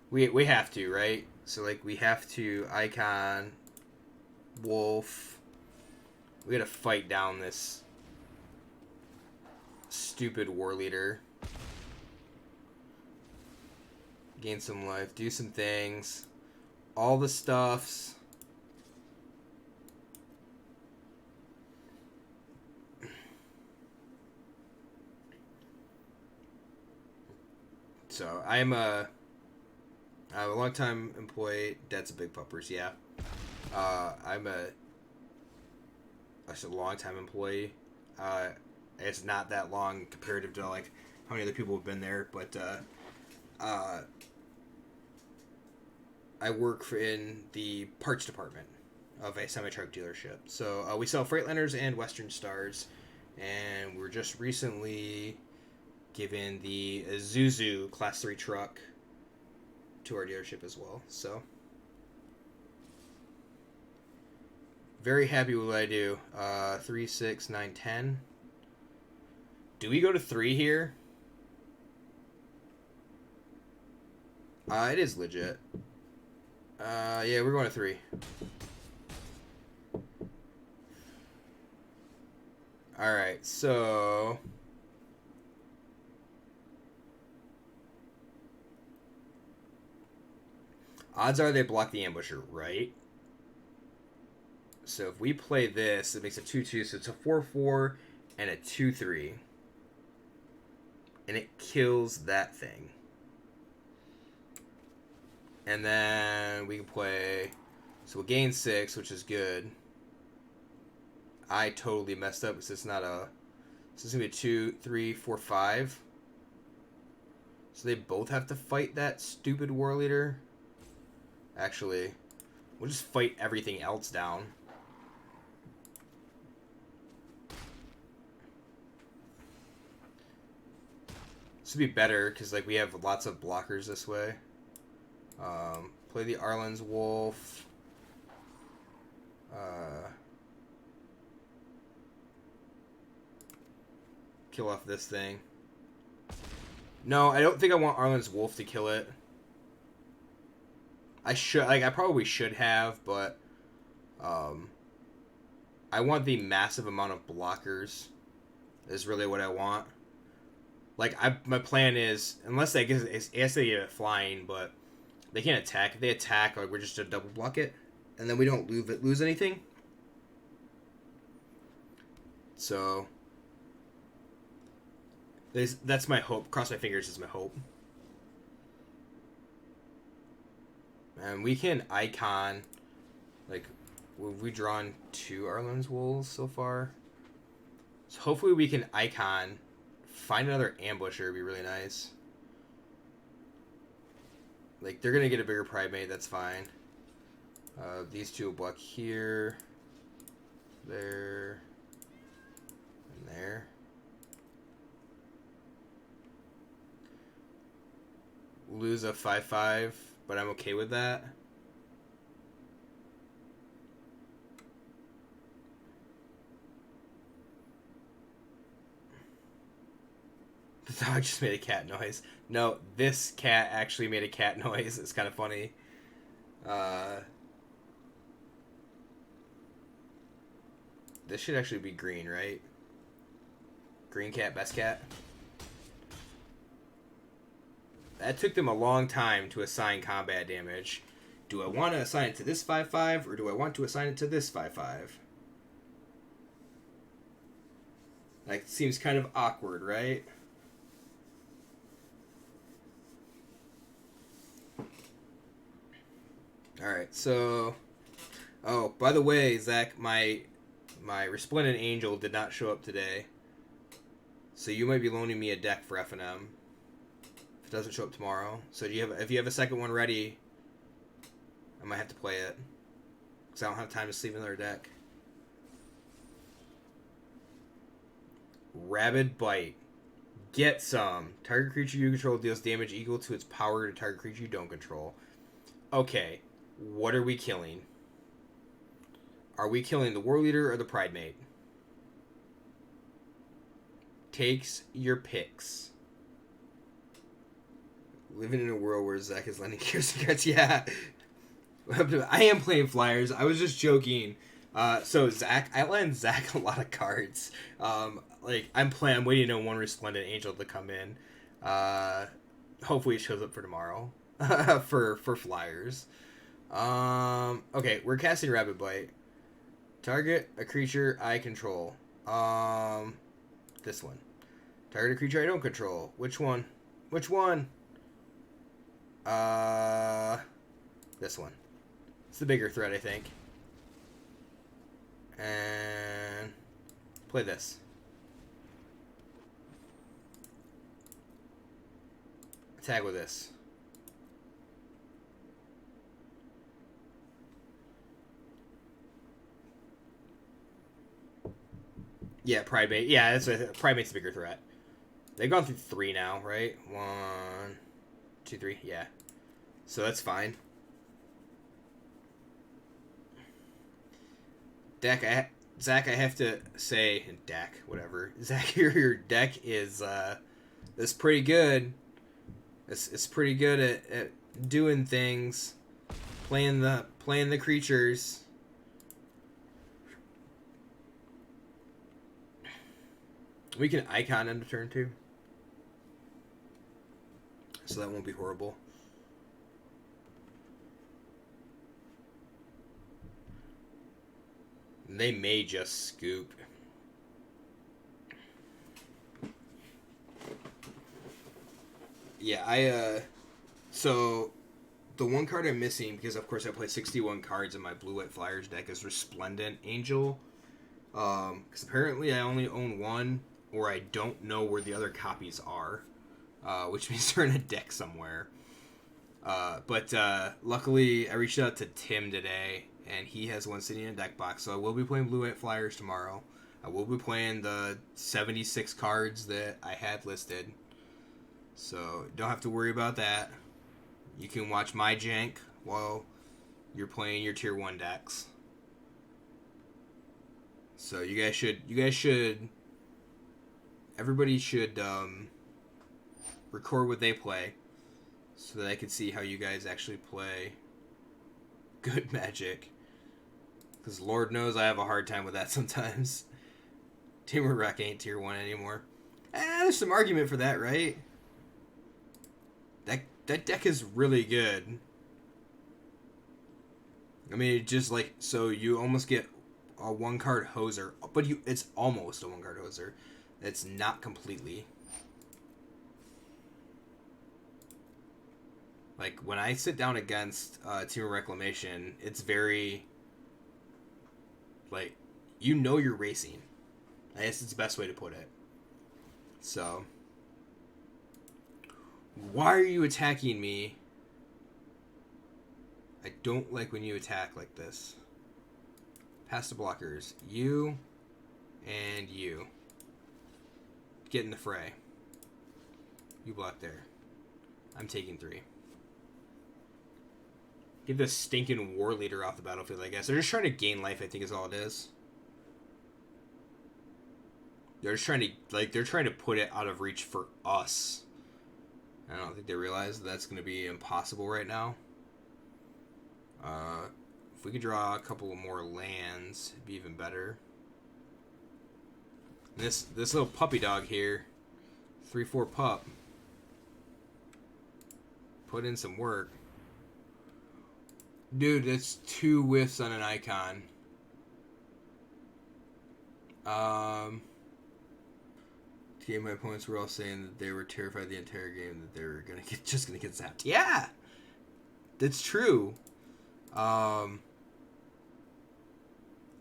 we have to, right? So, like, we have to icon wolf. We gotta fight down this stupid war leader. Gain some life, do some things. All the stuffs. So, I'm a long-time employee. Dad's a big puppers, yeah. I'm a long-time employee. It's not that long comparative to, like, how many other people have been there, but, I work in the parts department of a semi-truck dealership. So, we sell Freightliners and Western Stars, and we're just recently given the Isuzu Class 3 truck to our dealership as well. So, very happy with what I do. 3, 6, 9, 10. Do we go to 3 here? It is legit. Yeah, we're going to 3. Alright, so... odds are they block the ambusher, right? So if we play this, it makes a 2-2, so it's a 4-4 and a 2-3. And it kills that thing. And then we can play... so we'll gain 6, which is good. I totally messed up because it's not a... so it's going to be a 2, 3, 4, 5. So they both have to fight that stupid war leader. Actually, we'll just fight everything else down. This would be better because, like, we have lots of blockers this way. Play the Arlen's Wolf. Kill off this thing. No, I don't think I want Arlen's Wolf to kill it. I probably should have, but I want the massive amount of blockers is really what I want. Like, my plan is, unless they get it flying, but they can't attack. If they attack, like, we're just to double block it, and then we don't lose anything. So that's my hope. Cross my fingers is my hope. And we can icon, like, we've drawn 2 Arlen's Wolves so far. So hopefully we can icon, find another ambusher, would be really nice. Like, they're going to get a bigger primate, that's fine. These two will block here, there, and there. Lose a 5/5, but I'm okay with that. The dog just made a cat noise. No, this cat actually made a cat noise. It's kind of funny. This should actually be green, right? Green cat, best cat. That took them a long time to assign combat damage. Do I want to assign it to this 5/5 or do I want to assign it to this 5/5? Like, it seems kind of awkward, right? Alright, so... Oh, by the way, Zach, my Resplendent Angel did not show up today. So you might be loaning me a deck for F&M. If it doesn't show up tomorrow. So if you have a second one ready, I might have to play it. Because I don't have time to sleep in another deck. Rabid Bite. Get some. Target creature you control deals damage equal to its power to target creature you don't control. Okay. What are we killing? Are we killing the War Leader or the Pride Mate? Takes your picks. Living in a world where Zach is lending gear secrets. Yeah. I am playing Flyers. I was just joking. So Zach, I lend Zach a lot of cards. Like I'm waiting on one Resplendent Angel to come in. Hopefully it shows up for tomorrow. for Flyers. Okay, we're casting Rabid Bite. Target a creature I control. This one. Target a creature I don't control. Which one? Which one? This one. It's the bigger threat, I think. And play this. Attack with this. Yeah, Pride Mate. Yeah, Pride Mate's the bigger threat. They've gone through 3 now, right? 1, 2, 3. Yeah. So that's fine. Zach, I have to say, Dak, whatever. Zach, your deck is pretty good. It's pretty good at doing things, playing the creatures. We can icon end of turn 2, so that won't be horrible. They may just scoop. Yeah, so the one card I'm missing, because of course I play 61 cards in my Blue-White Flyers deck, is Resplendent Angel. Because apparently I only own one, or I don't know where the other copies are, which means they're in a deck somewhere. But luckily I reached out to Tim today, and he has one sitting in a deck box, so I will be playing Blue-White Flyers tomorrow. I will be playing the 76 cards that I had listed, so don't have to worry about that. You can watch my jank while you're playing your tier 1 decks. So everybody should record what they play, so that I can see how you guys actually play good Magic. Because Lord knows I have a hard time with that sometimes. Team of Wreck ain't tier 1 anymore. There's some argument for that, right? That deck is really good. I mean, it just like, so you almost get a 1-card hoser, but it's almost a 1-card hoser. It's not completely. Like, when I sit down against Team of Reclamation, it's very, like, you know you're racing. I guess it's the best way to put it. So, why are you attacking me? I don't like when you attack like this. Pass the blockers. You and you. Get in the fray. You block there. I'm taking 3. Get this stinking war leader off the battlefield, I guess. They're just trying to gain life, I think is all it is. They're just trying to, like, they're trying to put it out of reach for us. I don't think they realize that's going to be impossible right now. If we could draw a couple more lands, it'd be even better. This little puppy dog here, 3/4 pup, put in some work. Dude, that's 2 whiffs on an icon. Game, my opponents were all saying that they were terrified the entire game that they were just gonna get zapped. Yeah, that's true.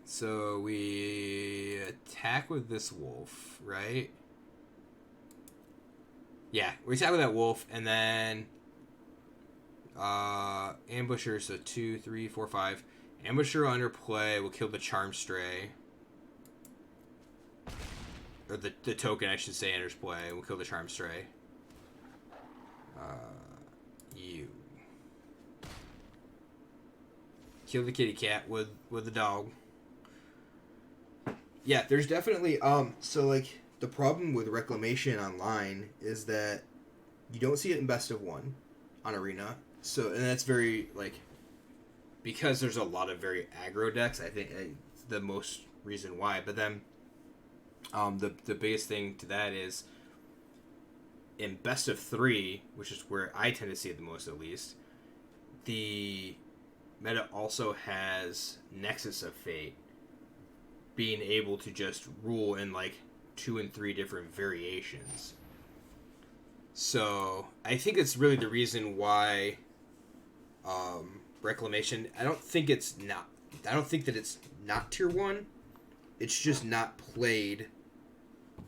So we attack with this wolf, right? Yeah, we attack with that wolf, and then ambusher. So 2, 3, 4, 5. Ambusher under play will kill the charm stray. Or the token, I should say, enters play. We'll kill the charm stray. You kill the kitty cat with the dog. Yeah, there's definitely so like the problem with Reclamation online is that you don't see it in best of 1 on Arena. So, and that's very like because there's a lot of very aggro decks. I think it's the most reason why. But then the biggest thing to that is in best of 3, which is where I tend to see it the most at least, the meta also has Nexus of Fate being able to just rule in like 2 and 3 different variations. So I think it's really the reason why Reclamation, I don't think that it's not tier 1. It's just not played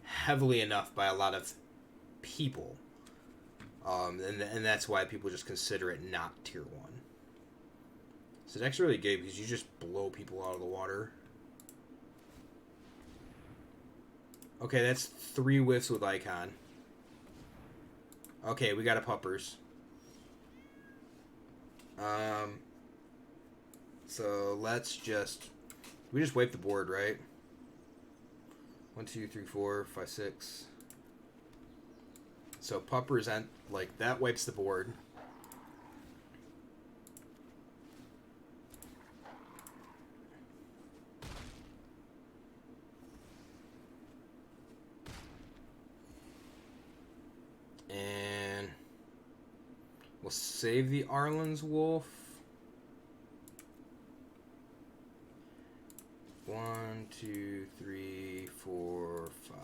heavily enough by a lot of people. And that's why people just consider it not tier 1. So that's really good because you just blow people out of the water. Okay, that's 3 whiffs with Icon. Okay, we got a puppers. So let's just... We just wipe the board, right? 1, 2, 3, 4, 5, 6. So puppers and like that wipes the board. And we'll save the Arlen's Wolf. 1, 2, 3, 4, 5.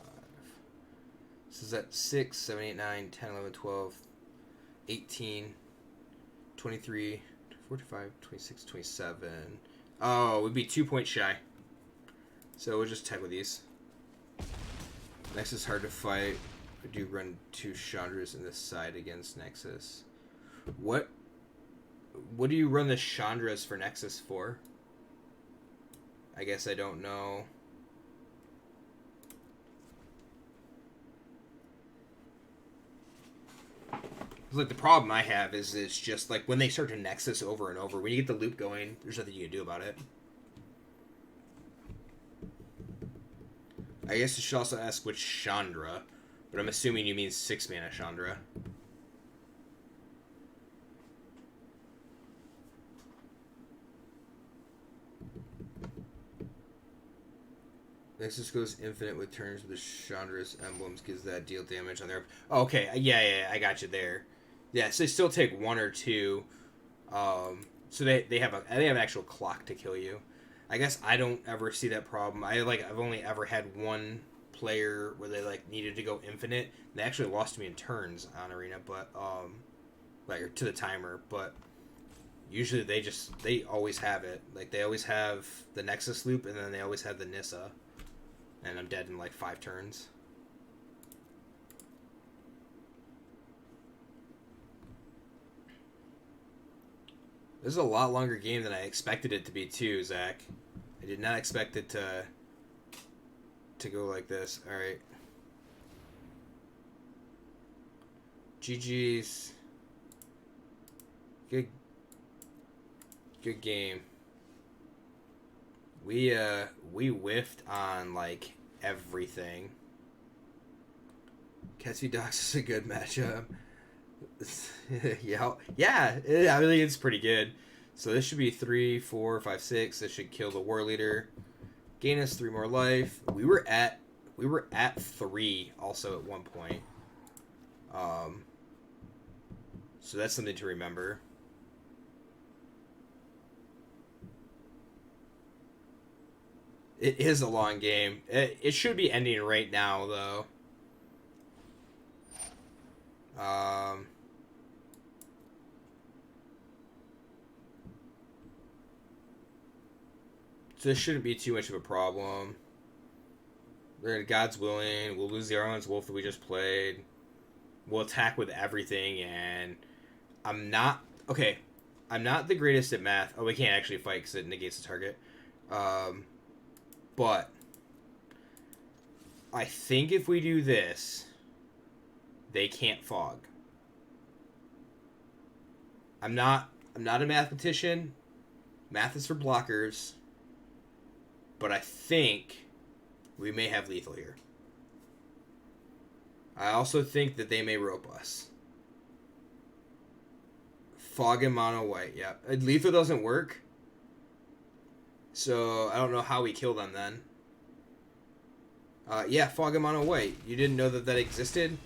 This is at 6, 7, 8, 9, 10, 11, 12, 18, 23, 45, 26, 27. Oh, we'd be 2 points shy. So we'll just tag with these. Nexus is hard to fight. I do run 2 Chandras in this side against Nexus. What do you run the Chandras for Nexus for? I guess I don't know. Like the problem I have is it's just like when they start to Nexus over and over, when you get the loop going, there's nothing you can do about it. I guess you should also ask which Chandra, but I'm assuming you mean 6 mana Chandra. Nexus goes infinite with turns with the Chandra's emblems, gives that deal damage on their... Oh, okay, yeah, I got you there. Yeah, so they still take 1 or 2. So they have an actual clock to kill you. I guess I don't ever see that problem. I've only ever had one player where they like needed to go infinite. They actually lost to me in turns on Arena, but like to the timer. But usually they always have it. Like they always have the Nexus loop, and then they always have the Nissa. And I'm dead in like 5 turns. This is a lot longer game than I expected it to be too, Zach. I did not expect it to go like this. All right. GG's. Good game. We whiffed on like everything. Cats v Dogs is a good matchup. yeah, I think it's pretty good. So this should be 3, 4, 5, 6. This should kill the war leader. Gain us 3 more life. We were at 3 also at one point. So that's something to remember. It is a long game. It should be ending right now, though. So this shouldn't be too much of a problem. God's willing. We'll lose the Arlen's Wolf that we just played. We'll attack with everything, and I'm not the greatest at math. Oh, we can't actually fight because it negates the target. But I think if we do this, they can't fog. I'm not a mathematician. Math is for blockers. But I think we may have lethal here. I also think that they may rope us. Fog and mono white, yeah. Lethal doesn't work. So I don't know how we kill them then. Yeah, fog and mono white. You didn't know that existed?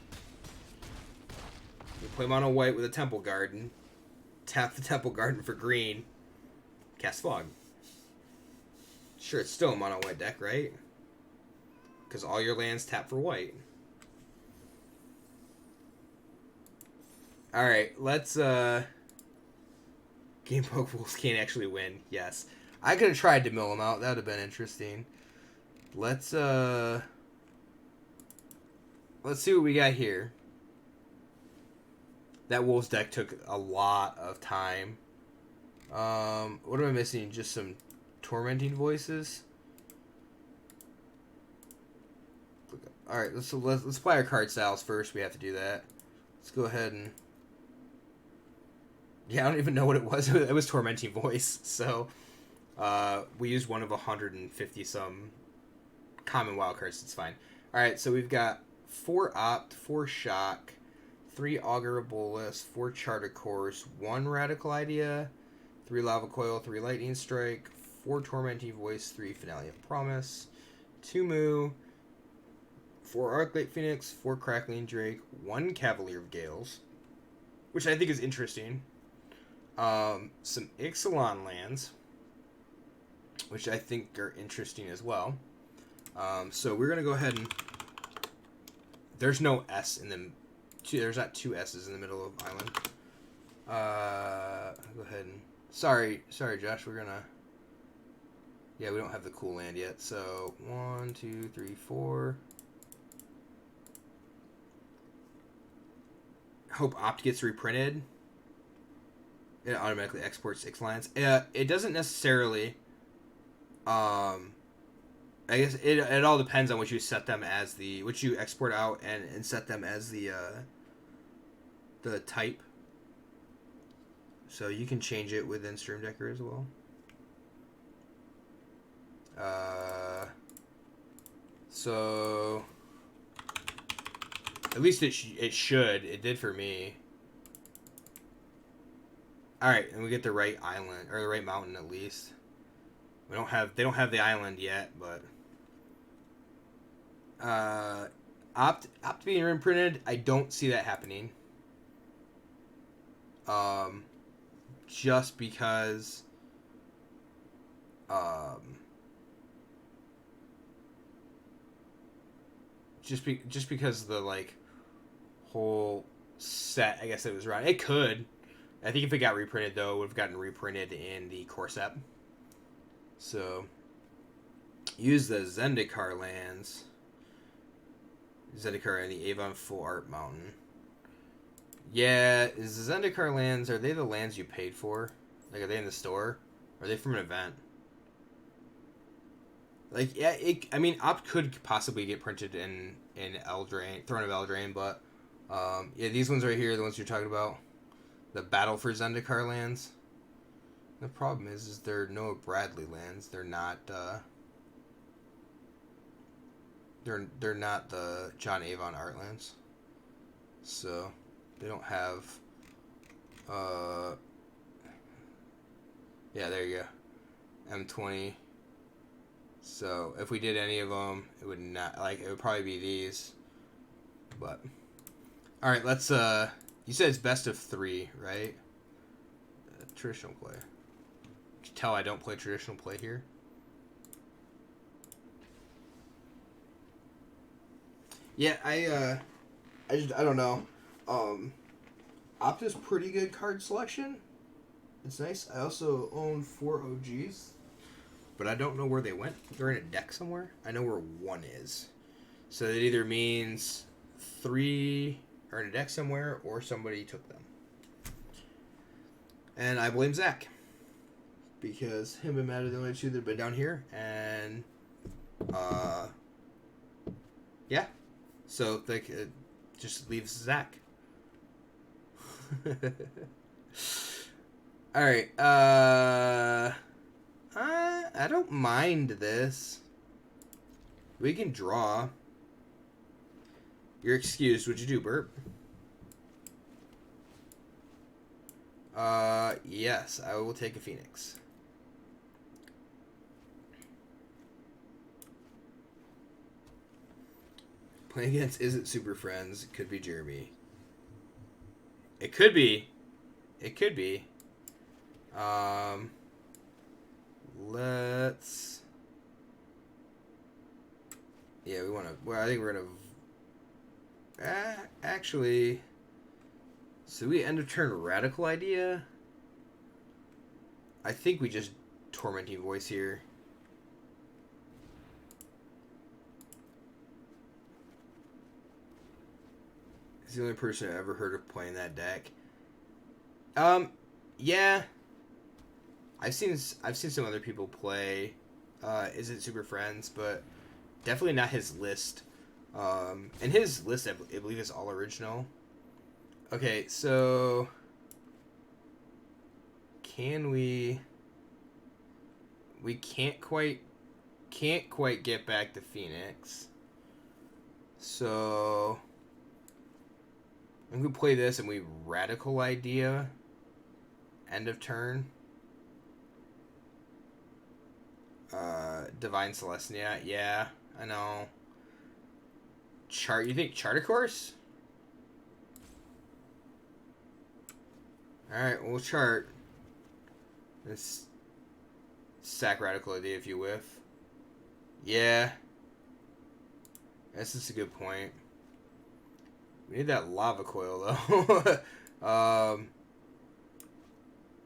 You play mono white with a Temple Garden. Tap the Temple Garden for green. Cast fog. Sure, it's still a mono white deck, right? Because all your lands tap for white. Alright, let's, Game Poke Wolves can't actually win. Yes. I could have tried to mill them out. That would have been interesting. Let's see what we got here. That Wolves deck took a lot of time. What am I missing? Just some Tormenting Voices? Alright, let's play our card styles first. We have to do that. Let's go ahead and... Yeah, I don't even know what it was. It was Tormenting Voice. So, we used one of 150 some common wild cards. It's fine. Alright, so we've got 4 Opt, 4 Shock, 3 Augur Bolus, 4 Charter Course, 1 Radical Idea, 3 Lava Coil, 3 Lightning Strike, 4 Tormenting Voice, 3 Finale of Promise, 2 Moo, 4 Arclight Phoenix, 4 Crackling Drake, 1 Cavalier of Gales, which I think is interesting. Some Ixalan lands, which I think are interesting as well. So we're going to go ahead and... There's no S in the... There's not 2 S's in the middle of Island. Go ahead and... Sorry, Josh, we're going to... Yeah, we don't have the cool land yet. So, 1, 2, 3, 4... Hope Opt gets reprinted. It automatically exports 6 lands. It doesn't necessarily. I guess it all depends on what you set them as which you export out and set them as the type. So you can change it within Stream Decker as well. So at least it should. It did for me. All right, and we get the right island or the right mountain at least. They don't have the island yet, but Opt being imprinted, I don't see that happening. Just because just because the like whole set, I guess it was around. It could. I think if it got reprinted, though, it would have gotten reprinted in the core set. So, use the Zendikar lands. Zendikar and the Avon Full Art Mountain. Yeah, is the Zendikar lands, are they the lands you paid for? Like, are they in the store? Or are they from an event? Like, yeah, I mean, Opt could possibly get printed in Eldraine, Throne of Eldraine, but yeah, these ones right here, the ones you're talking about, the Battle for Zendikar lands. The problem is they're Noah Bradley lands. They're not. They're not the John Avon art lands. So they don't have. Yeah, there you go. M20. So if we did any of them, it would not it would probably be these. But all right, let's. You said it's best of 3, right? Traditional play. You can tell I don't play traditional play here. Yeah, I don't know. Opta's pretty good card selection. It's nice. I also own 4 OGs, but I don't know where they went. They're in a deck somewhere. I know where 1 is. So it either means 3 are in a deck somewhere or somebody took them. And I blame Zach, because him and Matt are the only 2 that have been down here. And, yeah. So, like, it just leaves Zach. Alright, I don't mind this. We can draw. You're excused. What'd you do, Bert? Yes, I will take a Phoenix. Playing against isn't Super Friends. It could be Jeremy. It could be. It could be. Let's. Yeah, we want to. Well, I think we're gonna. Actually. So we end of turn radical idea. I think we just tormenting voice here. He's the only person I ever heard of playing that deck. Yeah. I've seen some other people play Isn't Super Friends, but definitely not his list. And his list, I believe, is all original. Okay, so can we can't quite get back to Phoenix. So I'm gonna play this and we radical idea end of turn. Divine Celestia, yeah, I know. You think Charter Course? Alright, we'll chart. This sack radical idea if you whiff. Yeah. This is a good point. We need that lava coil though.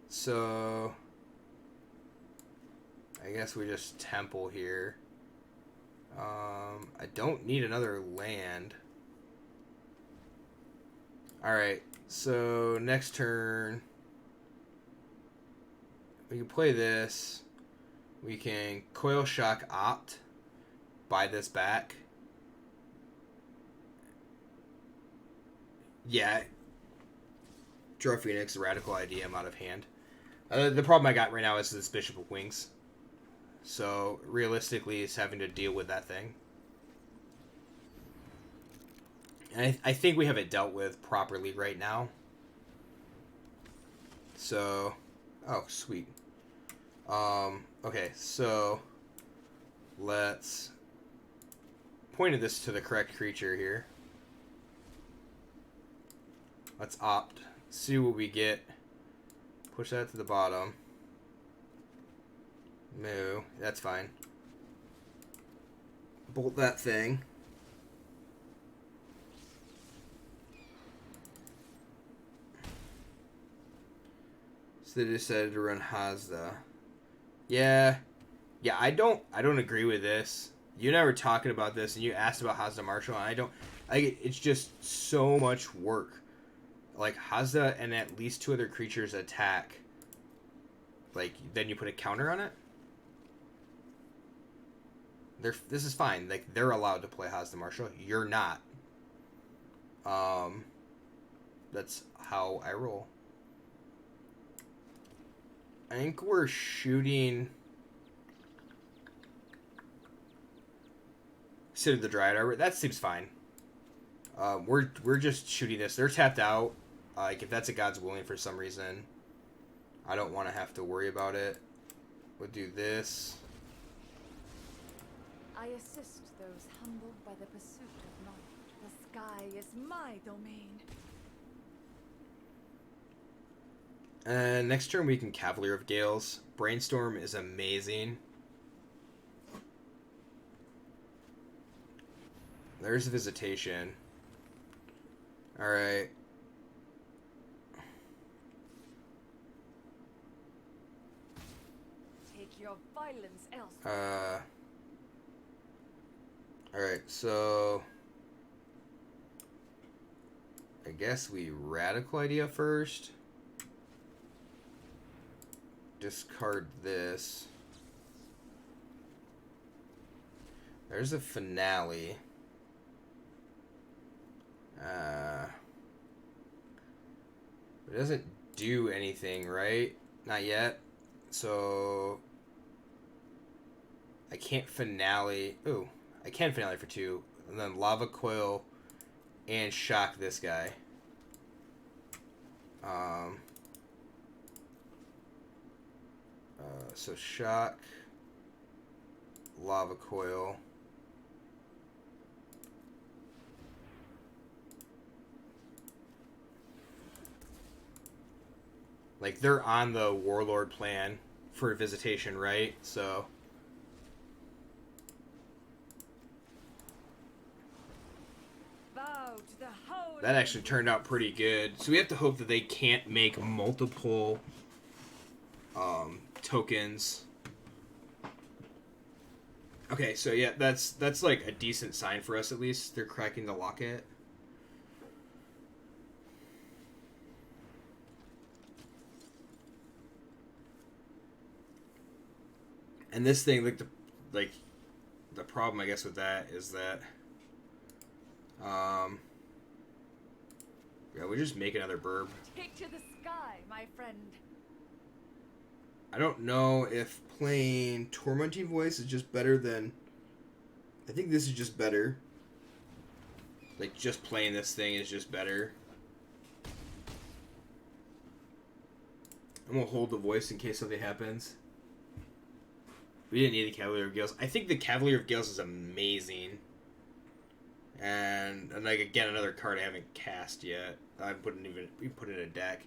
So I guess we just temple here. I don't need another land. Alright, so next turn we can play this. We can Coil Shock Opt, buy this back. Yeah. Draw Phoenix, radical idea, I'm out of hand. The problem I got right now is this Bishop of Wings. So, realistically, it's having to deal with that thing. And I think we have it dealt with properly right now. So, oh, sweet. Okay, so let's point this to the correct creature here. Let's opt. See what we get. Push that to the bottom. Moo. That's fine. Bolt that thing. So they decided to run Hazda. Yeah. Yeah, I don't agree with this. You and I were talking about this, and you asked about Hazda Marshall, and it's just so much work. Like, Hazda and at least 2 other creatures attack like, then you put a counter on it? This is fine. Like, they're allowed to play Haas the Marshal. You're not. That's how I roll. I think we're shooting... Sit of the Dryad Arbor. That seems fine. We're just shooting this. They're tapped out. Like, if that's a God's Willing for some reason, I don't want to have to worry about it. We'll do this. I assist those humbled by the pursuit of knowledge. The sky is my domain. And next turn we can Cavalier of Gales. Brainstorm is amazing. There's Visitation. Alright. Take your violence elsewhere. Alright, so... I guess we Radical Idea first. Discard this. There's a Finale. It doesn't do anything, right? Not yet. So... I can't Finale... Ooh. I can Finale for 2. And then Lava Coil and Shock this guy. So Shock, Lava Coil. Like, they're on the Warlord plan for Visitation, right? So... That actually turned out pretty good. So we have to hope that they can't make multiple tokens. Okay, so yeah, that's like a decent sign for us at least. They're cracking the locket. And this thing, like the problem I guess with that is that yeah, we just make another burb. Take to the sky, my friend. I don't know if playing Tormenting Voice is just better than... I think this is just better. Like, just playing this thing is just better. I'm gonna hold the voice in case something happens. We didn't need the Cavalier of Gales. I think the Cavalier of Gales is amazing. And like, again, another card I haven't cast yet. We put in a deck.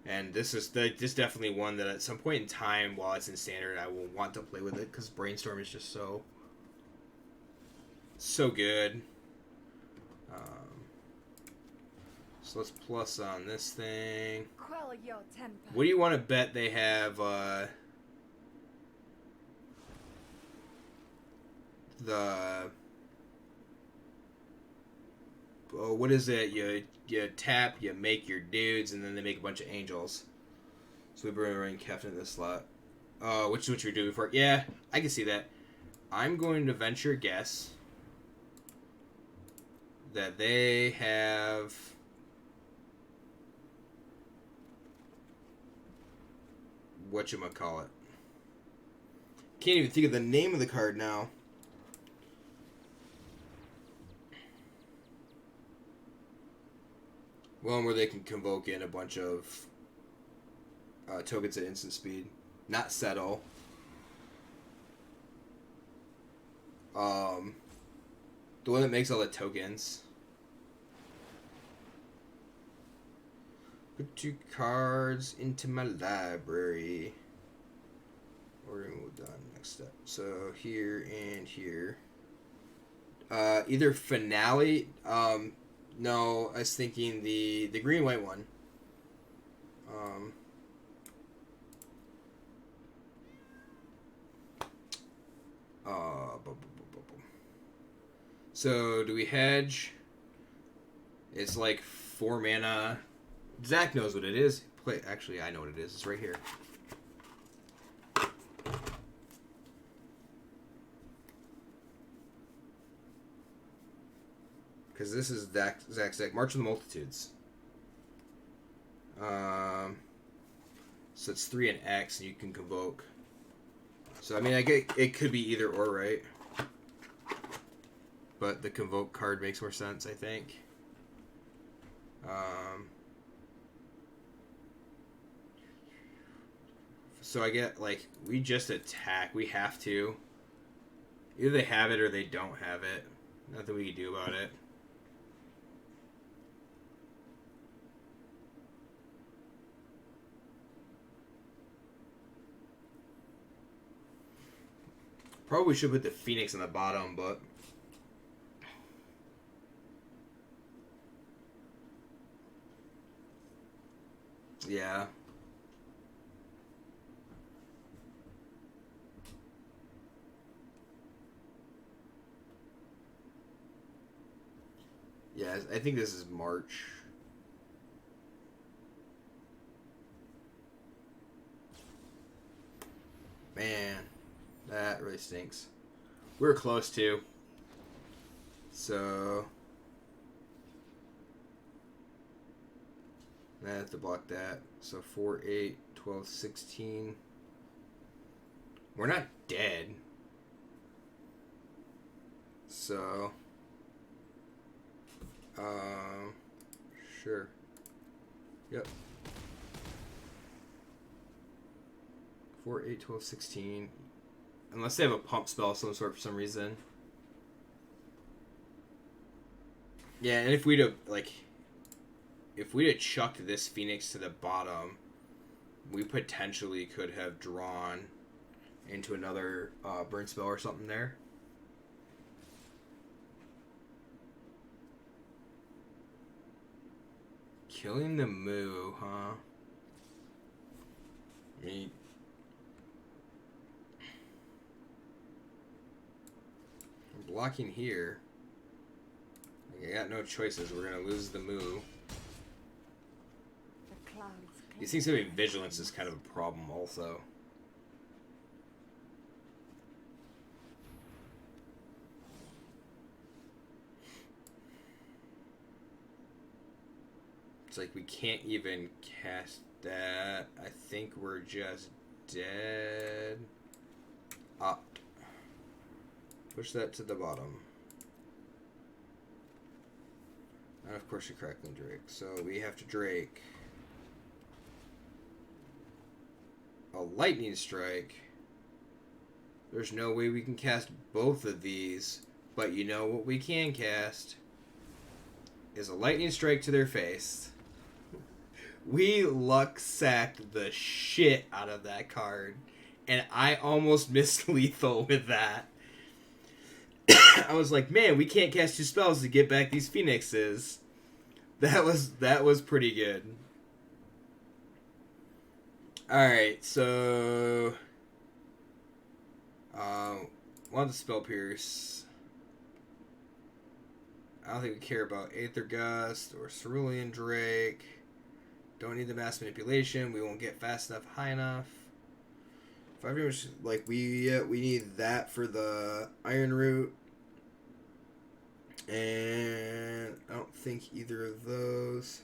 And this is definitely one that at some point in time, while it's in Standard, I will want to play with it, because Brainstorm is just so good. So let's plus on this thing. Quell your temper. What do you want to bet they have, what is it? You tap, you make your dudes, and then they make a bunch of angels. So we bring running Captain in this slot. Which is what you were doing before. Yeah, I can see that. I'm going to venture a guess that they have... whatchamacallit. Can't even think of the name of the card now. One where they can convoke in a bunch of tokens at instant speed. Not Settle. The one that makes all the tokens. Put 2 cards into my library. Ordering will done. Next step. So here and here. Either Finale. No, I was thinking the green white one. So do we hedge? It's like 4 mana. Zach knows what it is. Actually, I know what it is. It's right here. because this is Zach's deck. March of the Multitudes. So it's 3 and X, and you can convoke. So I mean, I get it could be either or, right? But the convoke card makes more sense, I think. So I get, like, we just attack. We have to. Either they have it or they don't have it. Nothing we can do about it. Probably should put the Phoenix on the bottom, but... yeah. Yeah, I think this is March. Man, that really stinks. We were close to. So... I have to block that. So 4, 8, 12, 16. We're not dead. So... sure. Yep. 4, 8, 12, 16. Unless they have a pump spell of some sort for some reason. Yeah, and if we'd have, like... if we'd have chucked this Phoenix to the bottom, we potentially could have drawn into another burn spell or something there. Killing the Moo, huh? I mean... I'm blocking here. I got no choices. We're gonna lose the Moo. The clouds These things having vigilance is kind of a problem also. It's like we can't even cast that. I think we're just dead. Opt. Push that to the bottom. And of course you're Crackling Drake. So we have to Drake a Lightning Strike. There's no way we can cast both of these, but you know what we can cast is a Lightning Strike to their face. We luck sacked the shit out of that card, and I almost missed lethal with that. I was like, man, we can't cast 2 spells to get back these Phoenixes. That was pretty good. Alright, so... want the Spell Pierce. I don't think we care about Aether Gust or Cerulean Drake. Don't need the Mass Manipulation. We won't get fast enough, high enough. If I very much, like, we need that for the Iron Root. And I don't think either of those.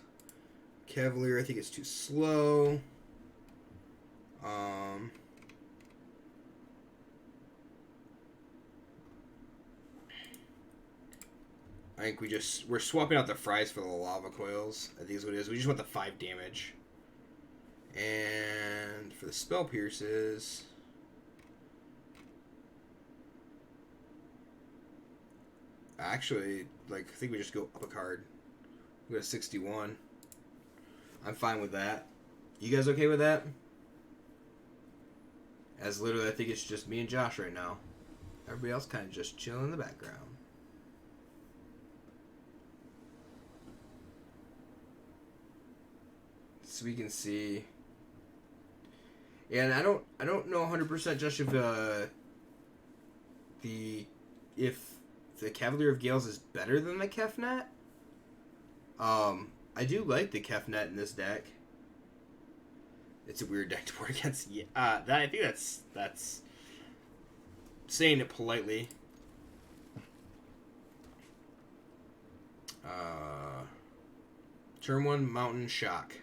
Cavalier, I think it's too slow. I think we're swapping out the fries for the lava coils. I think is what it is. We just want the 5 damage. And for the spell pierces, actually, like, I think we just go up a card. We go to 61. I'm fine with that. You guys okay with that? As literally, I think it's just me and Josh right now. Everybody else kind of just chilling in the background. So we can see. Yeah, and I don't know 100% Josh if the Cavalier of Gales is better than the Kefnet. I do like the Kefnet in this deck. It's a weird deck to board against. Yeah, I think that's saying it politely. Turn 1 Mountain Shock.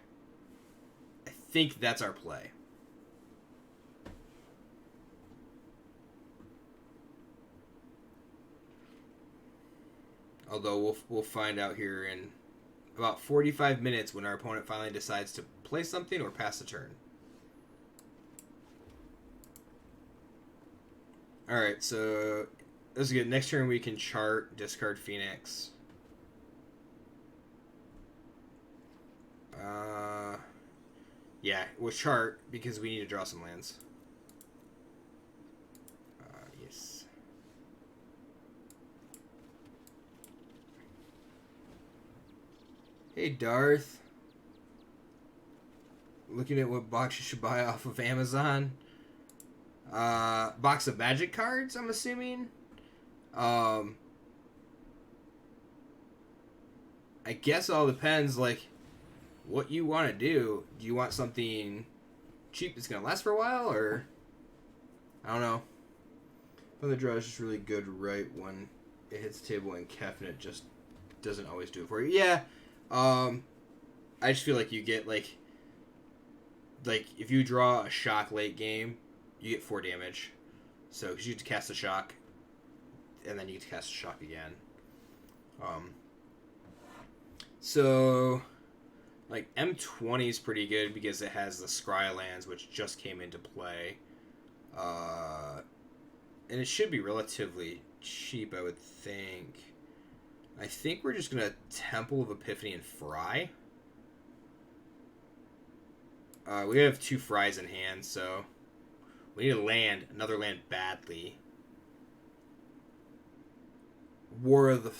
I think that's our play. Although we'll find out here in about 45 minutes when our opponent finally decides to play something or pass a turn. Alright, so this is good. Next turn we can chart, discard Phoenix. Yeah, we'll chart because we need to draw some lands. Yes. Hey, Darth. Looking at what box you should buy off of Amazon. Box of Magic cards, I'm assuming. I guess it all depends, like, what you want to do. Do you want something cheap that's going to last for a while, or... I don't know. The draw is just really good right when it hits the table, and Kefnet just doesn't always do it for you. Yeah, I just feel like you get, like, if you draw a shock late game, you get 4 damage. So, because you get to cast a shock, and then you get to cast a shock again. So, like, M20 is pretty good because it has the Scry lands, which just came into play. And it should be relatively cheap, I would think. I think we're just going to Temple of Epiphany and Fry. We have 2 Fries in hand, so we need a land, another land badly. War of the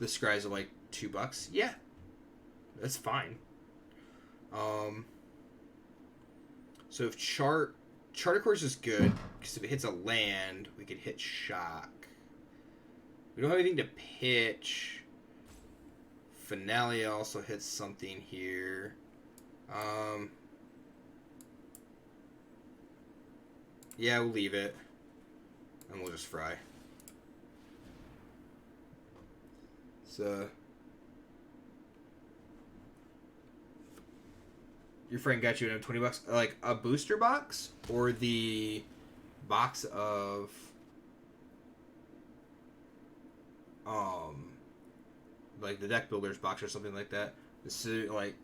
Scries are like $2. Yeah, that's fine. So if Chart of course is good because if it hits a land, we could hit Shock. We don't have anything to pitch. Finale also hits something here. Yeah, we'll leave it. And we'll just Fry. So... Your friend got you $20? Like, a booster box? Or the box of... like, the deck builder's box or something like that. This is, like...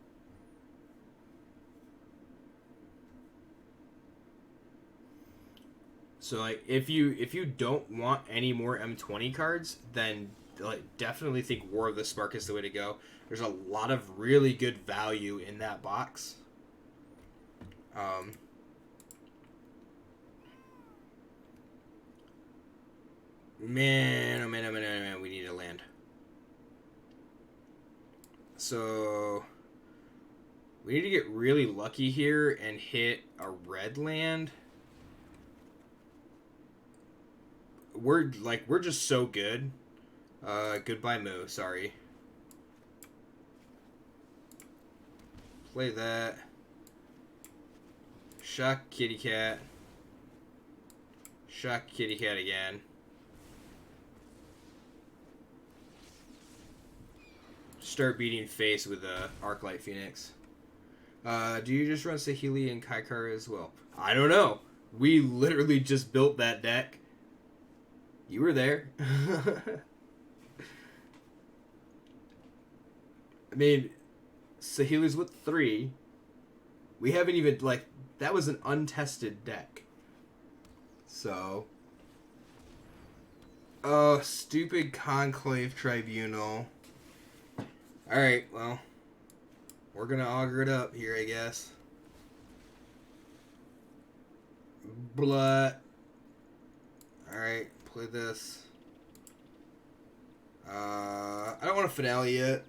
So, like, if you don't want any more M20 cards, then, like, definitely think War of the Spark is the way to go. There's a lot of really good value in that box. Man, we need a land. So, we need to get really lucky here and hit a red land. We're just so good. Goodbye, Moo. Sorry. Play that. Shock Kitty Cat. Shock Kitty Cat again. Start beating face with a Arclight Phoenix. Do you just run Saheeli and Kaikar as well? I don't know. We literally just built that deck. You were there. I mean, Saheeli's with 3. We haven't even, like, that was an untested deck. So. Oh, stupid Conclave Tribunal. Alright, well. We're gonna auger it up here, I guess. Blood. Alright, play this. I don't want a finale yet.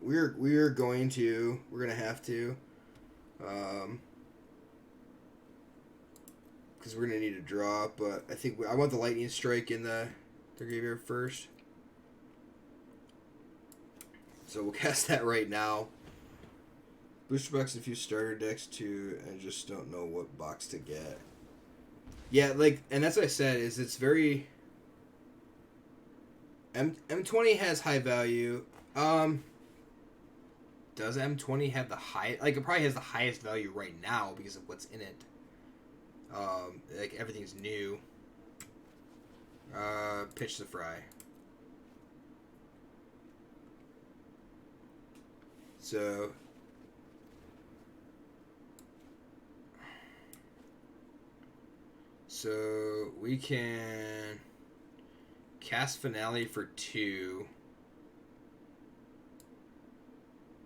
We're going to. We're gonna have to. Because we're gonna need a draw, but I think I want the Lightning Strike in the graveyard first. So we'll cast that right now. Booster box and a few starter decks too. I just don't know what box to get. Yeah, like, and that's what I said, is it's very... M20 has high value. Does M20 have the high? Like, it probably has the highest value right now because of what's in it. Like, everything's new. Pitch the fry. So we can cast Finale for 2.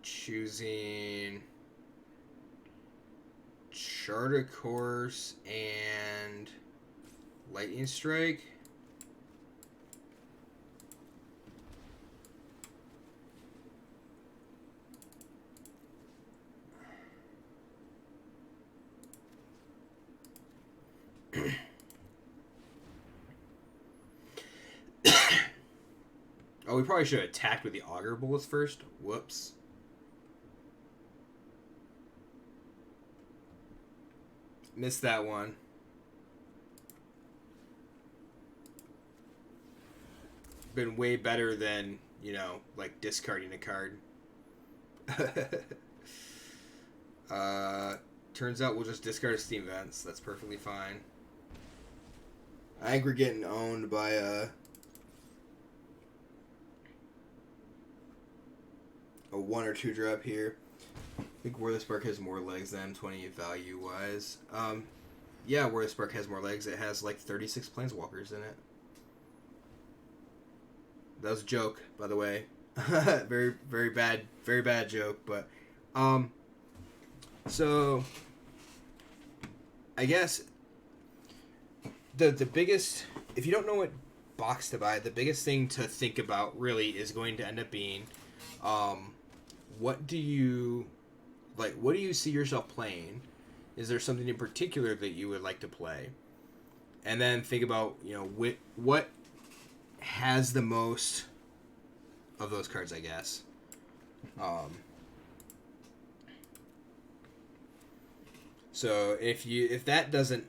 Choosing Charter Course and Lightning Strike. Oh, we probably should have attacked with the Auger Bullets first. Whoops. Missed that one. Been way better than, you know, like discarding a card. Turns out we'll just discard a Steam Vents. That's perfectly fine. I think we're getting owned by a 1 or 2 drop here. I think War of the Spark has more legs than M20 value-wise. Yeah, War of the Spark has more legs. It has like 36 Planeswalkers in it. That was a joke, by the way. very, very bad joke. But, so I guess the biggest, if you don't know what box to buy, the biggest thing to think about really is going to end up being, what do you see yourself playing? Is there something in particular that you would like to play? And then think about, you know, what has the most of those cards, I guess. So if that doesn't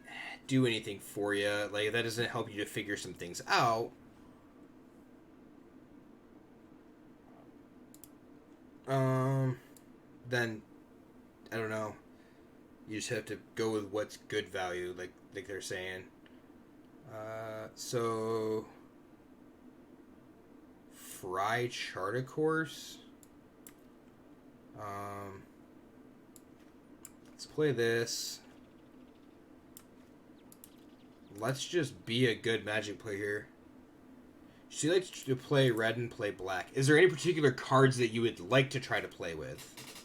do anything for you, like if that doesn't help you to figure some things out, then I don't know. You just have to go with what's good value, like they're saying. So Fry Charter Course. Let's play this. Let's just be a good Magic player here. She likes to play red and play black. Is there any particular cards that you would like to try to play with?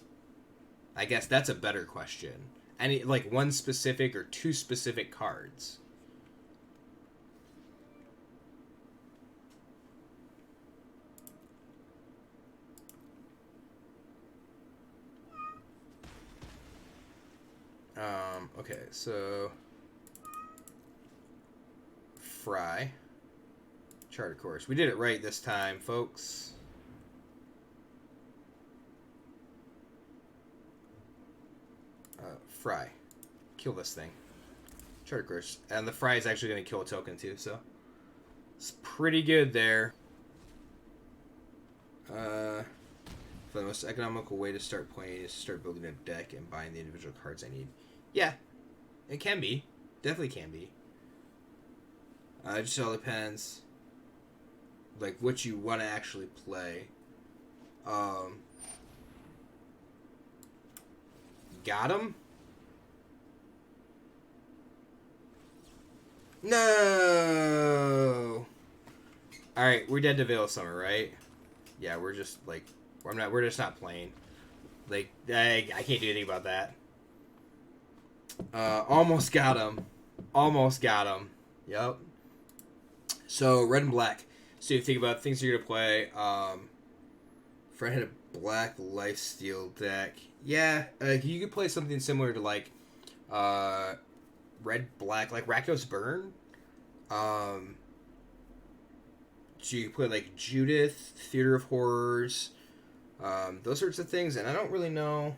I guess that's a better question. Any, like, one specific or 2 specific cards? Okay, so Fry Charter Course. We did it right this time, folks. Fry. Kill this thing. Charter Course. And the Fry is actually going to kill a token too, so it's pretty good there. For the most economical way to start playing is to start building a deck and buying the individual cards I need. Yeah, it can be. Definitely can be. It just all depends, like, what you want to actually play. Got him? No! Alright, we're dead to Veil of Summer, right? Yeah, we're just, like, we're just not playing. Like, I can't do anything about that. Almost got him. Almost got him. Yep. So, red and black. So you think about things you're gonna play. Fred had a black lifesteal deck. Yeah, you could play something similar to like red black, like Rakdos Burn. So you could play like Judith, Theater of Horrors, those sorts of things. And I don't really know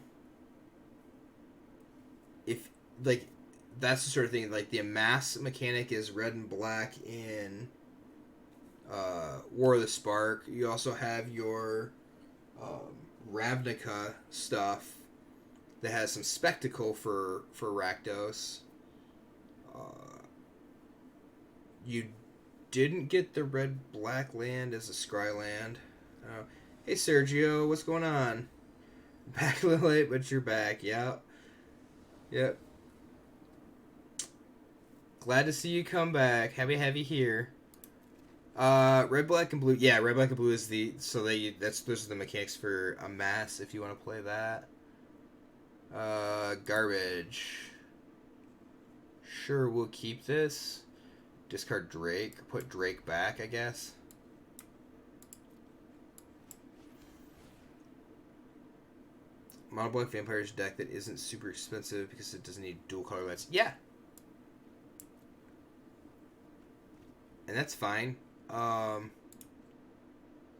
if like that's the sort of thing. Like the amass mechanic is red and black in War of the Spark. You also have your Ravnica stuff that has some spectacle for Rakdos. You didn't get the red-black land as a scry land. Hey Sergio, what's going on? Back a little late, but you're back. Yep. Yep. Glad to see you come back. Happy to have you here. Red, black, and blue. Yeah, red, black, and blue is the those are the mechanics for amass if you want to play that. Garbage. Sure, we'll keep this. Discard Drake. Put Drake back, I guess. Mono black vampires deck that isn't super expensive because it doesn't need dual color lights. Yeah. And that's fine.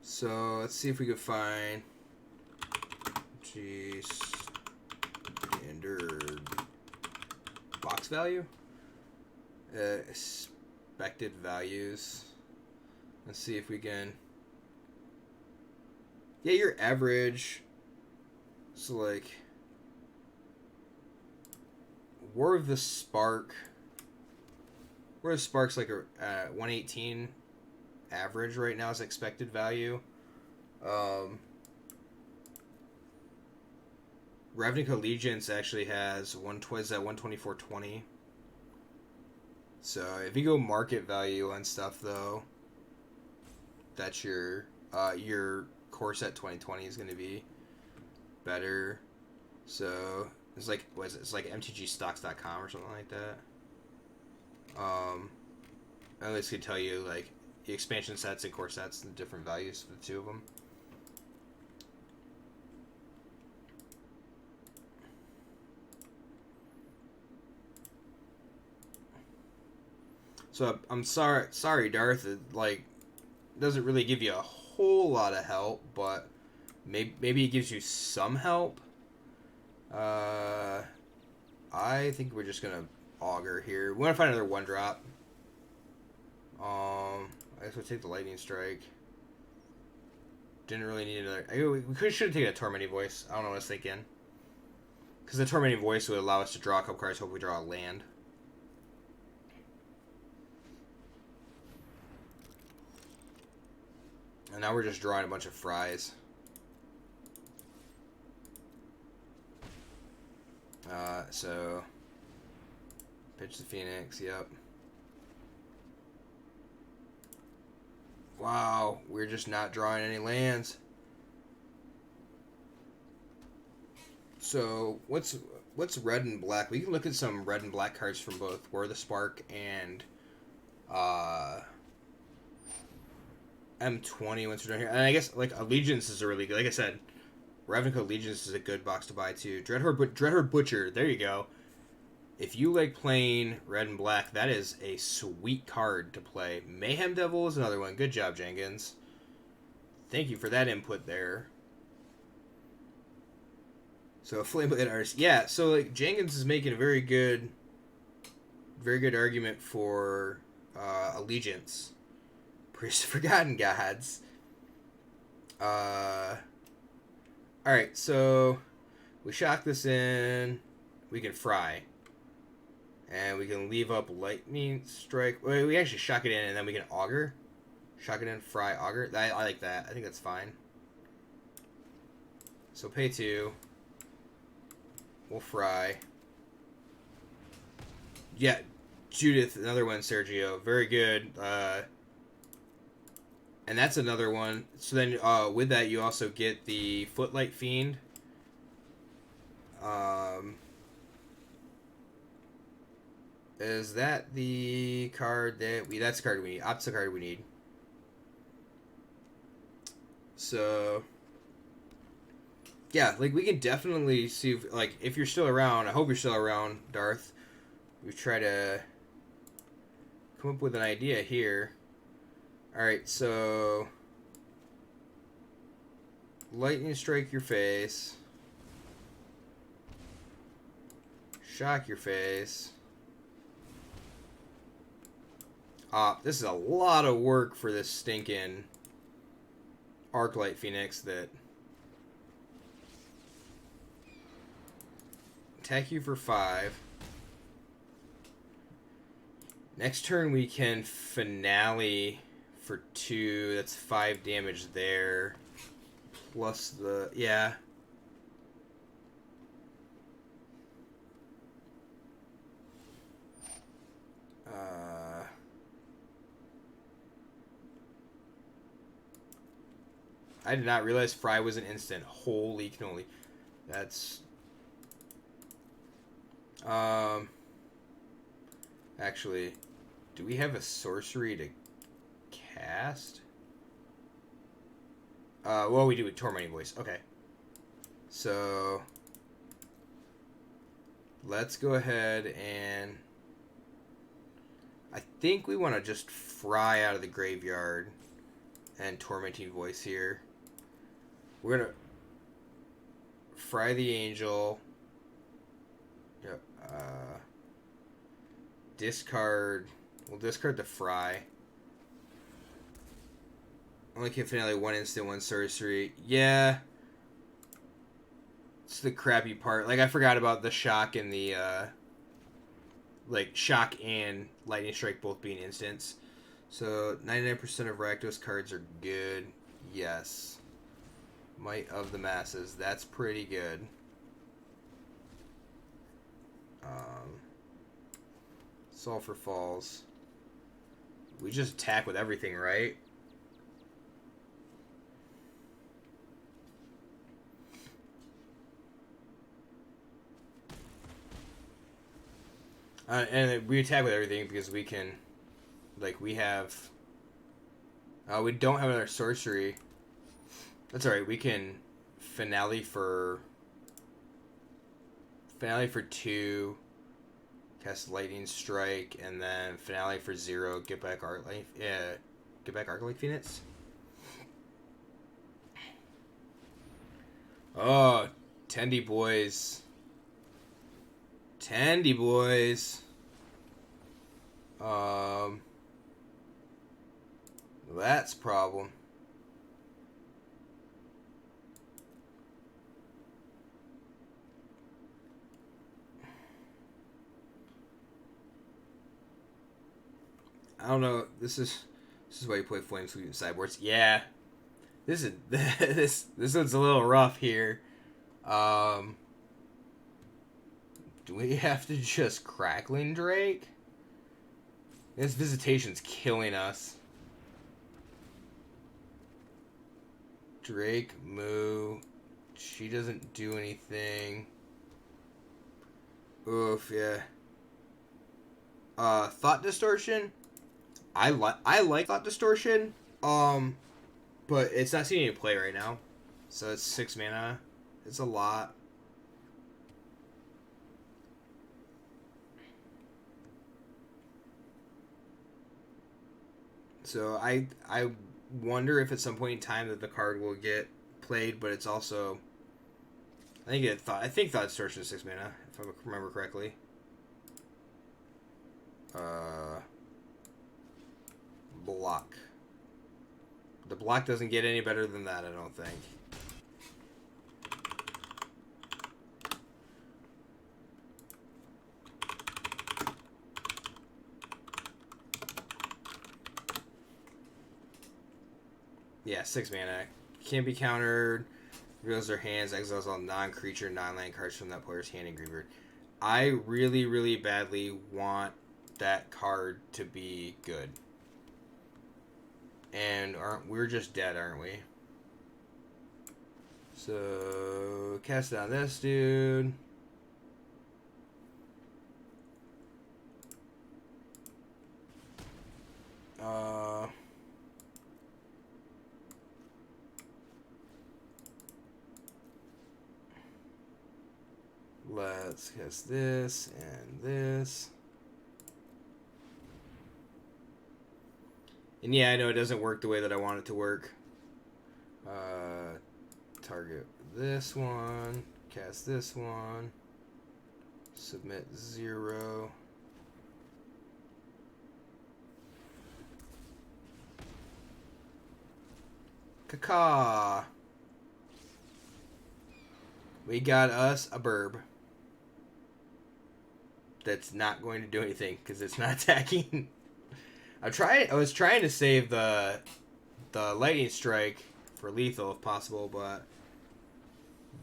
So let's see if we can find standard box value. Expected values. Let's see if we can. Yeah, your average. So like War of the Spark. War of the Spark's like a 118 average right now is expected value. Ravnica Allegiance actually has 124.20. So if you go market value on stuff though, that's your core set 2020 is going to be better. So it's like what is it? It's like MTGstocks.com or something like that. At least could tell you like the expansion sets and core sets and different values for the two of them. So I'm sorry, Darth. It, like, doesn't really give you a whole lot of help, but maybe it gives you some help. I think we're just gonna auger here. We want to find another 1-drop. I guess we'll take the Lightning Strike. Didn't really need another. We should have taken a Tormenting Voice. I don't know what I was thinking. Because the Tormenting Voice would allow us to draw a couple cards. Hope we draw a land. And now we're just drawing a bunch of fries. So pitch the Phoenix, yep. Wow, we're just not drawing any lands. So what's red and black? We can look at some red and black cards from both War of the Spark and M20 once we're done here. And I guess like Allegiance is a really good, like I said, Ravnica Allegiance is a good box to buy too. Dreadhorde Butcher, there you go. If you like playing red and black, that is a sweet card to play. Mayhem Devil is another one. Good job, Jenkins. Thank you for that input there. So Flameblade Artist, yeah. So like Jenkins is making a very good argument for Allegiance. Priest of Forgotten Gods. Alright, so we shock this in. We can fry. And we can leave up Lightning Strike. Wait, we actually shock it in and then we can auger. Shock it in, fry, auger. I like that. I think that's fine. So pay 2. We'll fry. Yeah, Judith, another one, Sergio. Very good. And that's another one. So then with that, you also get the Footlight Fiend. Is that the card that that's the card we need. That's the card we need. So yeah, like we can definitely see if, like, if you're still around. I hope you're still around, Darth. We try to come up with an idea here. Alright, so Lightning Strike your face. Shock your face. This is a lot of work for this stinking Arclight Phoenix that attack you for 5. Next turn we can finale for 2. That's 5 damage there. Plus the... yeah. I did not realize Fry was an instant. Holy cannoli. That's... Actually, do we have a sorcery to cast? Well, we do with Tormenting Voice. Okay. So... let's go ahead and... I think we want to just Fry out of the graveyard and Tormenting Voice here. We're going to Fry the Angel. Yep. Discard. We'll discard the Fry. Only can finale 1 instant, 1 sorcery. Yeah. It's the crappy part. Like, I forgot about the shock and the, like, shock and lightning strike both being instants. So, 99% of Rakdos cards are good. Yes. Might of the Masses. That's pretty good. Sulfur Falls. We just attack with everything, right? And we attack with everything because we can... like, we have... we don't have another sorcery. That's alright, we can finale for 2, cast Lightning Strike, and then finale for 0, get back Arclight Phoenix. Oh, Tendy boys. Tendy boys. That's a problem. I don't know. This is why you play Flame Sweep and Sideboards. Yeah, this is this one's a little rough here. Do we have to just Crackling Drake? This Visitation's killing us. Drake, Moo. She doesn't do anything. Oof, yeah. Thought Distortion. I like Thought Distortion. But it's not seeing any play right now. So it's 6 mana. It's a lot. So I wonder if at some point in time that the card will get played, but it's also I think Thought Distortion is 6 mana, if I remember correctly. Block. The block doesn't get any better than that, I don't think. Yeah, 6 mana. Can't be countered. Reveals their hands, exiles all non-creature, non-land cards from that player's hand and graveyard. I really, really badly want that card to be good. And we're just dead, aren't we? So cast down this dude. Let's cast this and this. And yeah, I know it doesn't work the way that I want it to work. Target this one, cast this one, submit 0. Caca. We got us a burb. That's not going to do anything because it's not attacking. I was trying to save the lightning strike for lethal if possible, but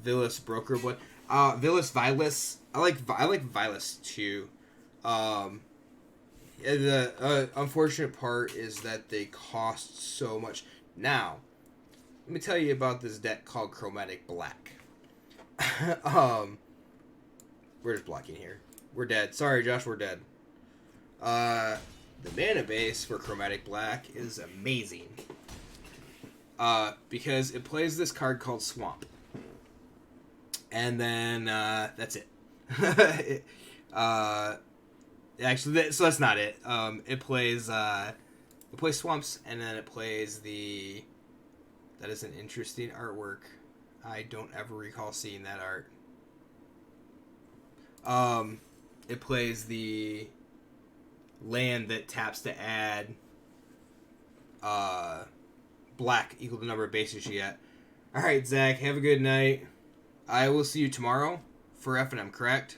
Villas Broker Blood. Villas Vilus. I like Vilus too. The unfortunate part is that they cost so much. Now, let me tell you about this deck called Chromatic Black. We're just blocking here. We're dead. Sorry, Josh, we're dead. The mana base for Chromatic Black is amazing. Because it plays this card called Swamp. And then, that's it. Actually, so that's not it. It plays Swamps, and then it plays the... That is an interesting artwork. I don't ever recall seeing that art. It plays the land that taps to add black equal to the number of bases you get. Alright, Zach, have a good night. I will see you tomorrow for F&M, correct?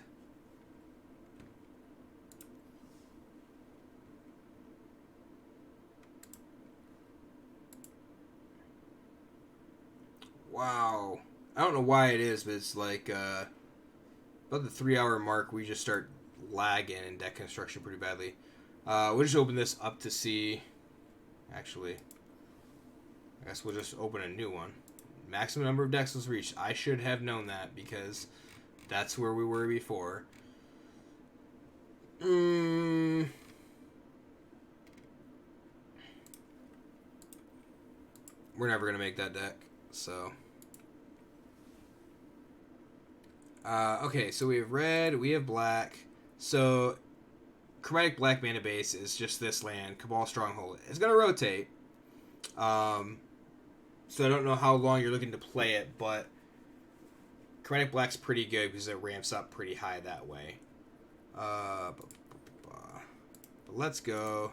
Wow. I don't know why it is, but it's like about the 3-hour mark we just start lagging in deck construction pretty badly. We'll just open this up to see. Actually, I guess we'll just open a new one. Maximum number of decks was reached. I should have known that because that's where we were before. We're never gonna make that deck, so. Okay, so we have red, we have black. So, Chromatic Black mana base is just this land, Cabal Stronghold. It's gonna rotate. So I don't know how long you're looking to play it, but Chromatic Black's pretty good because it ramps up pretty high that way. But let's go.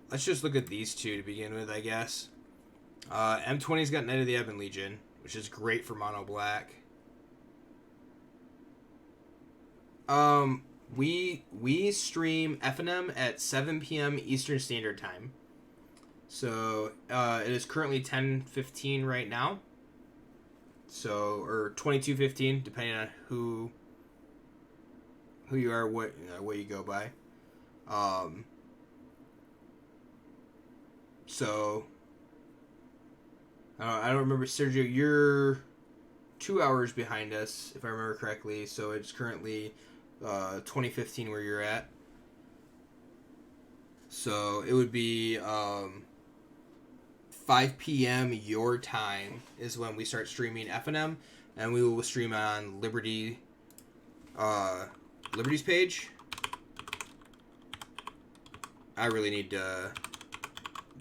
Let's just look at these two to begin with, I guess. M20's got Knight of the Ebon Legion, which is great for mono black. We stream F&M at 7 p.m. Eastern Standard Time. So, it is currently 10:15 right now. So, or 22:15, depending on who you are, what you go by. So, I don't remember, Sergio, you're 2 hours behind us, if I remember correctly. So it's currently 2015 where you're at. So it would be 5 p.m. your time is when we start streaming F&M, and we will stream on Liberty's page. I really need to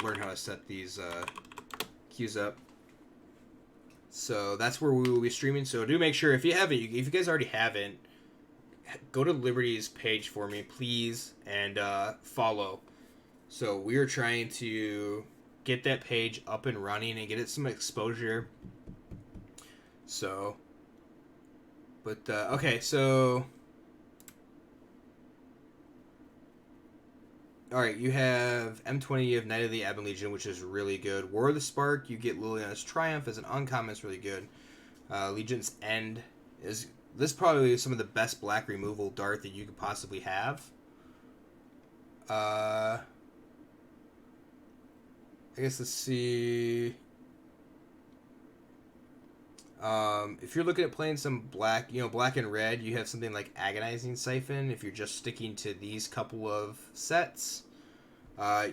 learn how to set these queues up. So that's where we will be streaming. So do make sure, if you guys already haven't, go to Liberty's page for me, please, and follow. So we are trying to get that page up and running and get it some exposure. So, but okay, so all right, you have M20, you have Knight of the Ebon Legion, which is really good. War of the Spark, you get Liliana's Triumph as an uncommon, it's really good. Legion's End is probably some of the best black removal dart that you could possibly have. I guess let's see. If you're looking at playing some black, black and red, you have something like Agonizing Siphon if you're just sticking to these couple of sets.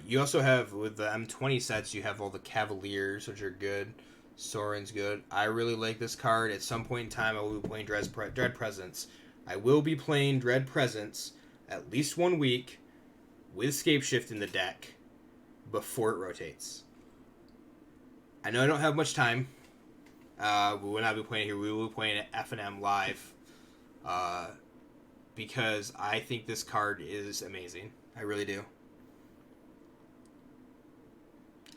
You also have, with the M20 sets, you have all the Cavaliers, which are good. Soren's good. I really like this card. At some point in time, I will be playing Dread Presence. I will be playing Dread Presence at least 1 week with Scapeshift in the deck before it rotates. I know I don't have much time. We will not be playing here. We will be playing at F&M live. Because I think this card is amazing. I really do.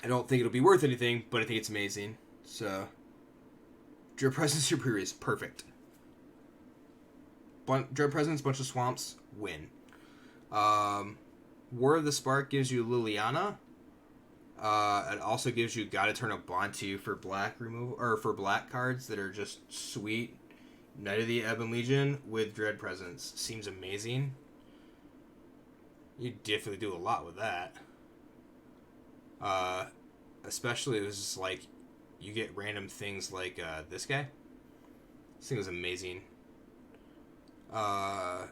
I don't think it'll be worth anything, but I think it's amazing. So, Dread Presence Superior is perfect. Dread Presence, bunch of swamps, win. War of the Spark gives you Liliana. It also gives you God Eternal Bantu for black removal, or for black cards that are just sweet. Knight of the Ebon Legion with Dread Presence seems amazing. You definitely do a lot with that. Especially it was just like you get random things like this guy. This thing was amazing. Alright,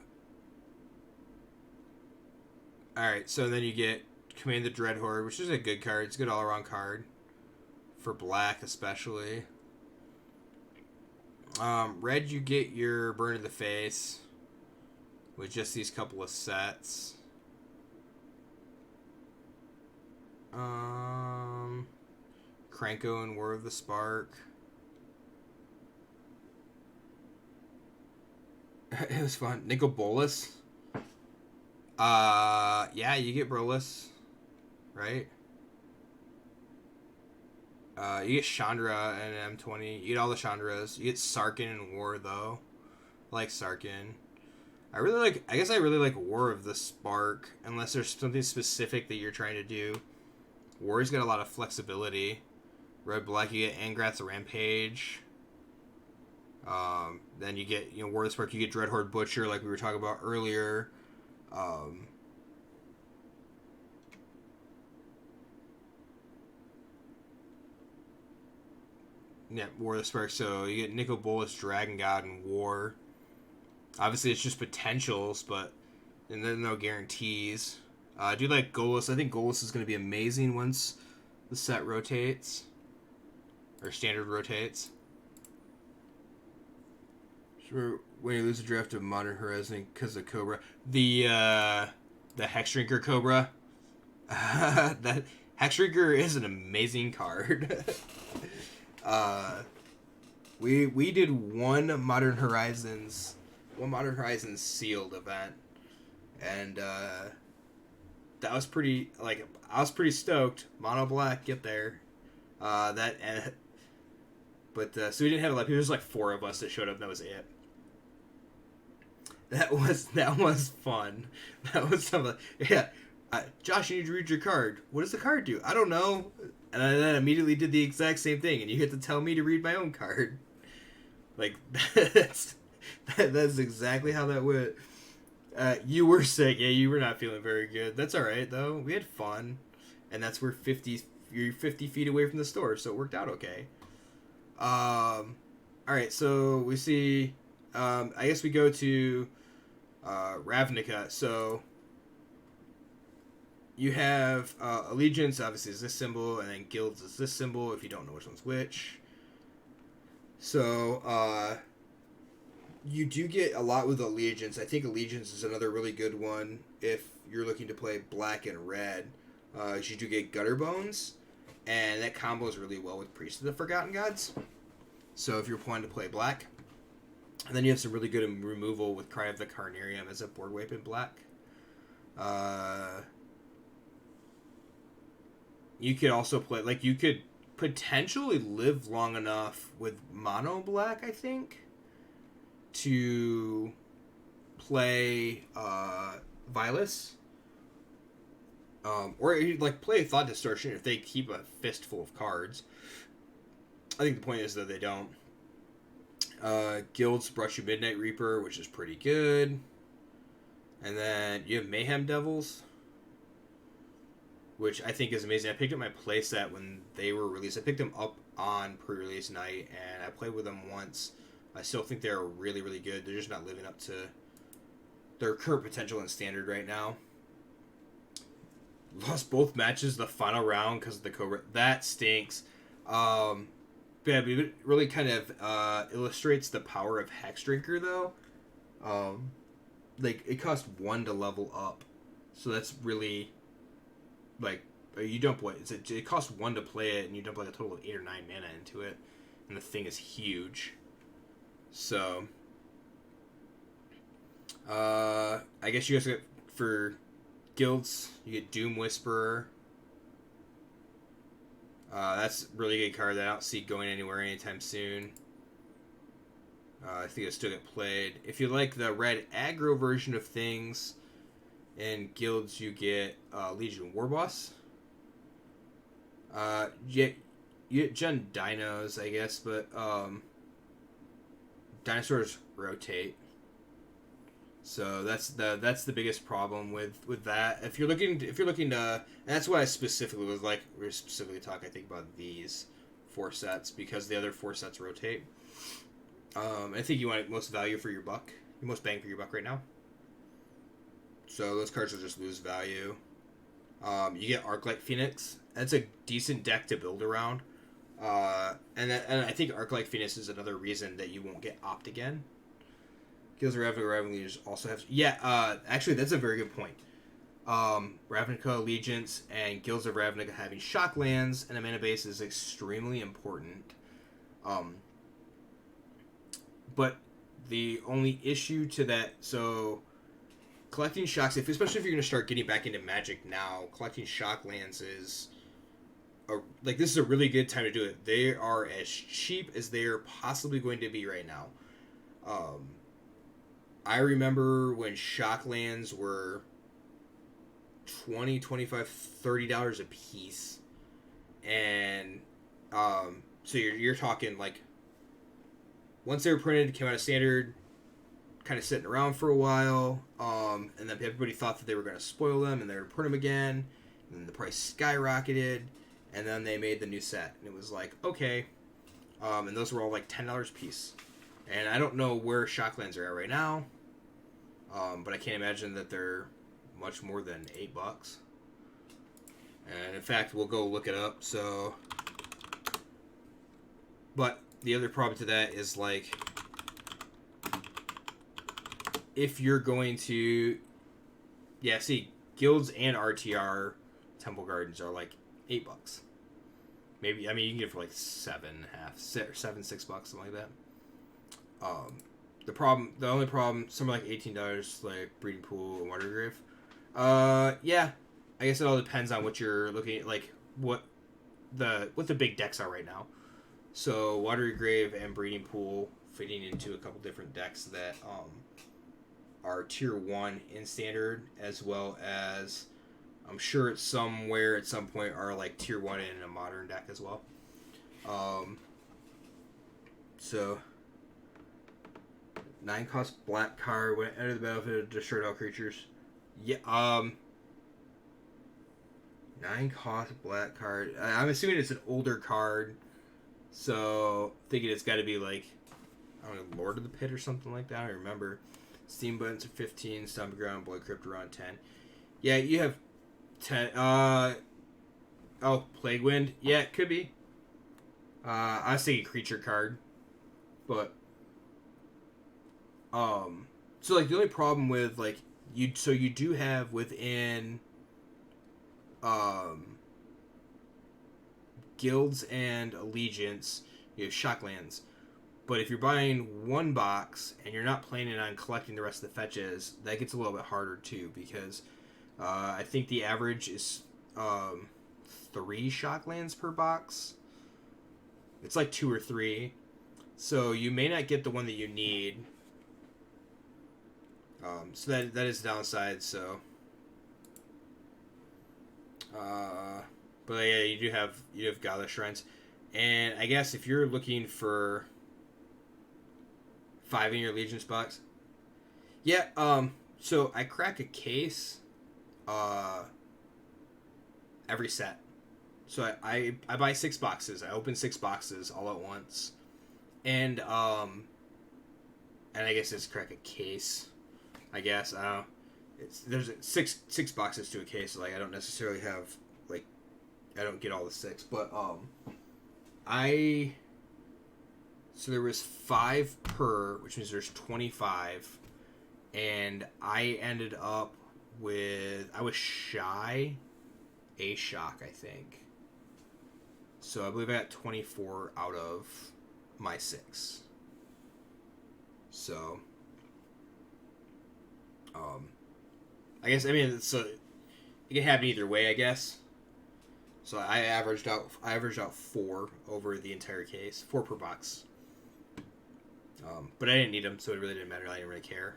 so then you get Command the Dreadhorde, which is a good card. It's a good all-around card. For black, especially. Red, you get your Burn to the Face. With just these couple of sets. Kranko and War of the Spark. It was fun. Nicol Bolas. Yeah, you get Brolis, right? You get Chandra and M20. You get all the Chandras. You get Sarkin and War, though. I like Sarkin. I guess I really like War of the Spark, unless there's something specific that you're trying to do. War's got a lot of flexibility. Red Black, you get Angrath's Rampage. Then you get, War of the Spark, you get Dreadhorde Butcher, like we were talking about earlier. Yeah, War of the Spark. So you get Nicol Bolas, Dragon God, and War. Obviously, it's just potentials, but and there's no guarantees. I do like Golos. I think Golos is going to be amazing once the set rotates. Or standard rotates. Sure, when you lose a draft of Modern Horizon because of Cobra. The Hex Drinker Cobra. That Hex Drinker is an amazing card. We did one Modern Horizons sealed event, and that was pretty, I was pretty stoked. Mono black, get there. So we didn't have a lot of people. There's like 4 of us that showed up. That was it. That was fun. That was something. Yeah, Josh, you need to read your card. What does the card do? I don't know. And I then immediately did the exact same thing, and you get to tell me to read my own card. Like that's exactly how that went. You were sick. Yeah, you were not feeling very good. That's all right though. We had fun, and that's where you're 50 feet away from the store, so it worked out okay. All right, so we see. I guess we go to Ravnica. So you have Allegiance, obviously, is this symbol, and then Guilds is this symbol, if you don't know which one's which. So you do get a lot with Allegiance. I think Allegiance is another really good one if you're looking to play black and red. You do get Gutter Bones, and that combos really well with Priest of the Forgotten Gods. So if you're planning to play black. And then you have some really good removal with Cry of the Carnarium as a board wipe in black. You could also play, you could potentially live long enough with mono black, I think, to play Vilas. Or play Thought Distortion if they keep a fistful of cards. I think the point is that they don't. Guilds brush you Midnight Reaper, which is pretty good. And then you have Mayhem Devils, which I think is amazing. I picked up my playset when they were released. I picked them up on pre-release night, and I played with them once. I still think they're really, really good. They're just not living up to their current potential in Standard right now. Lost both matches the final round because of the Cobra. That stinks. Yeah, but it really kind of illustrates the power of Hex Drinker, though. It costs 1 to level up, so that's really you dump it costs 1 to play it, and you dump a total of 8 or 9 mana into it, and the thing is huge. So, I guess you guys get for Guilds, you get Doom Whisperer. That's a really good card that I don't see going anywhere anytime soon. I think it'll still get played. If you like the red aggro version of things, in guilds you get Legion Warboss. You get Gen Dinos, I guess, but dinosaurs rotate. So that's the biggest problem with that. If you're looking to, and that's why I specifically was like, we're specifically talking, I think, about these 4 sets, because the other 4 sets rotate. I think you want most value for your buck, most bang for your buck right now. So those cards will just lose value. You get Arclight Phoenix. That's a decent deck to build around. And I think Arclight Phoenix is another reason that you won't get Opt again. Guilds of Ravnica also have... Yeah, actually, that's a very good point. Ravnica Allegiance and Guilds of Ravnica having shock lands and a mana base is extremely important. But the only issue to that... So, collecting shocks, especially if you're going to start getting back into Magic now, collecting shock lands is... this is a really good time to do it. They are as cheap as they are possibly going to be right now. I remember when Shocklands were $20, $25, $30 a piece. And so you're talking like once they were printed, came out of standard, kind of sitting around for a while, and then everybody thought that they were going to spoil them and they would print them again, and then the price skyrocketed, and then they made the new set, and it was like, okay, and those were all like $10 a piece. And I don't know where Shocklands are at right now. But I can't imagine that they're much more than $8. And in fact, we'll go look it up. So, but the other problem to that is like, if you're going to, yeah, see, guilds and RTR Temple Gardens are like $8. Maybe, I mean, you can get it for like $7.50, $6, something like that. The only problem, something like $18, like Breeding Pool and Water Grave. Yeah, I guess it all depends on what you're looking at, like what the big decks are right now. So Watery Grave and Breeding Pool fitting into a couple different decks that are tier 1 in standard, as well as I'm sure it's somewhere at some point are like tier 1 in a modern deck as well. So 9-cost black card when enter the battlefield, destroy all creatures. Yeah, 9-cost black card. I'm assuming it's an older card, so thinking it's got to be like, I don't know, Lord of the Pit or something like that. I don't remember. Steam buttons are 15, Stomping Ground, Blood Crypt are on 10. Yeah, you have 10. Oh, Plague Wind. Yeah, it could be. I was thinking creature card, but so like the only problem with like you do have within guilds and allegiance, you have shocklands. But if you're buying one box and you're not planning on collecting the rest of the fetches, that gets a little bit harder too, because I think the average is 3 shocklands per box. It's like 2 or 3. So you may not get the one that you need. So that is the downside. So, but yeah, you have Godless Shrines, and I guess if you're looking for 5 in your Allegiance box, yeah. So I crack a case, every set. So I buy 6 boxes. I open 6 boxes all at once, and I guess it's crack a case. I guess there's 6 boxes to a case. So like I don't necessarily have like I don't get all the 6, but so there was 5 per, which means there's 25, and I ended up with I was shy a shock, I think. So I believe I got 24 out of my 6. So I guess, I mean, so it can happen either way, I guess. So I averaged out 4 over the entire case, 4 per box. But I didn't need them, so it really didn't matter. I didn't really care.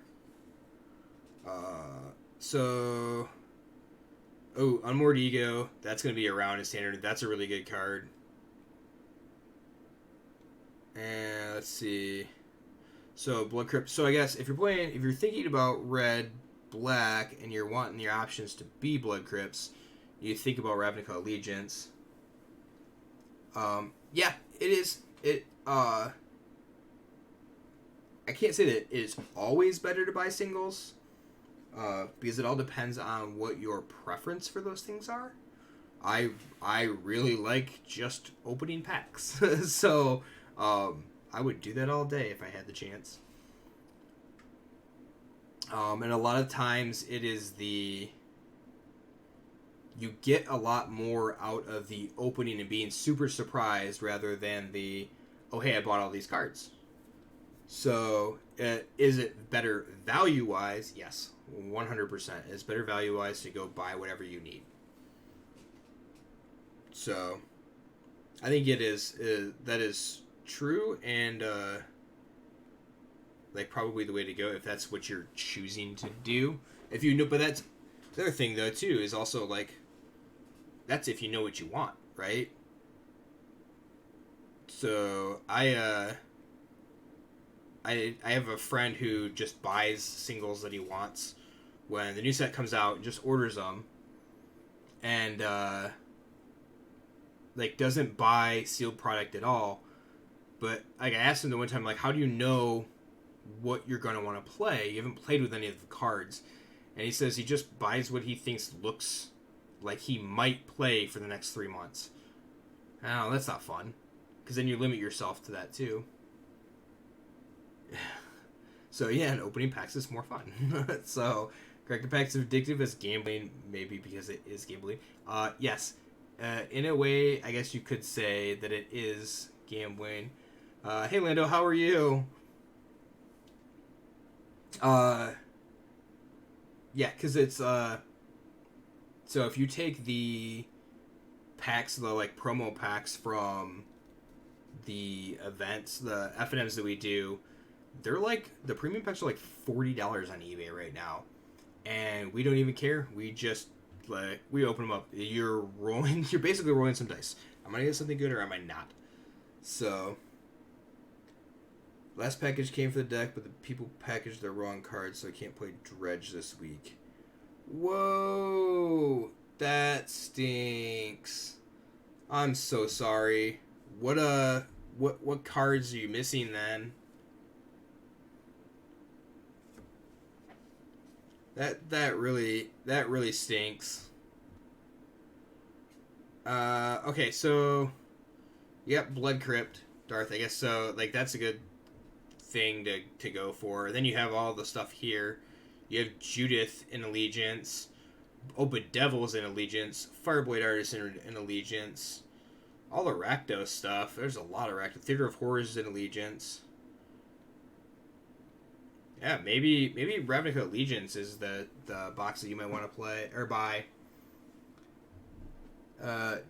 Unmoored Ego. That's going to be around in standard. That's a really good card. And let's see. So Blood Crypt. So I guess if you're thinking about red, black, and you're wanting your options to be Blood Crypts, you think about Ravnica Allegiance. Yeah, it is. I can't say that it is always better to buy singles, because it all depends on what your preference for those things are. I really like just opening packs, so I would do that all day if I had the chance. And a lot of times it is you get a lot more out of the opening and being super surprised rather than oh hey, I bought all these cards. So is it better value-wise? Yes, 100%. It's better value-wise to go buy whatever you need. So I think it is that is true, and like probably the way to go if that's what you're choosing to do. If you know, but that's the other thing though too is also like that's if you know what you want, right? So I have a friend who just buys singles that he wants when the new set comes out and just orders them, and like doesn't buy sealed product at all. But like I asked him the one time, like, how do you know what you're going to want to play? You haven't played with any of the cards. And he says he just buys what he thinks looks like he might play for the next 3 months. Oh, that's not fun. Because then you limit yourself to that too. So yeah, and opening packs is more fun. So, collector packs are addictive as gambling, maybe because it is gambling. Yes. In a way, I guess you could say that it is gambling. Hey Lando, how are you? Yeah, because it's so if you take the packs, the like promo packs from the events, the FNMs that we do, they're like the premium packs are like $40 on eBay right now, and we don't even care. We just like we open them up. You're basically rolling some dice. Am I gonna get something good or am I not? So last package came for the deck, but the people packaged the wrong cards, so I can't play Dredge this week. Whoa, that stinks. I'm so sorry. What cards are you missing then? That really stinks. Okay, so yep, Blood Crypt, Darth, I guess so. Like that's a good thing to go for. Then you have all the stuff here. You have Judith in Allegiance, Open Devils in Allegiance, Fireblade Artist in Allegiance, all the Rakdos stuff. There's a lot of Rakdos. Theater of Horrors in Allegiance. Yeah, maybe Ravnica Allegiance is the box that you might want to play or buy.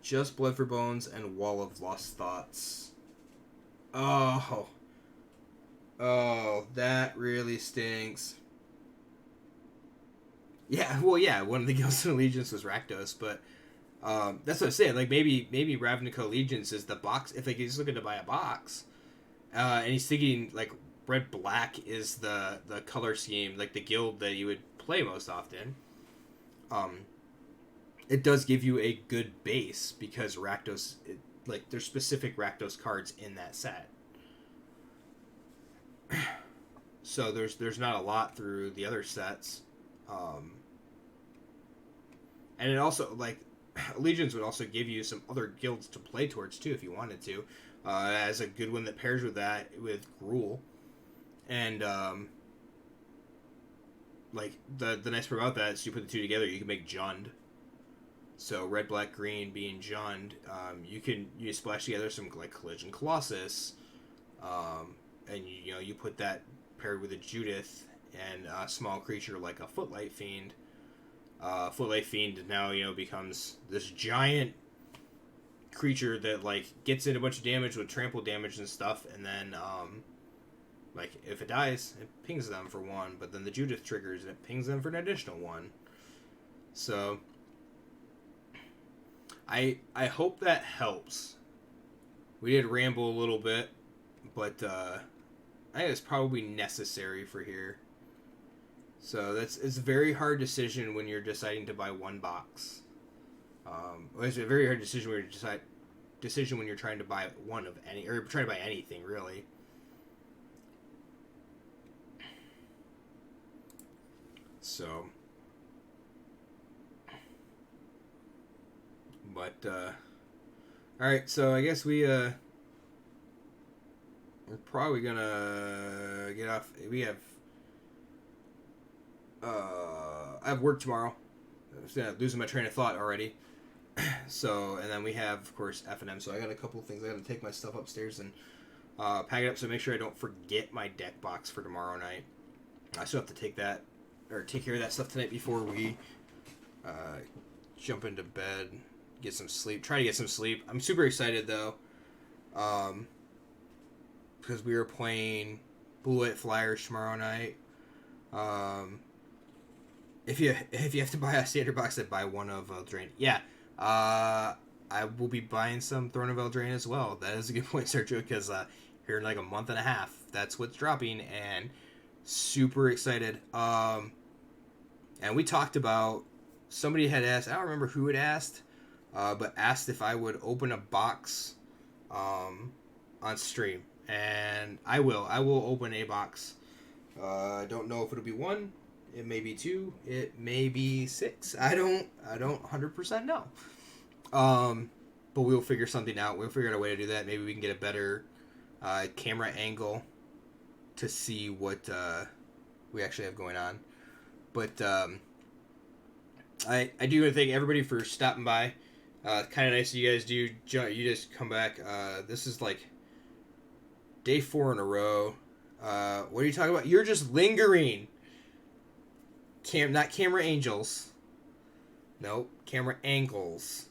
Just Blood for Bones and Wall of Lost Thoughts. Oh, that really stinks. Yeah, well, yeah, one of the Ghosts in Allegiance was Rakdos, but that's what I'm saying. Like maybe Ravnica Allegiance is the box. If like he's looking to buy a box, and he's thinking like red black is the color scheme, like the guild that you would play most often. It does give you a good base because Rakdos, like there's specific Rakdos cards in that set. So there's not a lot through the other sets. And it also, like, Allegiance would also give you some other guilds to play towards, too, if you wanted to. As a good one that pairs with that, with Gruul. And, like, the nice part about that is you put the two together, you can make Jund. So, red, black, green being Jund. You splash together some, like, Collision Colossus. And, you put that paired with a Judith and a small creature like a Footlight Fiend. Footlight Fiend now, becomes this giant creature that like gets in a bunch of damage with trample damage and stuff, and then like if it dies, it pings them for 1, but then the Judith triggers and it pings them for an additional 1. So I hope that helps. We did ramble a little bit, but I think it's probably necessary for here. So it's a very hard decision when you're deciding to buy 1 box. It's a very hard decision when you're trying to buy one of any, or trying to buy anything really. So, but all right. So I guess we're probably gonna get off. We have I have work tomorrow. I'm losing my train of thought already. So, and then we have, of course, F&M. So I got a couple of things. I got to take my stuff upstairs and pack it up. So make sure I don't forget my deck box for tomorrow night. I still have to take care of that stuff tonight before we jump into bed, get some sleep. Try to get some sleep. I'm super excited though, because we are playing Blue White Flyers tomorrow night. If you have to buy a standard box, then buy one of Eldraine. Yeah, I will be buying some Throne of Eldraine as well. That is a good point, Sergio, because here in like a month and a half, that's what's dropping, and super excited. And we talked about, somebody had asked, I don't remember who had asked, but asked if I would open a box on stream, and I will open a box. I don't know if it'll be 1. It may be 2. It may be 6. I don't 100% know. But we'll figure something out. We'll figure out a way to do that. Maybe we can get a better camera angle to see what we actually have going on. But I do want to thank everybody for stopping by. Kind of nice of you guys do. You just come back. This is like day 4 in a row. What are you talking about? You're just lingering. Not camera angels. Nope, camera angles.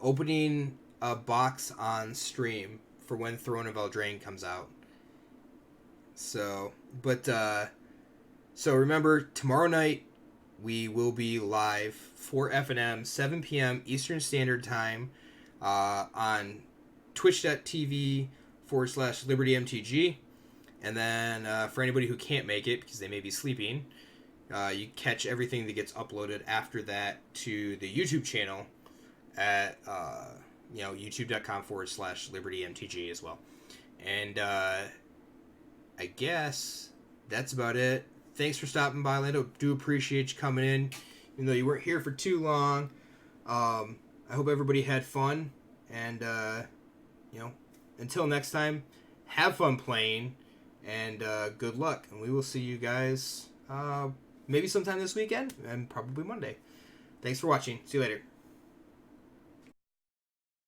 Opening a box on stream for when Throne of Eldraine comes out. So, but so remember, tomorrow night we will be live for F&M, 7 p.m. Eastern Standard Time, on twitch.tv/LibertyMTG. And then for anybody who can't make it because they may be sleeping, you catch everything that gets uploaded after that to the YouTube channel at youtube.com/LibertyMTG as well. And I guess that's about it. Thanks for stopping by, Lando. Do appreciate you coming in, even though you weren't here for too long. I hope everybody had fun, and until next time, have fun playing, and good luck. And we will see you guys maybe sometime this weekend, and probably Monday. Thanks for watching. See you later.